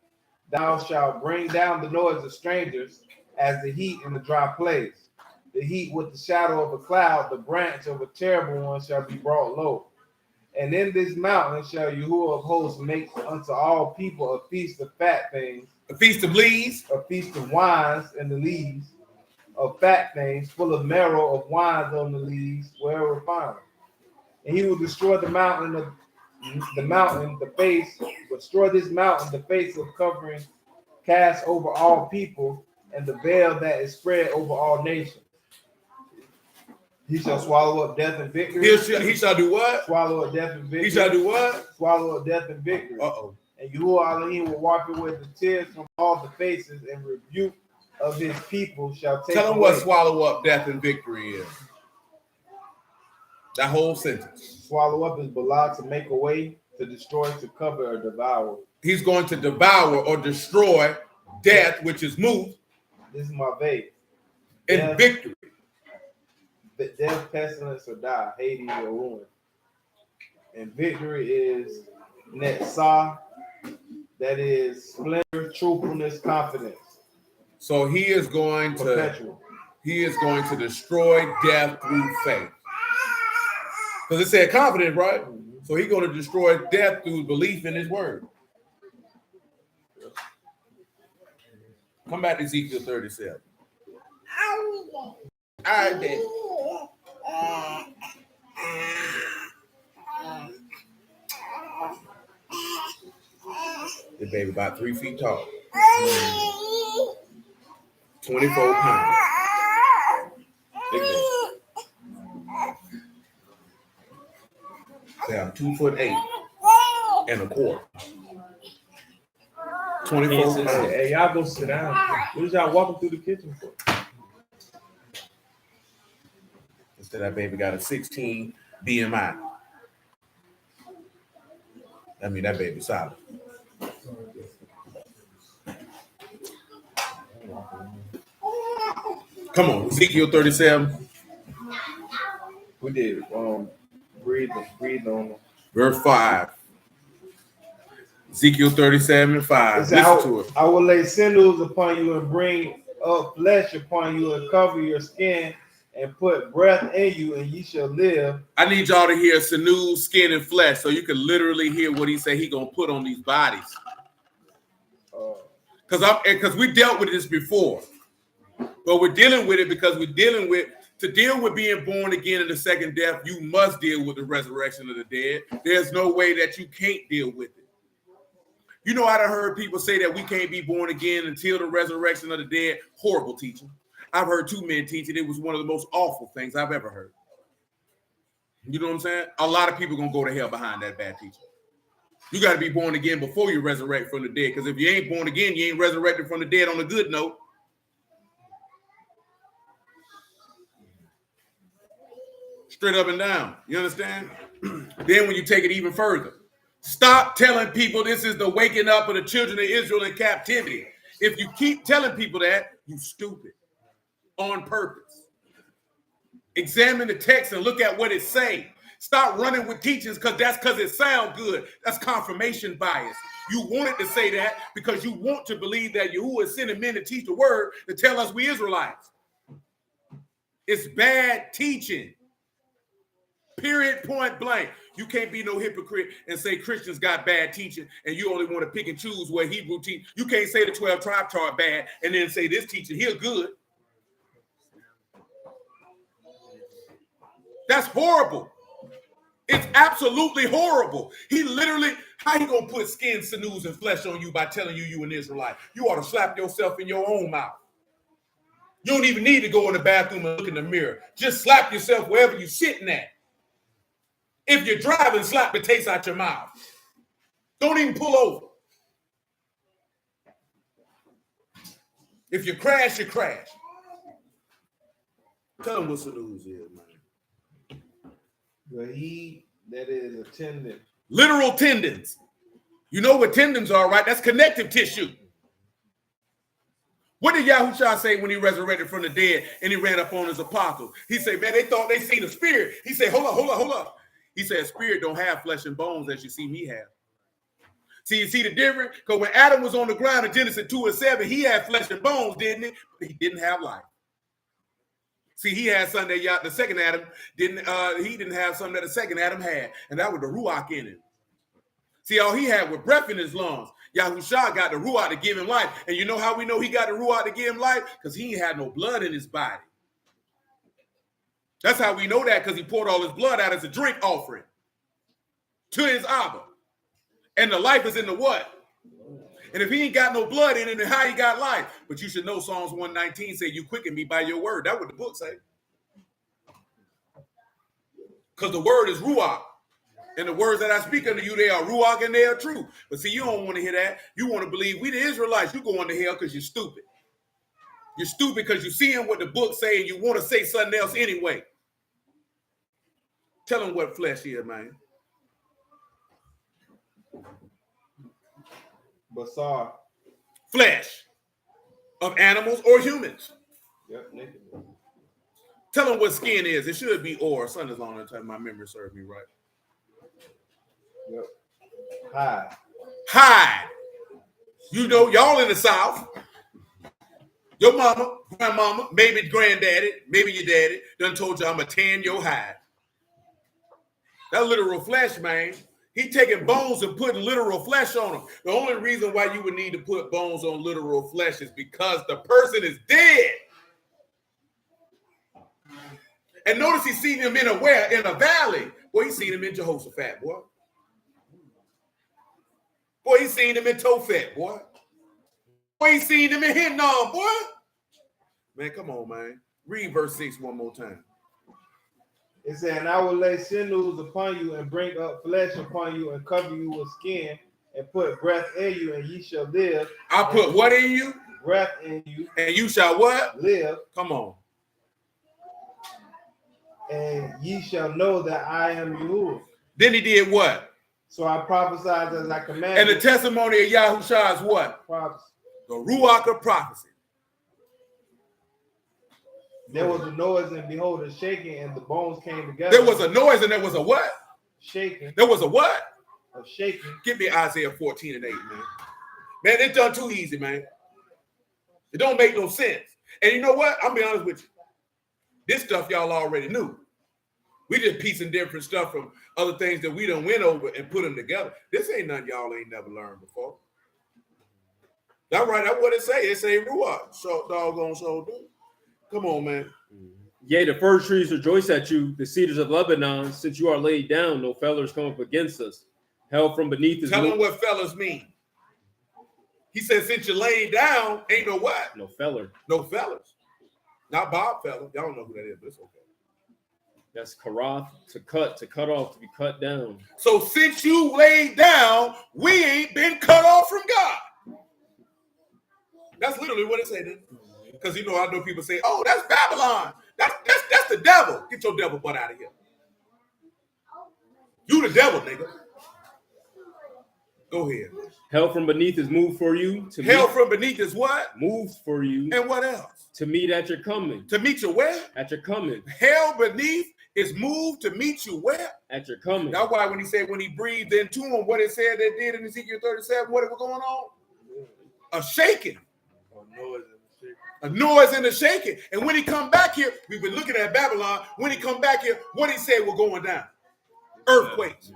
thou shalt bring down the noise of strangers as the heat in the dry place. The heat with the shadow of a cloud, the branch of a terrible one shall be brought low. And in this mountain shall Yahuwah of hosts make unto all people a feast of fat things, a feast of leaves, a feast of wines and the leaves, of fat things, full of marrow of wines on the leaves, wherever found. And he will destroy the mountain, the face, destroy this mountain, the face of covering, cast over all people, and the veil that is spread over all nations. He shall swallow up death and victory. He shall do what? Swallow up death and victory. He shall do what? Swallow up death and victory. Uh-oh. And Yahuwah Alahym will wipe away the tears from all the faces, and rebuke of his people shall take Tell him away. what swallow up death and victory is. That whole sentence. Swallow up is Bala, to make away, to destroy, to cover, or devour. He's going to devour or destroy death, which is Muth. This is my vape. And death, victory. Death, pestilence, or die, Hades, or ruin. And victory is Netzah, that is splendor, truthfulness, confidence. So he is going Perpetual. to destroy death through faith. Because it said confidence, right? Mm-hmm. So he's going to destroy death through belief in his word. Come back to Ezekiel 37. I did. The baby about 3 feet tall. 24 pounds. Big baby. Say I'm 2'8" and a quarter. 24 pounds. Hey, y'all go sit down. What is y'all walking through the kitchen for? Instead, that baby got a 16 BMI. I mean, that baby solid. Come on, Ezekiel 37. We did. Breathe on. Verse 5. Ezekiel 37 and 5. Listen to it. I will lay sinews upon you and bring up flesh upon you and cover your skin and put breath in you, and ye shall live. I need y'all to hear sinews, skin, and flesh, so you can literally hear what he said he gonna put on these bodies. Because we dealt with this before, but we're dealing with it because we're dealing with To deal with being born again in the second death, you must deal with the resurrection of the dead. There's no way that you can't deal with it. You know, I've heard people say that we can't be born again until the resurrection of the dead. Horrible teaching. I've heard two men teach it. It was one of the most awful things I've ever heard. You know what I'm saying? A lot of people are going to go to hell behind that bad teaching. You got to be born again before you resurrect from the dead, because if you ain't born again, you ain't resurrected from the dead on a good note. Straight up and down. You understand? Then when you take it even further, stop telling people this is the waking up of the children of Israel in captivity. If you keep telling people that, you stupid. On purpose. Examine the text and look at what it say. Stop running with teachings because it sounds good. That's confirmation bias. You wanted to say that because you want to believe that Yahuwah is sending men to teach the word to tell us we Israelites. It's bad teaching. Period, point blank. You can't be no hypocrite and say Christians got bad teaching and you only want to pick and choose where Hebrew teach. You can't say the 12 tribe chart bad and then say this teacher here good. That's horrible. It's absolutely horrible. He literally, how he gonna put skin, sinews, and flesh on you by telling you an Israelite? You ought to slap yourself in your own mouth. You don't even need to go in the bathroom and look in the mirror. Just slap yourself wherever you're sitting at. If you're driving, slap the taste out your mouth. Don't even pull over. If you crash, you crash. Tell them what the news is, man. But he that is a tendon. Literal tendons. You know what tendons are, right? That's connective tissue. What did Yahushua say when he resurrected from the dead and he ran up on his apostles? He said, man, they thought they seen a spirit. He said, hold up. He said, spirit don't have flesh and bones as you see me have. See, you see the difference? Because when Adam was on the ground in Genesis 2:7, he had flesh and bones, didn't he? But he didn't have life. See, he had something that the second Adam didn't. He didn't have something that the second Adam had, and that was the ruach in him. See, all he had was breath in his lungs. Yahushua got the ruach to give him life, and you know how we know he got the ruach to give him life? Because he had no blood in his body. That's how we know that, because he poured all his blood out as a drink offering to his Abba, and the life is in the what? And if he ain't got no blood in it, then how he got life? But you should know Psalms 119 say, you quicken me by your word. That's what the book say. Because the word is ruach. And the words that I speak unto you, they are ruach and they are true. But see, you don't want to hear that. You want to believe we the Israelites. You going to hell because you're stupid. You're stupid because you're seeing what the book say and you want to say something else anyway. Tell them what flesh is, man. Basar. Flesh of animals or humans. Yep, naked. Tell them what skin is. It should be or. Sun is on the time my memory serves me right. Yep. Hide. Hide. You know, y'all in the South. Your mama, grandmama, maybe granddaddy, maybe your daddy done told you I'm going to tan your hide. That literal flesh, man. He taking bones and putting literal flesh on them. The only reason why you would need to put bones on literal flesh is because the person is dead. And notice he seen him in a valley. Boy, he seen him in Jehoshaphat, boy. Boy, he seen him in Tophet, boy. Boy, he seen him in Hinnom, boy. Man, come on, man. Read verse 6 one more time. It said, and I will lay sinews upon you and bring up flesh upon you and cover you with skin and put breath in you and ye shall live. I put what in you? Breath in you. And you shall what? Live. Come on. And ye shall know that I am Yahuwah. Then he did what? So I prophesied as I commanded. And the testimony of Yahushua is what? Prophecy. The ruach of prophecy. There was a noise and behold a shaking and the bones came together. There was a noise and there was a what? Shaking. There was a what? A shaking. Give me Isaiah 14:8, man. Man, it's done too easy, man. It don't make no sense. And you know what? I'll be honest with you. This stuff y'all already knew. We just piecing different stuff from other things that we done went over and put them together. This ain't nothing y'all ain't never learned before. That's right. That's what it say. It say ruach. So doggone so do. Come on, man. Yea, the fir trees rejoice at you, the cedars of Lebanon, since you are laid down, no fellers come up against us. Hell from beneath is Tell them what fellas mean. He said, since you laid down, ain't no what? no feller. No fellas. Not Bob fella. Y'all don't know who that is, but it's okay. That's karath, to cut off, to be cut down. So since you laid down, we ain't been cut off from God. That's literally what it said. Because I know people say, oh, that's Babylon. That's the devil. Get your devil butt out of here. You the devil, nigga. Go ahead. Hell from beneath is moved for you. Hell from beneath is what? Moves for you. And what else? To meet at your coming. To meet you where? At your coming. Hell beneath is moved to meet you where? At your coming. That's why when he said, when he breathed into him, what it said they did in Ezekiel 37, what was going on? A shaking. A noise and a shaking. And when he come back here, we've been looking at Babylon. When he come back here, what he said was going down? Earthquakes.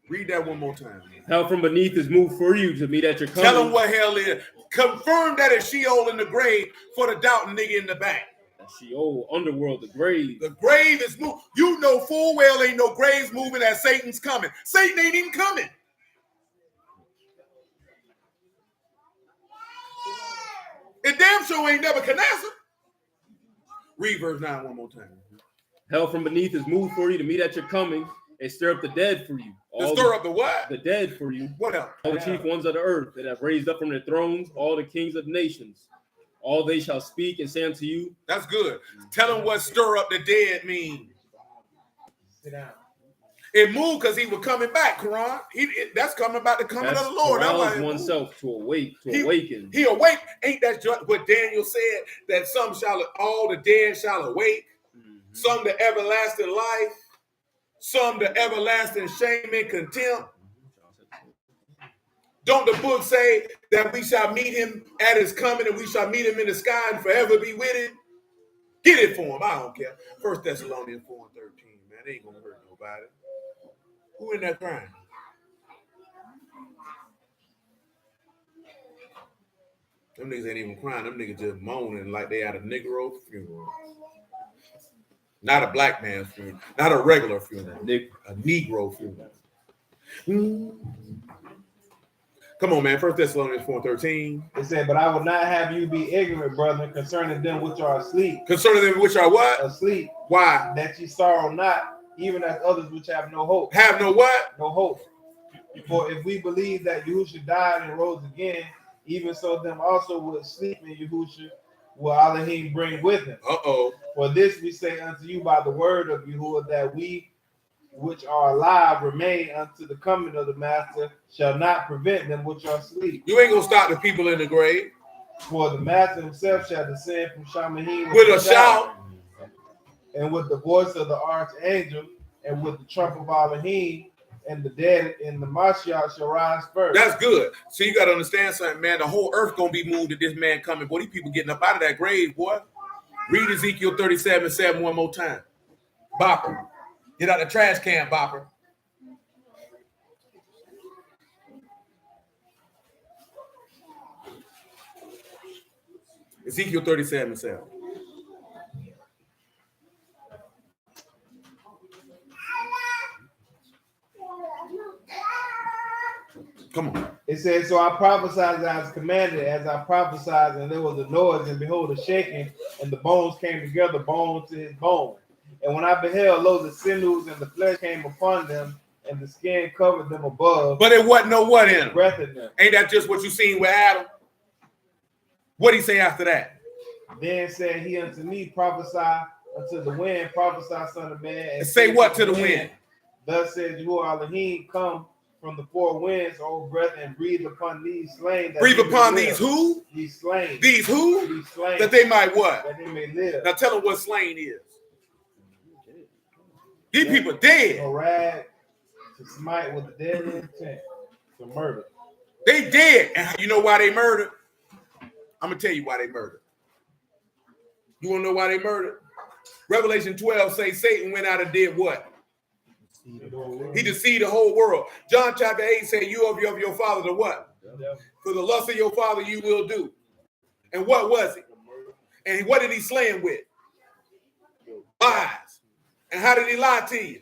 Read that one more time. Hell from beneath is moved for you to meet at your coming. Tell them what hell is. Confirm that it's Sheol in the grave for the doubting nigga in the back. Sheol, underworld, the grave. The grave is moving. You know full well ain't no graves moving as Satan's coming. Satan ain't even coming. And damn sure ain't Nebuchadnezzar. Read verse 9 one more time. Hell from beneath is moved for you to meet at your coming and stir up the dead for you. To stir up the what? The dead for you. What else? All the chief ones of the earth that have raised up from their thrones, all the kings of nations. All they shall speak and say unto you. That's good. Tell them what stir up the dead means. Sit down. It moved because he was coming back, Quran. That's coming about the coming of the Lord. That's oneself to awaken. He awake. Ain't that just what Daniel said? That all the dead shall awake. Mm-hmm. Some to everlasting life. Some to everlasting shame and contempt. Don't the book say that we shall meet him at his coming and we shall meet him in the sky and forever be with him? Get it for him. I don't care. 1 Thessalonians 4:13, man. They ain't going to hurt nobody. Who in that crying? Them niggas ain't even crying. Them niggas just moaning like they at a Negro funeral. Not a black man's funeral. Not a regular funeral. A Negro funeral. Come on, man. 1 Thessalonians 4:13. It said, but I will not have you be ignorant, brethren, concerning them which are asleep. Concerning them which are what? Asleep. Why? That ye sorrow not, even as others which have no hope. Have no what? No hope. For if we believe that Yahushua died and rose again, even so them also would sleep in Yahushua will Alahym bring with him. For this we say unto you by the word of Yahuwah, that we which are alive remain unto the coming of the master shall not prevent them which are asleep. You ain't gonna stop the people in the grave. For the master himself shall descend from Shamahim with a shout, and with the voice of the archangel, and with the trump of Alahym, and the dead in the Mashiach shall rise first. That's good. So you gotta understand something, man. The whole earth gonna be moved at this man coming. Boy, these people getting up out of that grave, boy. Read Ezekiel 37:7 one more time. Bopper. Get out the trash can, Bopper. Ezekiel 37:7. Come on. It says, so I prophesied as commanded, as I prophesied, and there was a noise, and behold, a shaking, and the bones came together, bone to his bone. And when I beheld, lo, the sinews and the flesh came upon them, and the skin covered them above. But it wasn't no what in them. Breath in them. Ain't that just what you seen with Adam? What'd he say after that? Then said he unto me, prophesy unto the wind, prophesy, son of man. And say what to the wind? Thus said Yahuwah Alahym, come from the four winds, O breath, and breathe upon these slain. Breathe upon these who? These slain. These who? These slain. That they might what? That they may live. Now tell them what slain is. These people dead. A rag to smite with the dead intent to murder. They dead. And you know why they murdered? I'm going to tell you why they murdered. You want to know why they murdered? Revelation 12 say Satan went out and did what? He deceived the whole world. John chapter 8 say you of your father to what? For the lust of your father you will do. And what was it? And what did he slay him with? Lies. And how did he lie to you?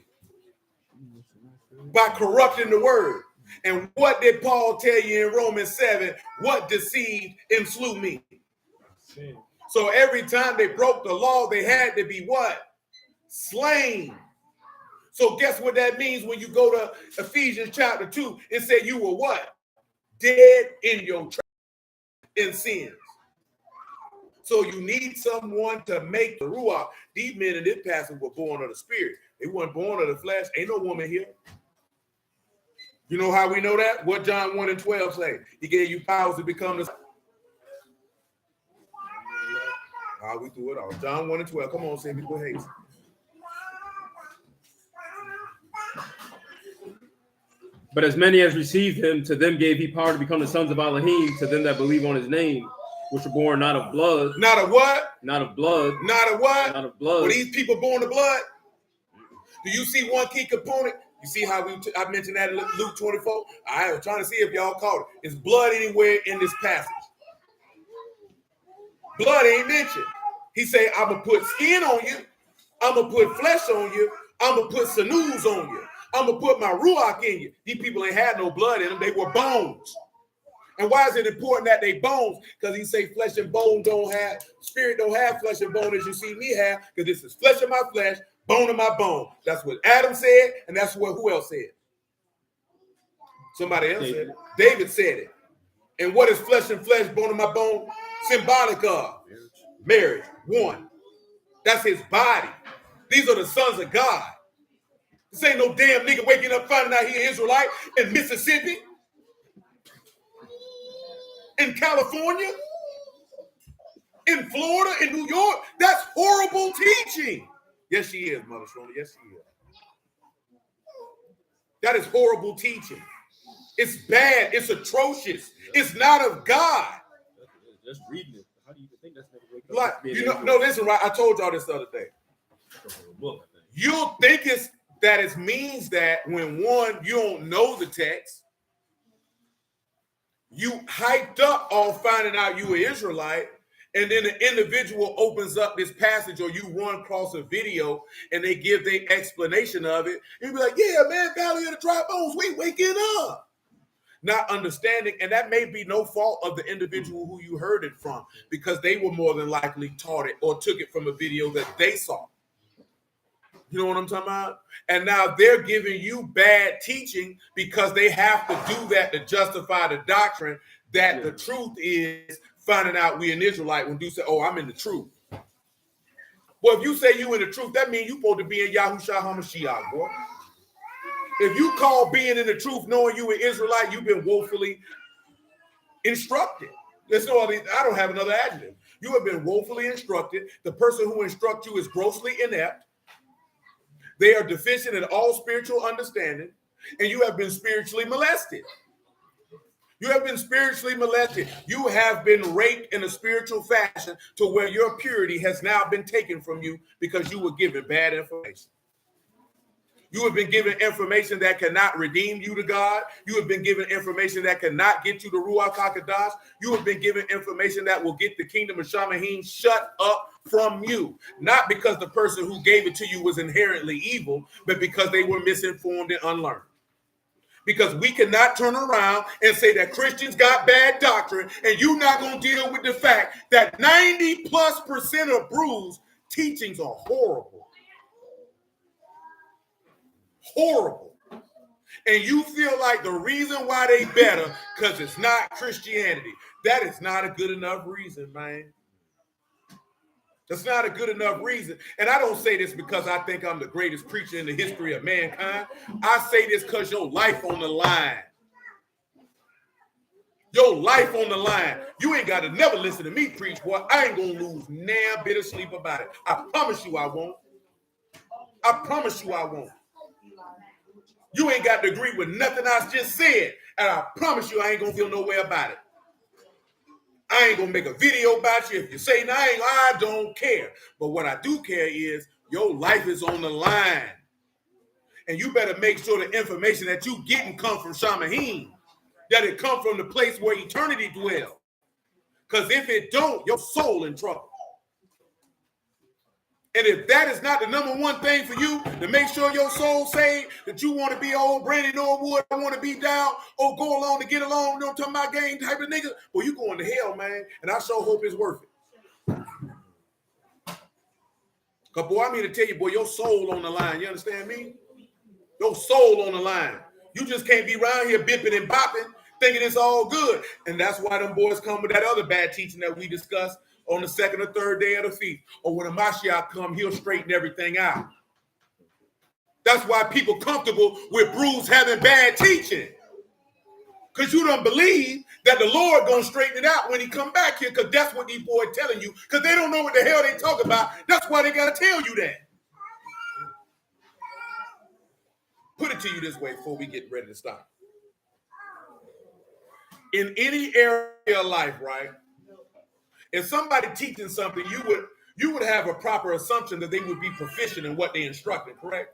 By corrupting the word. And what did Paul tell you in Romans 7? What deceived and slew me? So every time they broke the law, they had to be what? Slain. So guess what that means when you go to Ephesians chapter 2? It said you were what? Dead in your in sins. So you need someone to make the ruach. These men in this passage were born of the spirit. They weren't born of the flesh. Ain't no woman here. You know how we know that? What John 1 and 12 say? He gave you powers to become the... We threw it all. John 1 and 12. Come on, Sammy. Go ahead. But as many as received him, to them gave he power to become the sons of Alahym, to them that believe on his name, which were born not of blood. Not of what? Not of blood. Not of what? Not of blood. Were these people born of blood? Do you see one key component? You see how I mentioned that in Luke 24? I was trying to see if y'all caught it. Is blood anywhere in this passage? Blood ain't mentioned. He said, I'm going to put skin on you. I'm going to put flesh on you. I'm going to put sinews on you. I'm going to put my ruach in you. These people ain't had no blood in them. They were bones. And why is it important that they bones? Because he say flesh and bone don't have, spirit don't have flesh and bone as you see me have, because this is flesh of my flesh, bone of my bone. That's what Adam said, and that's what who else said? Somebody else said it. David said it. And what is flesh and flesh, bone of my bone? Symbolic of marriage. One. That's his body. These are the sons of God. This ain't no damn nigga waking up finding out he an Israelite in Mississippi, in California, in Florida, in New York. That's horrible teaching. Yes, she is, Mother Shona. Yes, she is. That is horrible teaching. It's bad. It's atrocious. It's not of God. Just reading it. How do you think that's never wake Like, you know, no, listen, right? I told y'all this the other day. You'll think it means that when one, you don't know the text, you hyped up on finding out you an Israelite, and then the individual opens up this passage or you run across a video and they give their explanation of it. You'll be like, yeah, man, Valley of the Dry Bones, we waking up. Not understanding, and that may be no fault of the individual who you heard it from, because they were more than likely taught it or took it from a video that they saw. You know what I'm talking about? And now they're giving you bad teaching because they have to do that to justify the doctrine that the truth is finding out we an Israelite when you say, oh, I'm in the truth. Well, if you say you in the truth, that means you supposed to be in Yahushua HaMashiach, boy. If you call being in the truth, knowing you an Israelite, you've been woefully instructed. There's no other, I don't have another adjective. You have been woefully instructed. The person who instructs you is grossly inept. They are deficient in all spiritual understanding, and you have been spiritually molested. You have been spiritually molested. You have been raped in a spiritual fashion to where your purity has now been taken from you because you were given bad information. You have been given information that cannot redeem you to God. You have been given information that cannot get you to Ruach HaKodesh. You have been given information that will get the kingdom of Shamahim shut up from you. Not because the person who gave it to you was inherently evil, but because they were misinformed and unlearned. Because we cannot turn around and say that Christians got bad doctrine, and you're not going to deal with the fact that 90+% of Brews teachings are horrible. Horrible. And you feel like the reason why they better because it's not Christianity. That is not a good enough reason, man. That's not a good enough reason. And I don't say this because I think I'm the greatest preacher in the history of mankind. I say this because your life on the line. Your life on the line. You ain't got to never listen to me preach, boy. I ain't going to lose now bit of sleep about it. I promise you I won't. I promise you I won't. You ain't got to agree with nothing I just said. And I promise you I ain't going to feel no way about it. I ain't going to make a video about you. If you say no, I don't care. But what I do care is your life is on the line. And you better make sure the information that you getting come from Shamahim, that it come from the place where eternity dwells. Because if it don't, your soul in trouble. And if that is not the number one thing for you to make sure your soul saved, that you want to be old Brandon Norwood, I want to be down, or go along to get along, you know what I'm talking about, gang type of nigga, well, you going to hell, man. And I sure hope it's worth it. Because, boy, I'm here to tell you, boy, your soul on the line. You understand me? Your soul on the line. You just can't be around here bipping and bopping, thinking it's all good. And that's why them boys come with that other bad teaching that we discussed on the second or third day of the feast. Or when a Mashiach come, he'll straighten everything out. That's why people comfortable with Bruce having bad teaching. Because you don't believe that the Lord going to straighten it out when he come back here, because that's what these boys telling you, because they don't know what the hell they talk about. That's why they got to tell you that. Put it to you this way before we get ready to stop. In any area of life, right? If somebody teaching something, you would have a proper assumption that they would be proficient in what they instructed, correct?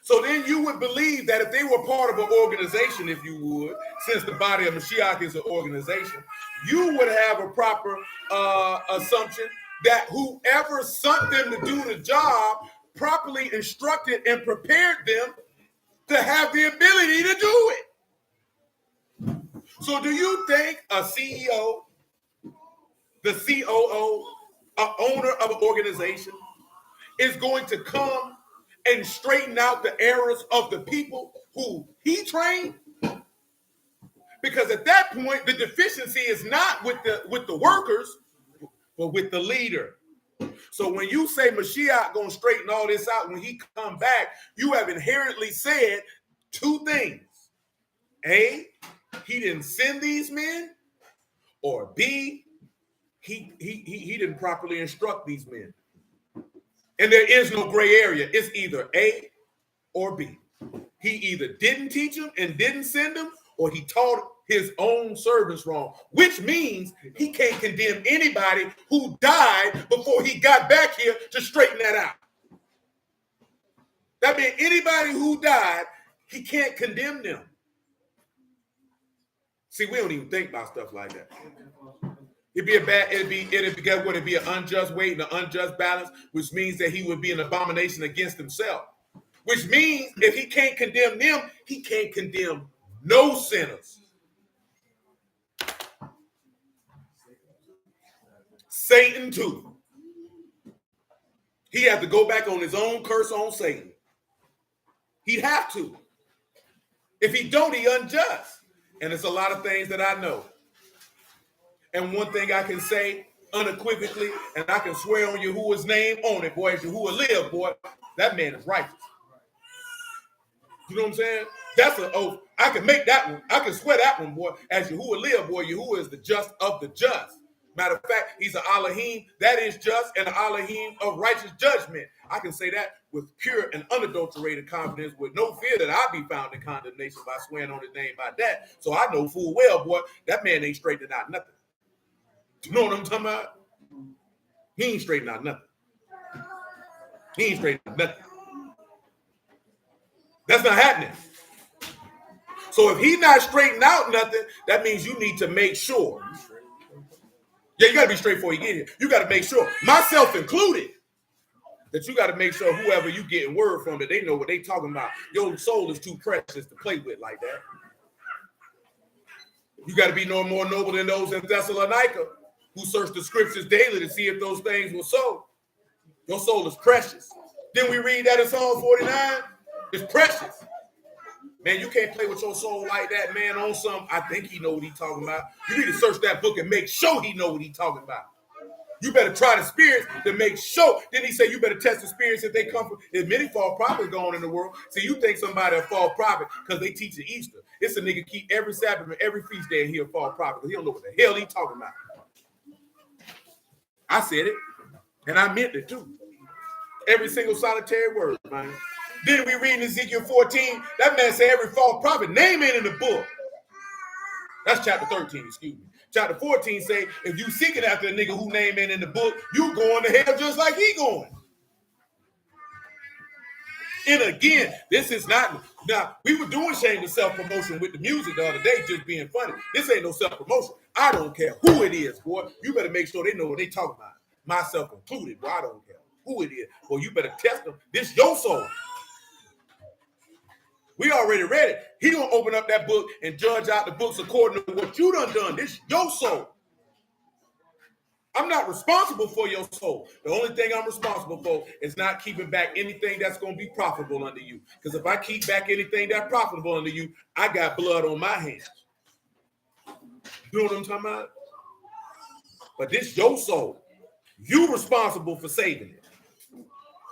So then you would believe that if they were part of an organization, if you would, since the body of Mashiach is an organization, you would have a proper assumption that whoever sent them to do the job properly instructed and prepared them to have the ability to do it. So do you think a CEO, the COO, an owner of an organization, is going to come and straighten out the errors of the people who he trained? Because at that point, the deficiency is not with the workers, but with the leader. So when you say Mashiach gonna straighten all this out when he come back, you have inherently said two things. A, he didn't send these men, or B, he didn't properly instruct these men. And there is no gray area. It's either A or B. He either didn't teach them and didn't send them, or he taught his own servants wrong, which means he can't condemn anybody who died before he got back here to straighten that out. That means anybody who died, he can't condemn them. See, we don't even think about stuff like that. It'd be an unjust weight and an unjust balance, which means that he would be an abomination against himself. Which means if he can't condemn them, he can't condemn no sinners. Satan too. He had to go back on his own curse on Satan. He'd have to. If he don't, he unjust. And it's a lot of things that I know. And one thing I can say unequivocally, and I can swear on Yahuwah's name on it, boy, as Yahuwah live, boy, that man is righteous. You know what I'm saying? That's an oath. I can make that one. I can swear that one, boy. As Yahuwah live, boy, Yahuwah is the just of the just. Matter of fact, he's an Alahym that is just and an Alahym of righteous judgment. I can say that with pure and unadulterated confidence, with no fear that I'll be found in condemnation by swearing on his name by that. So I know full well, boy, that man ain't straightening out nothing. You know what I'm talking about? He ain't straightening out nothing. He ain't straightening out nothing. That's not happening. So if he's not straightening out nothing, that means you need to make sure. Yeah, you got to be straight before you get here. You got to make sure, myself included, that you got to make sure whoever you getting word from, that they know what they talking about. Your soul is too precious to play with like that. You got to be no more noble than those in Thessalonica who search the scriptures daily to see if those things were so. Your soul is precious. Then we read that in Psalm 49. It's precious. Man, you can't play with your soul like that, man, on something. I think he know what he's talking about. You need to search that book and make sure he know what he's talking about. You better try the spirits to make sure. Then he said you better test the spirits if they come from. There's many false prophets going in the world. So you think somebody a false prophet because they teach the Easter. It's a nigga keep every Sabbath and every feast day and he a false prophet. He don't know what the hell he talking about. I said it, and I meant it too. Every single solitary word, man. Then we read in Ezekiel 14, that man said every false prophet name ain't in the book. That's chapter 13, excuse me. Chapter 14 say, if you seeking after a nigga who name ain't in the book, you going to hell just like he going. And again, this is not. Now, we were doing shameless self-promotion with the music the other day, just being funny. This ain't no self-promotion. I don't care who it is, boy. You better make sure they know what they talking about. Myself included, boy. I don't care who it is. Boy, you better test them. This your soul. We already read it. He gonna open up that book and judge out the books according to what you done. This your soul. I'm not responsible for your soul. The only thing I'm responsible for is not keeping back anything that's going to be profitable under you. Because if I keep back anything that's profitable under you, I got blood on my hands. You know what I'm talking about? But this your soul. You responsible for saving it.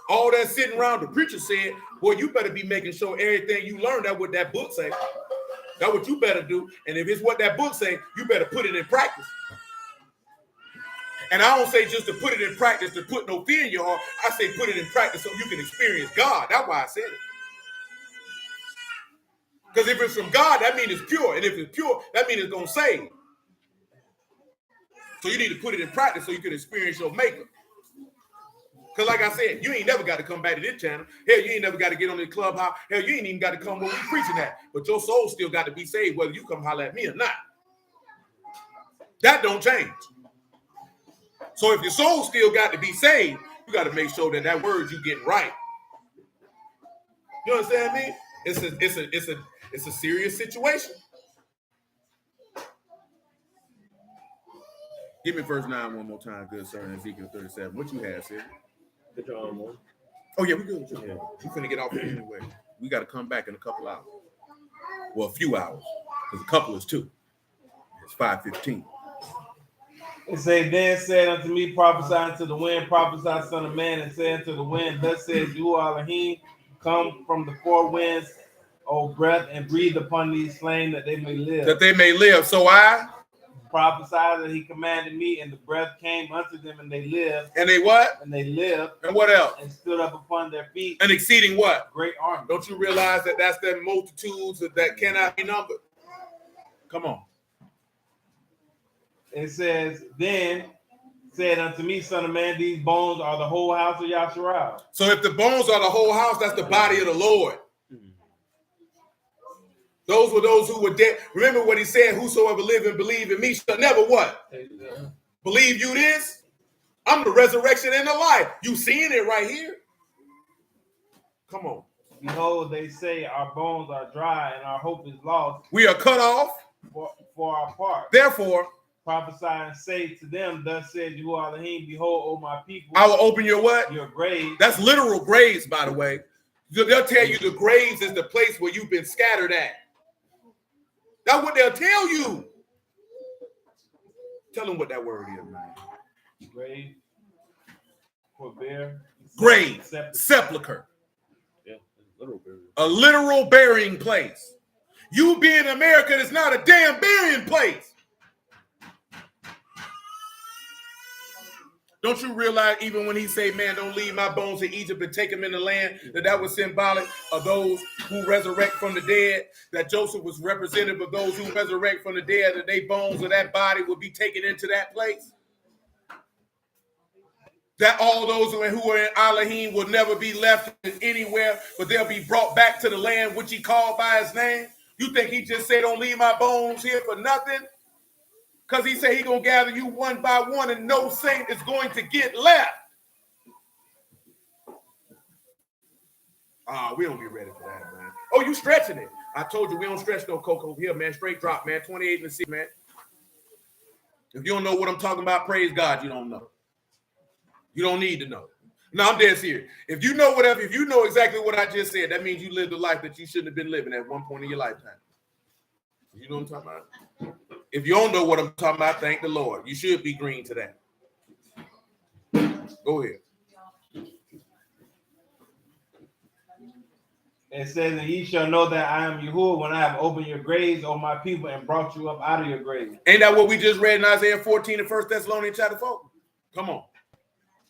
All that sitting around, the preacher said, boy, you better be making sure everything you learned that what that book say. That's what you better do. And if it's what that book say, you better put it in practice. And I don't say just to put it in practice to put no fear in your heart. I say put it in practice so you can experience God. That's why I said it. Because if it's from God, that means it's pure. And if it's pure, that means it's going to save. So you need to put it in practice so you can experience your maker. Because like I said, you ain't never got to come back to this channel. Hell, you ain't never got to get on the clubhouse. Hell, you ain't even got to come where we preaching at. But your soul still got to be saved whether you come holler at me or not. That don't change. So if your soul still got to be saved, you got to make sure that that word you get right. You understand me? It's a serious situation. Give me verse 9 one more time, good sir, in Ezekiel 37. What you had, sir? Get your arm on. Oh yeah, we good. Yeah. We finna get off here anyway. We got to come back in a couple hours. Well, a few hours, because a couple is 2. It's 5:15. It say, then said unto me, prophesy unto the wind, prophesy, son of man, and say unto the wind, thus says you, Alahym, come from the 4 winds, O breath, and breathe upon these slain that they may live. That they may live. So I prophesied that he commanded me, and the breath came unto them, and they lived. And they what? And they lived. And what else? And stood up upon their feet. And exceeding what? Great army. Don't you realize that that's the multitudes that cannot be numbered? Come on. It says, then said unto me, son of man, these bones are the whole house of Yasharal. So if the bones are the whole house, that's the body of the Lord. Those were those who were dead. Remember what he said, whosoever live and believe in me shall never what? Believe you this? I'm the resurrection and the life. You seeing it right here? Come on. Behold, they say our bones are dry and our hope is lost. We are cut off for our part. Therefore, prophesy and say to them, thus says you, Alahym, behold, O my people. I will open your what? Your graves. That's literal graves, by the way. They'll tell you the graves is the place where you've been scattered at. That's what they'll tell you. Tell them what that word is, man. Grave. Forbear. Grave. Sepulcher. Yeah, literal burial. A literal burying place. You being in America is not a damn burying place. Don't you realize even when he say, man, don't leave my bones in Egypt and take them in the land, that was symbolic of those who resurrect from the dead, that Joseph was representative of those who resurrect from the dead, that their bones of that body would be taken into that place? That all those who are in Alahym will never be left anywhere, but they'll be brought back to the land which he called by his name? You think he just said, don't leave my bones here for nothing? Because he said he's going to gather you one by one and no saint is going to get left. We don't be ready for that, man. Oh, you stretching it. I told you we don't stretch no coke over here, man. Straight drop, man. 28 and 6, man. If you don't know what I'm talking about, praise God, you don't know. You don't need to know. No, I'm dead serious. If you know exactly what I just said, that means you lived a life that you shouldn't have been living at one point in your lifetime. You know what I'm talking about? If you don't know what I'm talking about, thank the Lord. You should be green to that. Go ahead. It says, and ye shall know that I am Yahuwah when I have opened your graves, O my people, and brought you up out of your graves. Ain't that what we just read in Isaiah 14 and 1 Thessalonians chapter 4? Come on.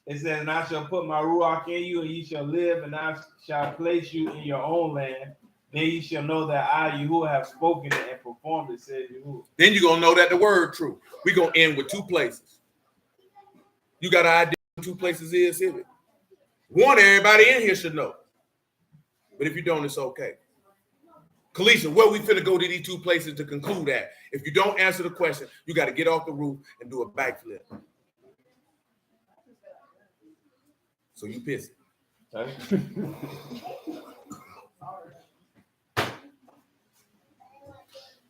It says, and I shall put my ruach in you, and ye shall live, and I shall place you in your own land. Then you shall know that I, Yahuwah, have spoken it and performed it, said Yahuwah. Then you're going to know that the word true. We're going to end with 2 places. You got an idea what 2 places is, it? One, everybody in here should know. But if you don't, it's okay. Kalisha, where we finna go to these two places to conclude that? If you don't answer the question, you got to get off the roof and do a backflip. So you pissed.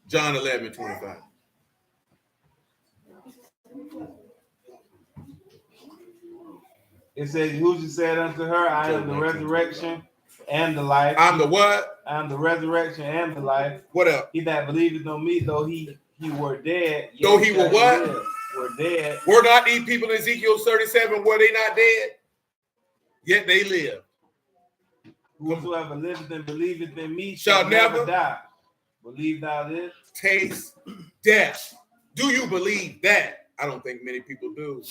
John 11:25. It says, who just said unto her, I am the resurrection and the life. I'm the what? I am the resurrection and the life. What up? He that believeth on me, though he were dead. Though he were what? Were dead. Were not these people in Ezekiel 37, were they not dead? Yet they live. Whosoever liveth and believeth in me shall never die. Believe thou this? Taste death. Do you believe that? I don't think many people do.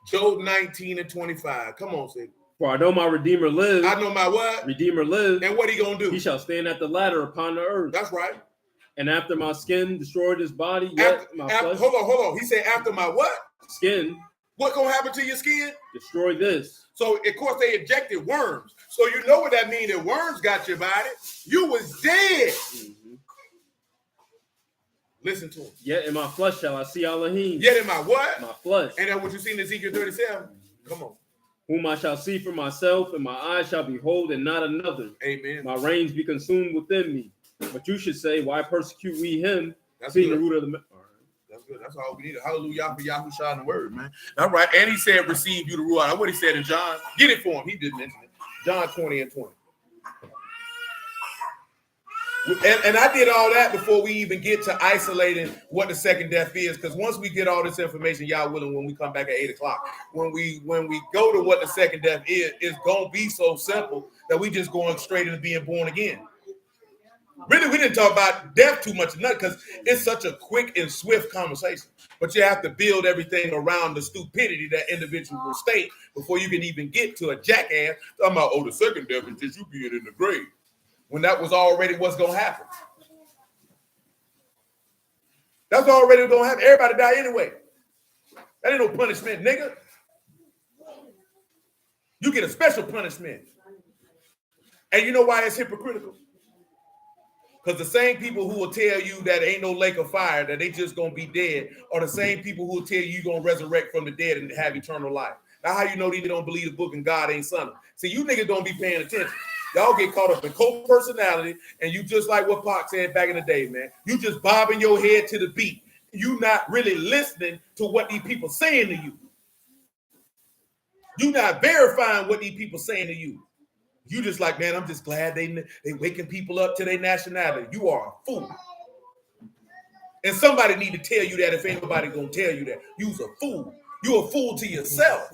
Job 19:25. Come on, Sid. For I know my Redeemer lives. I know my what? Redeemer lives. And what he gonna do? He shall stand at the ladder upon the earth. That's right. And after my skin destroyed his body, yet my flesh. Hold on. He said after my what? Skin. What gonna happen to your skin? Destroy this. So of course they injected worms. So you know what that means? That worms got your body. You was dead. Mm-hmm. Listen to him. Yet in my flesh shall I see Alahym. Yet in my what? My flesh. And that's what you see in Ezekiel 37. Come on. Whom I shall see for myself, and my eyes shall behold, and not another. Amen. My reins be consumed within me. But you should say, why persecute we him? That's seeing good. the root of the. That's good. That's all we need. Hallelujah for Yahushua in the word, man. All right. And he said, receive you the Ruach. That's what he said in John. Get it for him. He did mention it. John 20:20. And I did all that before we even get to isolating what the second death is, because once we get all this information, y'all willing, when we come back at 8 o'clock, when we go to what the second death is, it's gonna be so simple that we just going straight into being born again. Really, we didn't talk about death too much enough because it's such a quick and swift conversation. But you have to build everything around the stupidity that individual will state before you can even get to a jackass talking about, oh, the second death is just you being in the grave, when that was already what's going to happen. That's already going to happen. Everybody die anyway. That ain't no punishment, nigga. You get a special punishment. And you know why it's hypocritical? Because the same people who will tell you that ain't no lake of fire, that they just going to be dead, are the same people who will tell you you're going to resurrect from the dead and have eternal life. Now, how you know they don't believe the book and God ain't son them? See, you niggas don't be paying attention. Y'all get caught up in cult personality, and you just like what Pac said back in the day, man. You just bobbing your head to the beat. You not really listening to what these people saying to you. You not verifying what these people saying to you. You just like, man, I'm just glad they waking people up to their nationality. You are a fool. And somebody need to tell you that if ain't nobody gonna tell you that. You's a fool. You're a fool to yourself.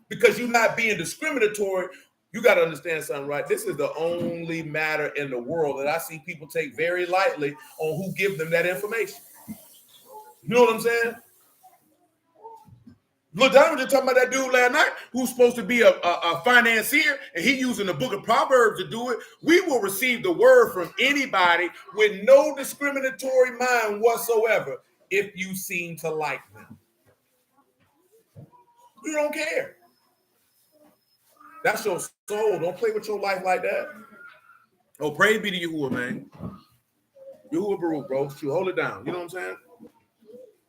Because you're not being discriminatory. You got to understand something, right? This is the only matter in the world that I see people take very lightly on who give them that information. You know what I'm saying? Look, I was just talking about that dude last night who's supposed to be a financier, and he using the book of Proverbs to do it. We will receive the word from anybody with no discriminatory mind whatsoever if you seem to like them. You don't care. That's your soul. Don't play with your life like that. Oh, praise be to Yahuwah, man. Yahuwah Baruch, bro. You hold it down. You know what I'm saying?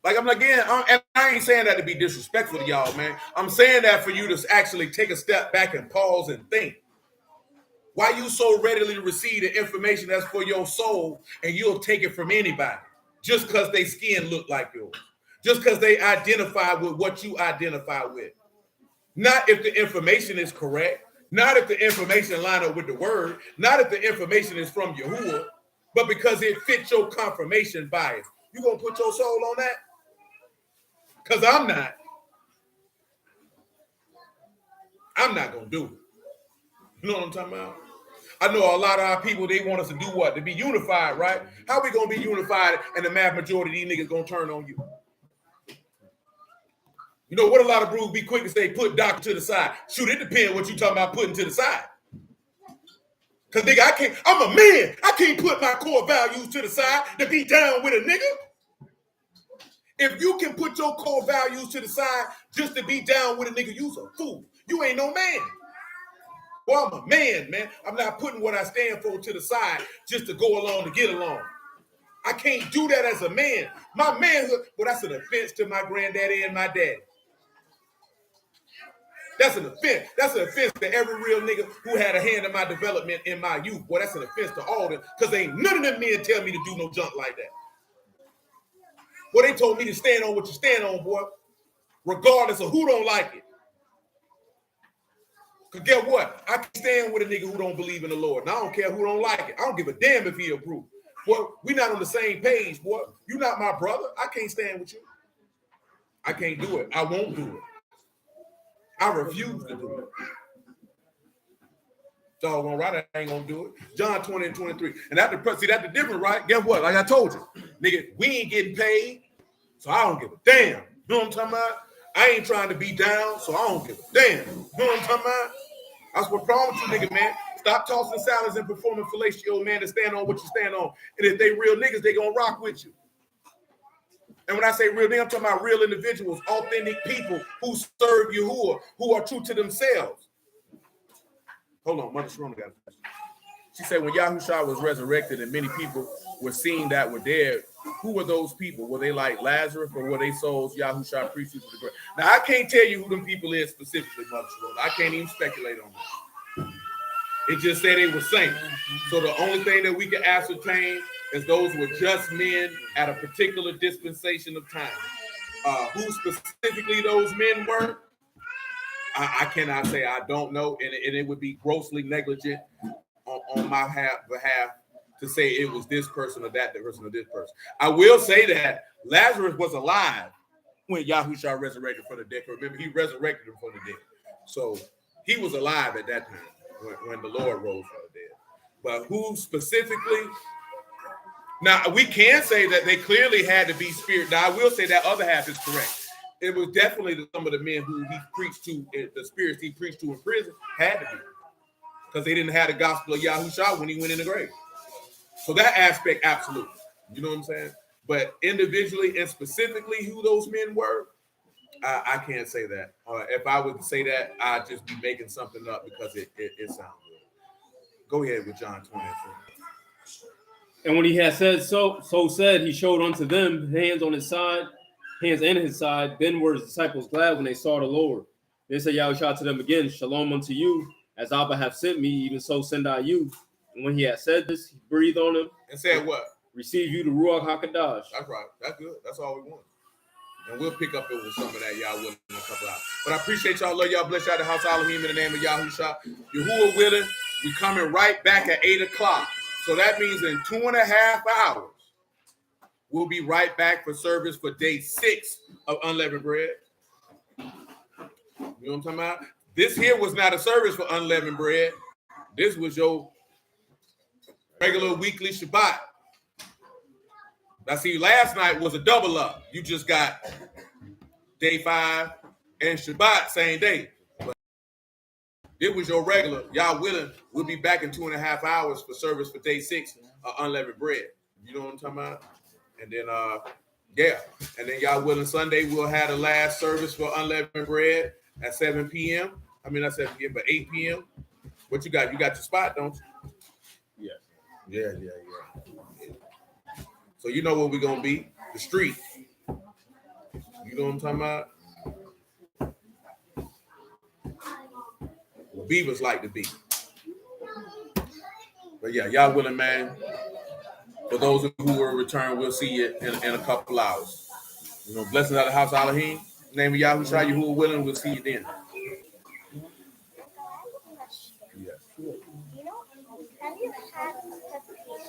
Like, I'm like, again, and I ain't saying that to be disrespectful to y'all, man. I'm saying that for you to actually take a step back and pause and think. Why you so readily receive the information that's for your soul and you'll take it from anybody just because their skin look like yours, just because they identify with what you identify with. Not if the information is correct, not if the information line up with the word, not if the information is from Yahuwah, but because it fits your confirmation bias. You gonna put your soul on that? Because I'm not. I'm not gonna do it. You know what I'm talking about? I know a lot of our people, they want us to do what? To be unified, right? How we gonna be unified and the mass majority of these niggas gonna turn on you? You know what a lot of brews be quick to say, put doctor to the side. Shoot, it depends what you talking about putting to the side. Because, nigga, I'm a man. I can't put my core values to the side to be down with a nigga. If you can put your core values to the side just to be down with a nigga, you's a fool. You ain't no man. Well, I'm a man, man. I'm not putting what I stand for to the side just to go along to get along. I can't do that as a man. My manhood, well, that's an offense to my granddaddy and my daddy. That's an offense. That's an offense to every real nigga who had a hand in my development in my youth. Boy, that's an offense to all of them, because ain't none of them men tell me to do no junk like that. Well, they told me to stand on what you stand on, boy, regardless of who don't like it. Because guess what? I can stand with a nigga who don't believe in the Lord. And I don't care who don't like it. I don't give a damn if he approve. Boy, we not on the same page, boy. You not my brother. I can't stand with you. I can't do it. I won't do it. I refuse to do it. Doggone right, I ain't gonna do it. John 20 and 23. And that's the difference, right? Guess what? Like I told you, nigga, we ain't getting paid, so I don't give a damn. You know what I'm talking about? I ain't trying to be down, so I don't give a damn. You know what I'm talking about? That's what problem with you, nigga, man. Stop tossing salads and performing fellatio, man, and stand on what you stand on. And if they real niggas, they gonna rock with you. And when I say real niggas, I'm talking about real individuals, authentic people who serve Yahuwah, who are true to themselves. Hold on, Mother Sharona got a question. She said when Yahushua was resurrected and many people were seen that were dead, who were those people? Were they like Lazarus, or were they souls Yahushua preached to the grave? Now, I can't tell you who them people is specifically, Mother Sharona. I can't even speculate on that. It just said they were saints. So the only thing that we can ascertain is those were just men at a particular dispensation of time. Who specifically those men were, I cannot say. I don't know, and it would be grossly negligent on my behalf to say it was this person or that person or this person. I will say that Lazarus was alive when Yahushua resurrected from the dead. Remember, he resurrected him from the dead. So he was alive at that time when the Lord rose from the dead. But who specifically? Now, we can say that they clearly had to be spirit. Now, I will say that other half is correct. It was definitely some of the men who he preached to, the spirits he preached to in prison had to be. Because they didn't have the gospel of Yahushua when he went in the grave. So that aspect, absolutely. You know what I'm saying? But individually and specifically who those men were, I can't say that. If I would say that, I'd just be making something up because it sounds good. Go ahead with John 20. And when he had said so said, he showed unto them hands in his side. Then were his disciples glad when they saw the Lord. Then said Yahushua to them again, Shalom unto you. As Abba hath sent me, even so send I you. And when he had said this, he breathed on them. And said what? Receive you the Ruach HaKodesh. That's right. That's good. That's all we want. And we'll pick up with some of that, y'all, will in a couple hours. But I appreciate y'all. Love y'all. Bless y'all. The house Alahym in the name of Yahushua. Yahuwah willing, we coming right back at 8 o'clock. So that means in 2.5 hours, we'll be right back for service for day 6 of Unleavened Bread. You know what I'm talking about? This here was not a service for Unleavened Bread. This was your regular weekly Shabbat. Now, see, last night was a double up. You just got day 5 and Shabbat same day. But it was your regular. Y'all willing, we'll be back in 2.5 hours for service for day 6 of Unleavened Bread. You know what I'm talking about? And then, and then y'all willing Sunday, we'll have the last service for Unleavened Bread at 7 p.m. I mean, not 7 p.m., but 8 p.m. What you got? You got your spot, don't you? Yeah. Yeah. So you know what we're gonna be? The street. You know what I'm talking about? Well, Beavers like to be. But yeah, y'all willing, man. For those who will return, we'll see you in a couple hours. You know, blessings out of the house, Alahym. Name of Yahushua, Yahuwah willing, we'll see you then.